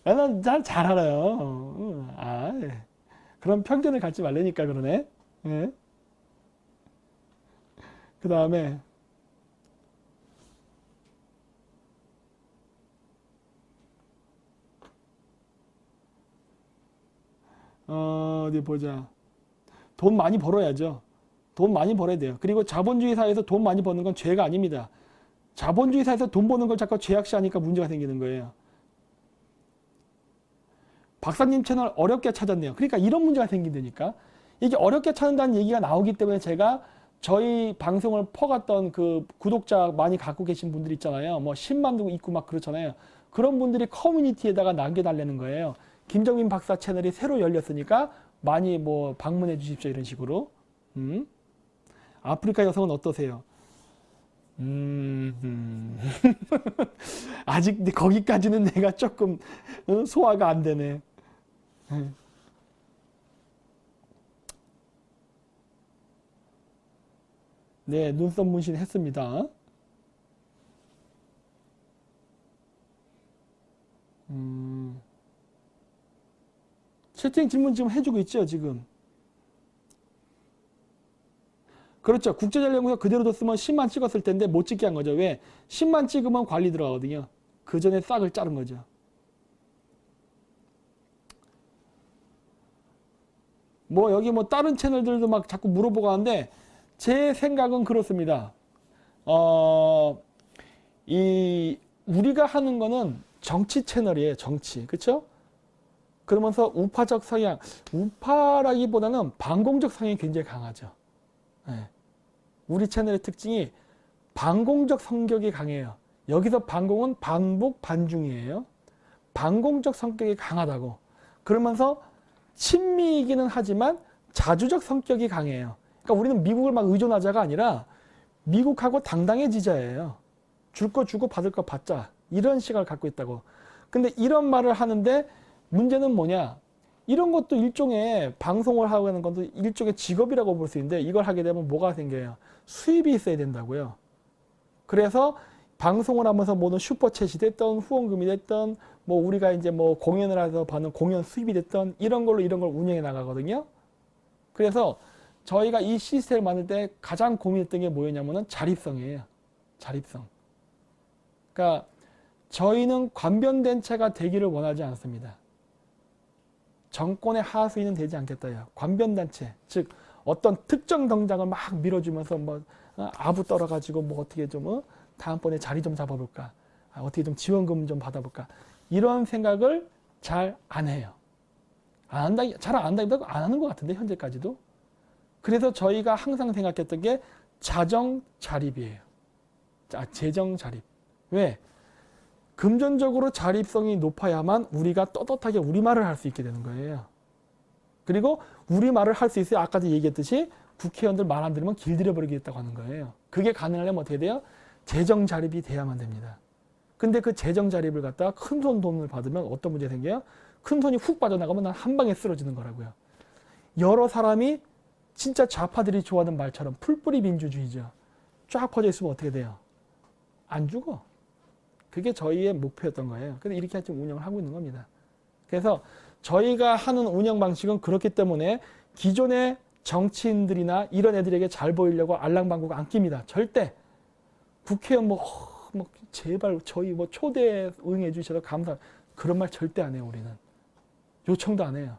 나는 잘 알아요. 그런 편견을 갖지 말라니까 그러네. 그 다음에 어디 보자. 돈 많이 벌어야죠. 돈 많이 벌어야 돼요. 그리고 자본주의 사회에서 돈 많이 버는 건 죄가 아닙니다. 자본주의 사회에서 돈 버는 걸 자꾸 죄악시하니까 문제가 생기는 거예요. 박사님 채널 어렵게 찾았네요. 그러니까 이런 문제가 생긴다니까. 이게 어렵게 찾는다는 얘기가 나오기 때문에 제가 저희 방송을 퍼갔던 그 구독자 많이 갖고 계신 분들 있잖아요. 뭐 10만도 있고 막 그렇잖아요. 그런 분들이 커뮤니티에다가 남겨달라는 거예요. 김정민 박사 채널이 새로 열렸으니까 많이 뭐 방문해 주십시오 이런 식으로. 아프리카 여성은 어떠세요? 아직 거기까지는 내가 조금 소화가 안 되네. 네, 눈썹 문신 했습니다. 채팅 질문 지금 해주고 있죠, 지금. 그렇죠. 국제전략연구소 그대로 뒀으면 10만 찍었을 텐데 못 찍게 한 거죠. 왜? 10만 찍으면 관리 들어가거든요. 그 전에 싹을 자른 거죠. 뭐 여기 뭐 다른 채널들도 막 자꾸 물어보고 하는데 제 생각은 그렇습니다. 이 우리가 하는 거는 정치 채널이에요. 정치. 그렇죠? 그러면서 우파적 성향, 우파라기보다는 반공적 성향이 굉장히 강하죠. 네. 우리 채널의 특징이 반공적 성격이 강해요. 여기서 반공은 반복, 반중이에요. 반공적 성격이 강하다고. 그러면서 친미이기는 하지만 자주적 성격이 강해요. 그러니까 우리는 미국을 막 의존하자가 아니라 미국하고 당당해지자예요. 줄 거 주고 받을 거 받자. 이런 시각을 갖고 있다고. 근데 이런 말을 하는데 문제는 뭐냐? 이런 것도 일종의 방송을 하고 하는 것도 일종의 직업이라고 볼 수 있는데 이걸 하게 되면 뭐가 생겨요? 수입이 있어야 된다고요. 그래서 방송을 하면서 뭐는 슈퍼챗이 됐던 후원금이 됐던 뭐 우리가 이제 뭐 공연을 해서 받는 공연 수입이 됐던 이런 걸로 이런 걸 운영해 나가거든요. 그래서 저희가 이 시스템을 만들 때 가장 고민했던 게 뭐였냐면은 자립성이에요. 자립성. 그러니까 저희는 관변된 채가 되기를 원하지 않습니다. 정권의 하수인은 되지 않겠다요. 관변단체, 즉 어떤 특정 정당을 막 밀어주면서 뭐 아부 떨어가지고 뭐 어떻게 좀 다음번에 자리 좀 잡아볼까, 어떻게 좀 지원금 좀 받아볼까 이런 생각을 잘 안 해요. 안 한다, 잘 안 한다기보다 안 하는 것 같은데 현재까지도. 그래서 저희가 항상 생각했던 게 자정 자립이에요. 재정 자립. 왜? 금전적으로 자립성이 높아야만 우리가 떳떳하게 우리말을 할 수 있게 되는 거예요. 그리고 우리말을 할 수 있어야 아까도 얘기했듯이 국회의원들 말 안 들으면 길들여 버리겠다고 하는 거예요. 그게 가능하려면 어떻게 돼요? 재정 자립이 돼야만 됩니다. 근데 그 재정 자립을 갖다가 큰 손 돈을 받으면 어떤 문제 생겨요? 큰 손이 훅 빠져나가면 난 한 방에 쓰러지는 거라고요. 여러 사람이 진짜 좌파들이 좋아하는 말처럼 풀뿌리 민주주의죠. 쫙 퍼져 있으면 어떻게 돼요? 안 죽어. 그게 저희의 목표였던 거예요. 그래서 이렇게 지금 운영을 하고 있는 겁니다. 그래서 저희가 하는 운영 방식은 그렇기 때문에 기존의 정치인들이나 이런 애들에게 잘 보이려고 알랑방구가 안 낍니다. 절대. 국회의원 뭐 제발 저희 뭐 초대 응해 주셔서 감사. 그런 말 절대 안 해요, 우리는. 요청도 안 해요.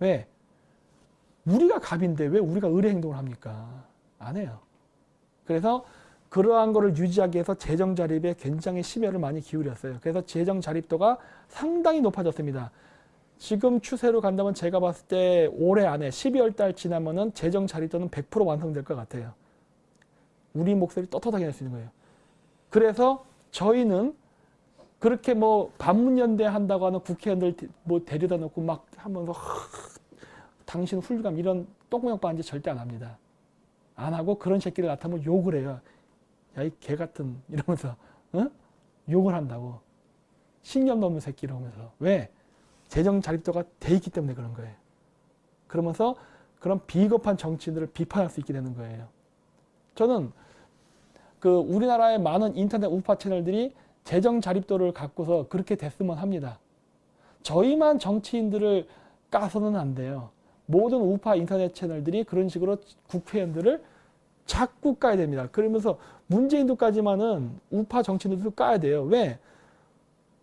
왜? 우리가 갑인데 왜 우리가 의뢰 행동을 합니까? 안 해요. 그래서 그러한 거를 유지하기 위해서 재정 자립에 굉장히 심혈을 많이 기울였어요. 그래서 재정 자립도가 상당히 높아졌습니다. 지금 추세로 간다면 제가 봤을 때 올해 안에 12월 달 지나면은 재정 자립도는 100% 완성될 것 같아요. 우리 목소리 떳떳하게 낼 수 있는 거예요. 그래서 저희는 그렇게 뭐 반문연대 한다고 하는 국회의원들 뭐 데려다 놓고 막 하면서 당신 훌륭함 이런 똥구녕 반지 절대 안 합니다. 안 하고 그런 새끼들 나타나면 욕을 해요. 야, 이 개 같은 이러면서 욕을 한다고. 신념 넘는 새끼 이러면서. 왜? 재정 자립도가 돼 있기 때문에 그런 거예요. 그러면서 그런 비겁한 정치인들을 비판할 수 있게 되는 거예요. 저는 그 우리나라의 많은 인터넷 우파 채널들이 재정 자립도를 갖고서 그렇게 됐으면 합니다. 저희만 정치인들을 까서는 안 돼요. 모든 우파 인터넷 채널들이 그런 식으로 국회의원들을 자꾸 까야 됩니다. 그러면서 문재인도 까지만은 우파 정치인들도 까야 돼요. 왜?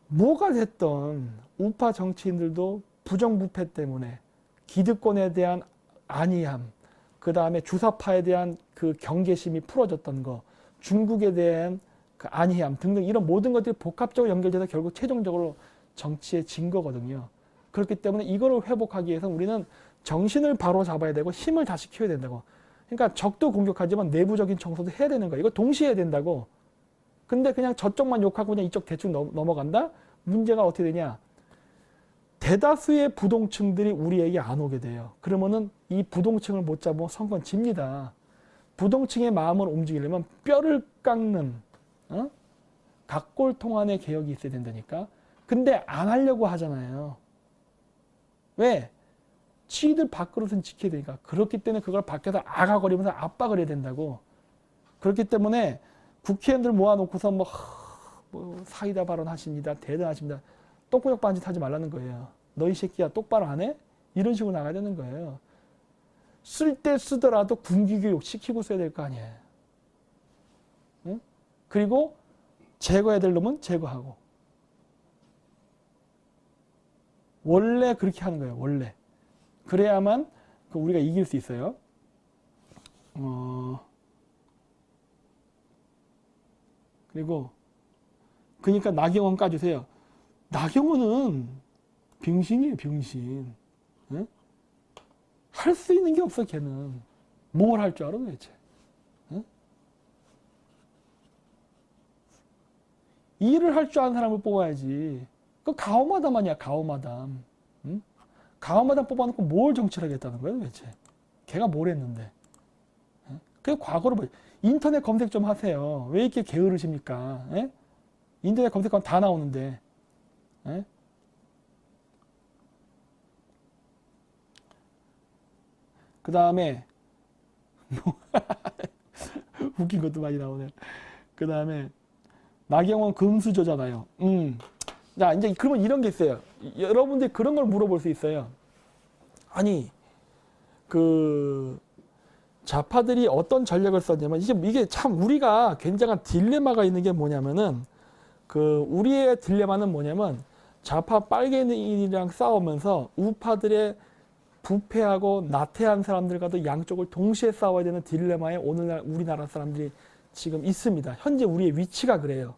뭐가 됐던 우파 정치인들도 부정부패 때문에 기득권에 대한 안이함, 그 다음에 주사파에 대한 그 경계심이 풀어졌던 거, 중국에 대한 그 안이함 등등 이런 모든 것들이 복합적으로 연결돼서 결국 최종적으로 정치에 진 거거든요. 그렇기 때문에 이거를 회복하기 위해서 우리는 정신을 바로 잡아야 되고 힘을 다시 키워야 된다고. 그러니까 적도 공격하지만 내부적인 청소도 해야 되는 거야. 이거 동시에 해야 된다고. 근데 그냥 저쪽만 욕하고 그냥 이쪽 대충 넘어간다? 문제가 어떻게 되냐? 대다수의 부동층들이 우리에게 안 오게 돼요. 그러면은 이 부동층을 못 잡으면 선거는 집니다. 부동층의 마음을 움직이려면 뼈를 깎는 각골통안의 개혁이 있어야 된다니까. 근데 안 하려고 하잖아요. 왜? 지들 밥그릇은 지켜야 되니까. 그렇기 때문에 그걸 밖에서 아가거리면서 압박을 해야 된다고. 그렇기 때문에 국회의원들 모아놓고서 뭐 사이다 발언하십니다. 대단하십니다. 똥구역 반짓 하지 말라는 거예요. 너희 새끼야 똑바로 안 해? 이런 식으로 나가야 되는 거예요. 쓸 때 쓰더라도 군기교육 시키고 써야 될 거 아니에요. 응? 그리고 제거해야 될 놈은 제거하고. 원래 그렇게 하는 거예요. 원래. 그래야만 우리가 이길 수 있어요. 그리고 그러니까 나경원 까주세요. 나경원은 병신이에요, 병신. 네? 할 수 있는 게 없어, 걔는. 뭘 할 줄 알아, 도대체. 네? 일을 할 줄 아는 사람을 뽑아야지. 그 가오마담 아니야, 가오마담. 응? 가오마담 뽑아놓고 뭘 정치를 하겠다는 거야, 도대체. 걔가 뭘 했는데. 그 과거로 뭐 인터넷 검색 좀 하세요. 왜 이렇게 게으르십니까? 에? 인터넷 검색하면 다 나오는데. 에? 그 다음에 웃긴 것도 많이 나오네. 그 다음에 나경원 금수저잖아요. 자, 이제 그러면 이런 게 있어요. 여러분들이 그런 걸 물어볼 수 있어요. 아니, 좌파들이 어떤 전략을 썼냐면, 이게 참 우리가 굉장한 딜레마가 있는 게 뭐냐면은, 우리의 딜레마는 뭐냐면, 좌파 빨갱이들이랑 싸우면서 우파들의 부패하고 나태한 사람들과도 양쪽을 동시에 싸워야 되는 딜레마에 오늘날 우리나라 사람들이 지금 있습니다. 현재 우리의 위치가 그래요.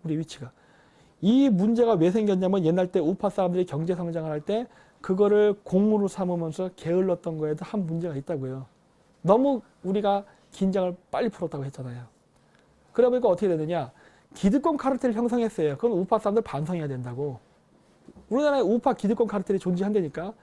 우리의 위치가. 이 문제가 왜 생겼냐면, 옛날 때 우파 사람들이 경제 성장을 할 때 그거를 공으로 삼으면서 게을렀던 거에도 한 문제가 있다고요. 너무 우리가 긴장을 빨리 풀었다고 했잖아요. 그러다 보니까 어떻게 되느냐. 기득권 카르텔을 형성했어요. 그건 우파 사람들 반성해야 된다고. 우리나라에 우파 기득권 카르텔이 존재한다니까.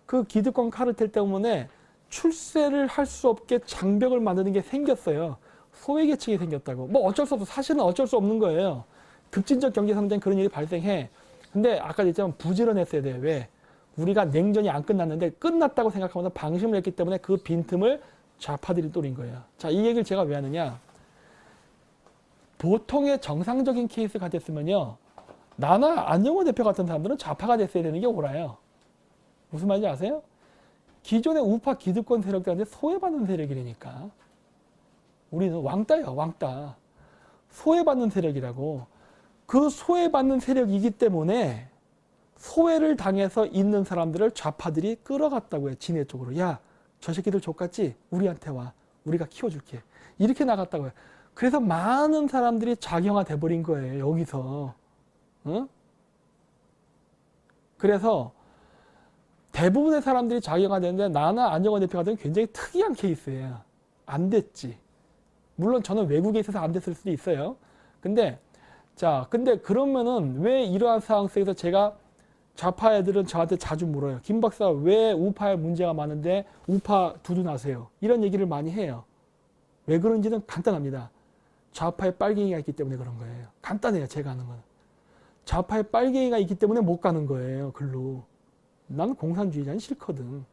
그 기득권 카르텔 때문에 출세를 할 수 없게 장벽을 만드는 게 생겼어요. 소외계층이 생겼다고. 뭐 어쩔 수 없어. 사실은 어쩔 수 없는 거예요. 급진적 경제 성장 그런 일이 발생해. 근데 아까 얘기했지만 부지런했어야 돼요. 왜? 우리가 냉전이 안 끝났는데 끝났다고 생각하면서 방심을 했기 때문에 그 빈틈을 좌파들이 노린 거예요. 자, 이 얘기를 제가 왜 하느냐. 보통의 정상적인 케이스 같았으면요. 나나 안영호 대표 같은 사람들은 좌파가 됐어야 되는 게 옳아요. 무슨 말인지 아세요? 기존의 우파 기득권 세력들한테 소외받는 세력이라니까. 우리는 왕따예요, 왕따. 소외받는 세력이라고. 그 소외받는 세력이기 때문에 소외를 당해서 있는 사람들을 좌파들이 끌어갔다고요. 지네 쪽으로. 야, 저 새끼들 족같지? 우리한테 와. 우리가 키워줄게. 이렇게 나갔다고요. 그래서 많은 사람들이 작용화 돼버린 거예요. 여기서. 응? 그래서 대부분의 사람들이 작용화 되는데 나나 안정환 대표 같은 굉장히 특이한 케이스예요. 안 됐지. 물론 저는 외국에 있어서 안 됐을 수도 있어요. 근데 그러면은 왜 이러한 상황 속에서 제가 좌파 애들은 저한테 자주 물어요. 김 박사 왜 우파에 문제가 많은데 우파 두둔하세요? 이런 얘기를 많이 해요. 왜 그런지는 간단합니다. 좌파에 빨갱이가 있기 때문에 그런 거예요. 간단해요. 제가 하는 건. 좌파에 빨갱이가 있기 때문에 못 가는 거예요. 글로. 나는 공산주의자는 싫거든.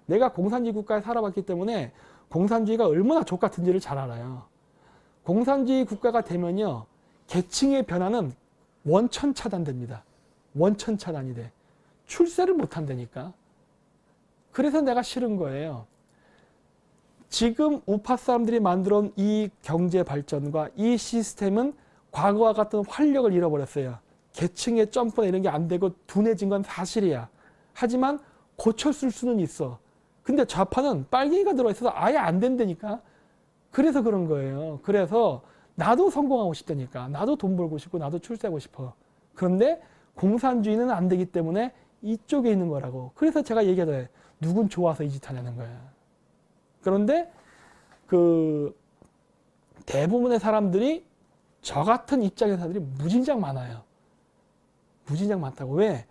내가 공산주의 국가에 살아봤기 때문에 공산주의가 얼마나 족같은지를 잘 알아요. 공산주의 국가가 되면요. 계층의 변화는 원천 차단됩니다. 원천 차단이 돼. 출세를 못 한다니까. 그래서 내가 싫은 거예요. 지금 우파 사람들이 만들어 온 이 경제 발전과 이 시스템은 과거와 같은 활력을 잃어버렸어요. 계층의 점프나 이런 게 안 되고 둔해진 건 사실이야. 하지만 고쳤을 수는 있어. 근데 좌파는 빨갱이가 들어있어서 아예 안 된다니까. 그래서 그런 거예요. 그래서 나도 성공하고 싶다니까. 나도 돈 벌고 싶고 나도 출세하고 싶어. 그런데 공산주의는 안 되기 때문에 이쪽에 있는 거라고. 그래서 제가 얘기하잖아요. 누군 좋아서 이 짓 하냐는 거야. 그런데 대부분의 사람들이 저 같은 입장의 사람들이 무진장 많아요. 무진장 많다고. 왜?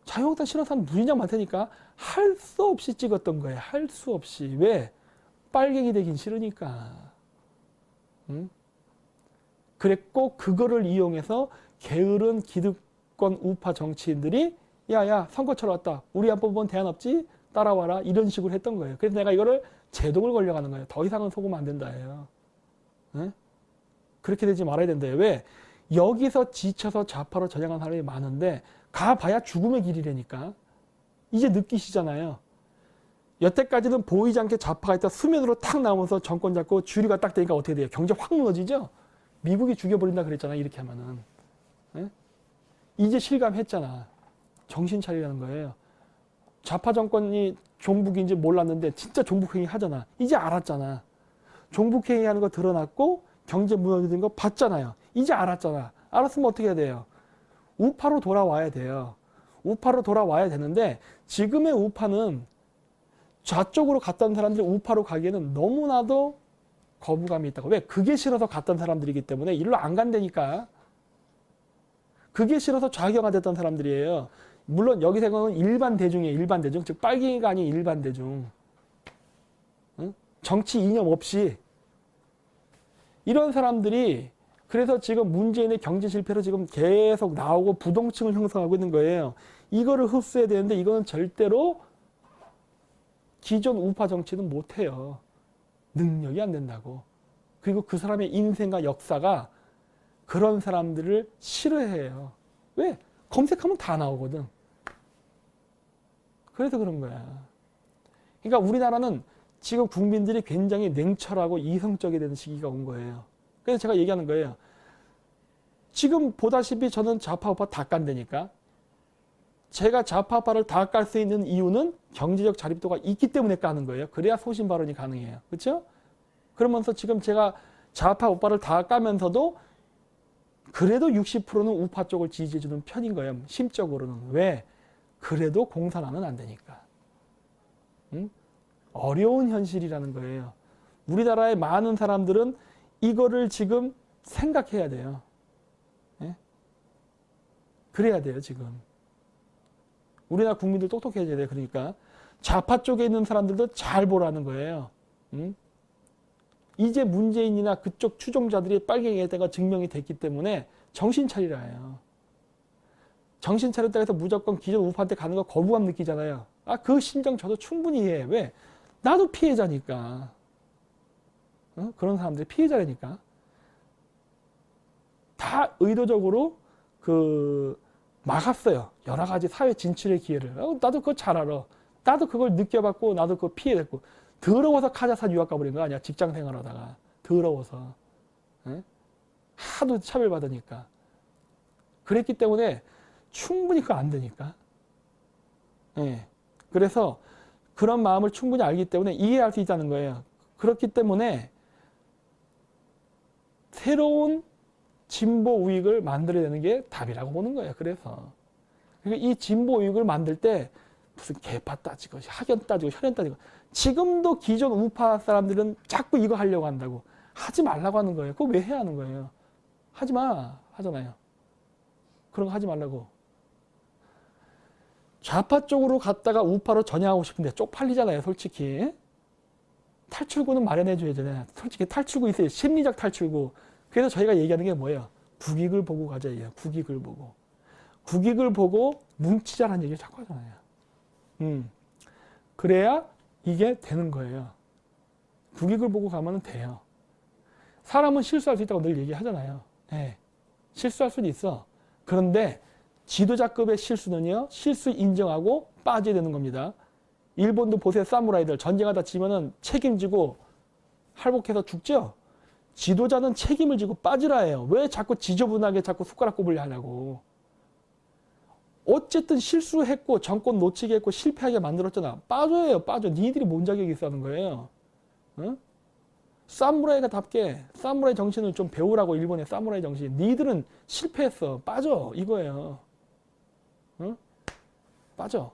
자유한국당 싫어하는 사람 무진장 많다니까. 할 수 없이 찍었던 거예요. 할 수 없이. 왜? 빨갱이 되긴 싫으니까. 응? 그랬고 그거를 이용해서 게으른 기득권 우파 정치인들이 야야 선거철 왔다. 우리 안 뽑으면 대안 없지? 따라와라. 이런 식으로 했던 거예요. 그래서 내가 이거를 제동을 걸려가는 거예요. 더 이상은 속으면 안 된다예요. 응? 그렇게 되지 말아야 된다예요. 왜? 여기서 지쳐서 좌파로 전향한 사람이 많은데 가봐야 죽음의 길이라니까. 이제 느끼시잖아요. 여태까지는 보이지 않게 좌파가 있다 수면으로 탁 나오면서 정권 잡고 주류가 딱 되니까 어떻게 돼요? 경제 확 무너지죠? 미국이 죽여버린다 그랬잖아. 이렇게 하면은. 네? 이제 실감했잖아. 정신 차리라는 거예요. 좌파 정권이 종북인지 몰랐는데 진짜 종북행위 하잖아. 이제 알았잖아. 종북행위 하는 거 드러났고 경제 무너지는 거 봤잖아요. 이제 알았잖아. 알았으면 어떻게 해야 돼요? 우파로 돌아와야 돼요. 우파로 돌아와야 되는데 지금의 우파는 좌쪽으로 갔던 사람들이 우파로 가기에는 너무나도 거부감이 있다고. 왜? 그게 싫어서 갔던 사람들이기 때문에 일로 안 간다니까. 그게 싫어서 좌경화 됐던 사람들이에요. 물론 여기 생각은 일반 대중이에요. 일반 대중. 즉 빨갱이가 아닌 일반 대중. 응? 정치 이념 없이. 이런 사람들이 그래서 지금 문재인의 경제 실패로 지금 계속 나오고 부동층을 형성하고 있는 거예요. 이거를 흡수해야 되는데 이거는 절대로 기존 우파 정치는 못해요. 능력이 안 된다고. 그리고 그 사람의 인생과 역사가 그런 사람들을 싫어해요. 왜? 검색하면 다 나오거든. 그래서 그런 거야. 그러니까 우리나라는 지금 국민들이 굉장히 냉철하고 이성적이 되는 시기가 온 거예요. 그래서 제가 얘기하는 거예요. 지금 보다시피 저는 좌파 우파 다 깐다니까. 제가 좌파 우파를 다 깔 수 있는 이유는 경제적 자립도가 있기 때문에 까는 거예요. 그래야 소신 발언이 가능해요. 그렇죠? 그러면서 지금 제가 좌파 우파를 다 까면서도 그래도 60%는 우파 쪽을 지지해주는 편인 거예요. 심적으로는. 왜? 그래도 공산화는 안 되니까. 응? 어려운 현실이라는 거예요. 우리나라의 많은 사람들은 이거를 지금 생각해야 돼요. 예? 그래야 돼요, 지금. 우리나라 국민들 똑똑해져야 돼요. 그러니까 좌파 쪽에 있는 사람들도 잘 보라는 거예요. 응? 이제 문재인이나 그쪽 추종자들이 빨갱이에다가 증명이 됐기 때문에 정신 차리라 해요. 정신 차렸다 해서 무조건 기존 우파한테 가는 거 거부감 느끼잖아요. 아, 그 심정 저도 충분히 이해해. 왜? 나도 피해자니까. 어? 그런 사람들이 피해자라니까. 다 의도적으로 막았어요. 여러 가지 사회 진출의 기회를. 나도 그거 잘 알아. 나도 그걸 느껴봤고 나도 그거 피해냈고. 더러워서 카자흐스탄 유학 가버린 거 아니야. 직장 생활하다가. 더러워서. 에? 하도 차별받으니까. 그랬기 때문에 충분히 그거 안 되니까. 예. 그래서 그런 마음을 충분히 알기 때문에 이해할 수 있다는 거예요. 그렇기 때문에 새로운 진보 우익을 만들어내는 게 답이라고 보는 거예요. 그래서 이 진보 우익을 만들 때 무슨 개파 따지고 학연 따지고 혈연 따지고 지금도 기존 우파 사람들은 자꾸 이거 하려고 한다고. 하지 말라고 하는 거예요. 그거 왜 해야 하는 거예요? 하지 마 하잖아요. 그런 거 하지 말라고. 좌파 쪽으로 갔다가 우파로 전향하고 싶은데 쪽팔리잖아요. 솔직히. 탈출구는 마련해 줘야 되잖아요. 솔직히 탈출구 있어요. 심리적 탈출구. 그래서 저희가 얘기하는 게 뭐예요? 국익을 보고 가자. 국익을 보고. 국익을 보고 뭉치자라는 얘기를 자꾸 하잖아요. 그래야 이게 되는 거예요. 국익을 보고 가면 돼요. 사람은 실수할 수 있다고 늘 얘기하잖아요. 네. 실수할 수는 있어. 그런데 지도자급의 실수는요, 실수 인정하고 빠져야 되는 겁니다. 일본도 보세요. 사무라이들 전쟁하다 지면은 책임지고 할복해서 죽죠? 지도자는 책임을 지고 빠지라 해요. 왜 자꾸 지저분하게 자꾸 숟가락 꼽으려 하냐고. 어쨌든 실수했고 정권 놓치게 했고 실패하게 만들었잖아. 빠져야 해요. 빠져. 니들이 뭔 자격이 있어 하는 거예요. 응? 사무라이가 답게 사무라이 정신을 좀 배우라고. 일본의 사무라이 정신. 니들은 실패했어. 빠져. 이거예요. 응? 빠져.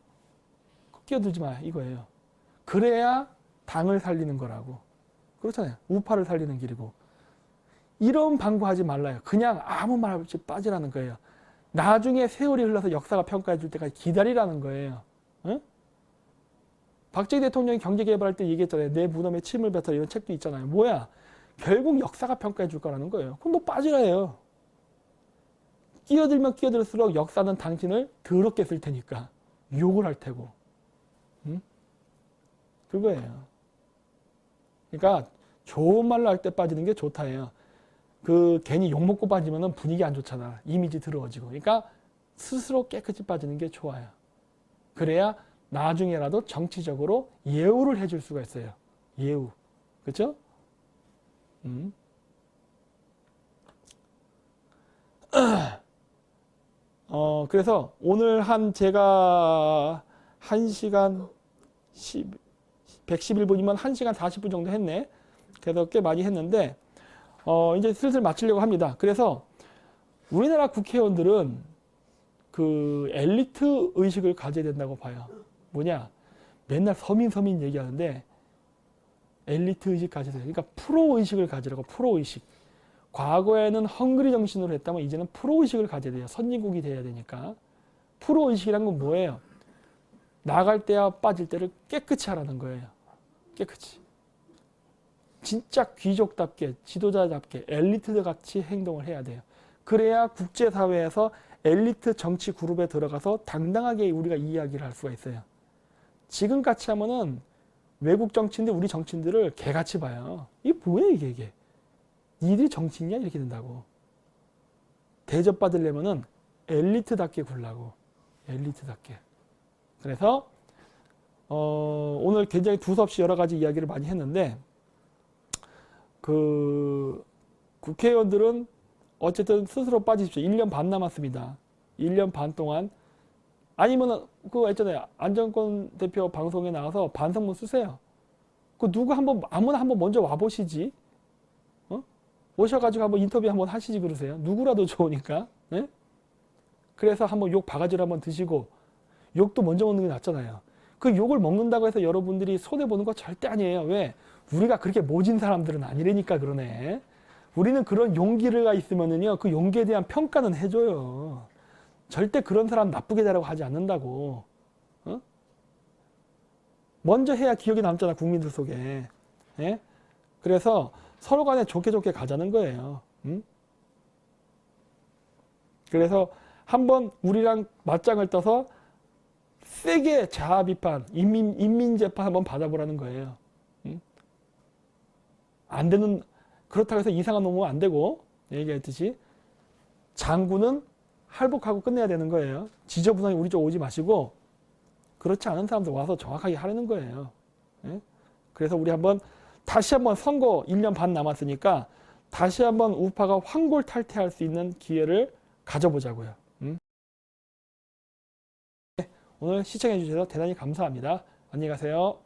끼어들지 마. 이거예요. 그래야 당을 살리는 거라고. 그렇잖아요. 우파를 살리는 길이고. 이런 방구하지 말라요. 그냥 아무 말 없이 빠지라는 거예요. 나중에 세월이 흘러서 역사가 평가해 줄 때까지 기다리라는 거예요. 응? 박정희 대통령이 경제개발할 때 얘기했잖아요. 내 무덤에 침을 뱉어라. 이런 책도 있잖아요. 뭐야? 결국 역사가 평가해 줄 거라는 거예요. 그럼 너 빠지라 해요. 끼어들면 끼어들수록 역사는 당신을 더럽게 쓸 테니까. 욕을 할 테고. 응? 그거예요. 그러니까 좋은 말로 할 때 빠지는 게 좋다 해요. 괜히 욕먹고 빠지면 분위기 안 좋잖아. 이미지 더러워지고. 그러니까 스스로 깨끗이 빠지는 게 좋아요. 그래야 나중에라도 정치적으로 예우를 해줄 수가 있어요. 예우. 그렇죠? 그래서 오늘 제가 1시간 111분이면 1시간 40분 정도 했네. 그래서 꽤 많이 했는데 이제 슬슬 마치려고 합니다. 그래서 우리나라 국회의원들은 그 엘리트 의식을 가져야 된다고 봐요. 뭐냐? 맨날 서민 얘기하는데 엘리트 의식 가져야 돼요. 그러니까 프로 의식을 가지라고. 프로 의식. 과거에는 헝그리 정신으로 했다면 이제는 프로 의식을 가져야 돼요. 선진국이 돼야 되니까. 프로 의식이란 건 뭐예요? 나갈 때와 빠질 때를 깨끗이 하라는 거예요. 깨끗이. 진짜 귀족답게, 지도자답게, 엘리트들 같이 행동을 해야 돼요. 그래야 국제사회에서 엘리트 정치 그룹에 들어가서 당당하게 우리가 이야기를 할 수가 있어요. 지금같이 하면은 외국 정치인들, 우리 정치인들을 개같이 봐요. 이게 뭐야 이게. 니들이 정치인이야? 이렇게 된다고. 대접받으려면은 엘리트답게 굴라고. 엘리트답게. 그래서 오늘 굉장히 두서없이 여러 가지 이야기를 많이 했는데 그 국회의원들은 어쨌든 스스로 빠지십시오. 1년 반 남았습니다. 1년 반 동안 아니면은 그거 있잖아요. 안정권 대표 방송에 나와서 반성문 쓰세요. 그 누구 한번 아무나 한번 먼저 와보시지. 오셔가지고 한번 인터뷰 한번 하시지 그러세요. 누구라도 좋으니까. 네? 그래서 한번 욕 바가지를 한번 드시고 욕도 먼저 먹는 게 낫잖아요. 그 욕을 먹는다고 해서 여러분들이 손해보는 거 절대 아니에요. 왜? 우리가 그렇게 모진 사람들은 아니라니까 그러네. 우리는 그런 용기가 있으면은요, 그 용기에 대한 평가는 해줘요. 절대 그런 사람 나쁘게 되라고 하지 않는다고. 먼저 해야 기억이 남잖아, 국민들 속에. 예? 그래서 서로 간에 좋게 가자는 거예요. 그래서 한번 우리랑 맞짱을 떠서 세게 자아 비판, 인민 재판 한번 받아보라는 거예요. 안 되는, 그렇다고 해서 이상한 놈은 안 되고, 얘기했듯이 장구는 할복하고 끝내야 되는 거예요. 지저분하게 우리 쪽 오지 마시고, 그렇지 않은 사람들 와서 정확하게 하라는 거예요. 예? 그래서 우리 다시 한번 선거 1년 반 남았으니까 다시 한번 우파가 환골탈퇴할 수 있는 기회를 가져보자고요. 오늘 시청해 주셔서 대단히 감사합니다. 안녕히 가세요.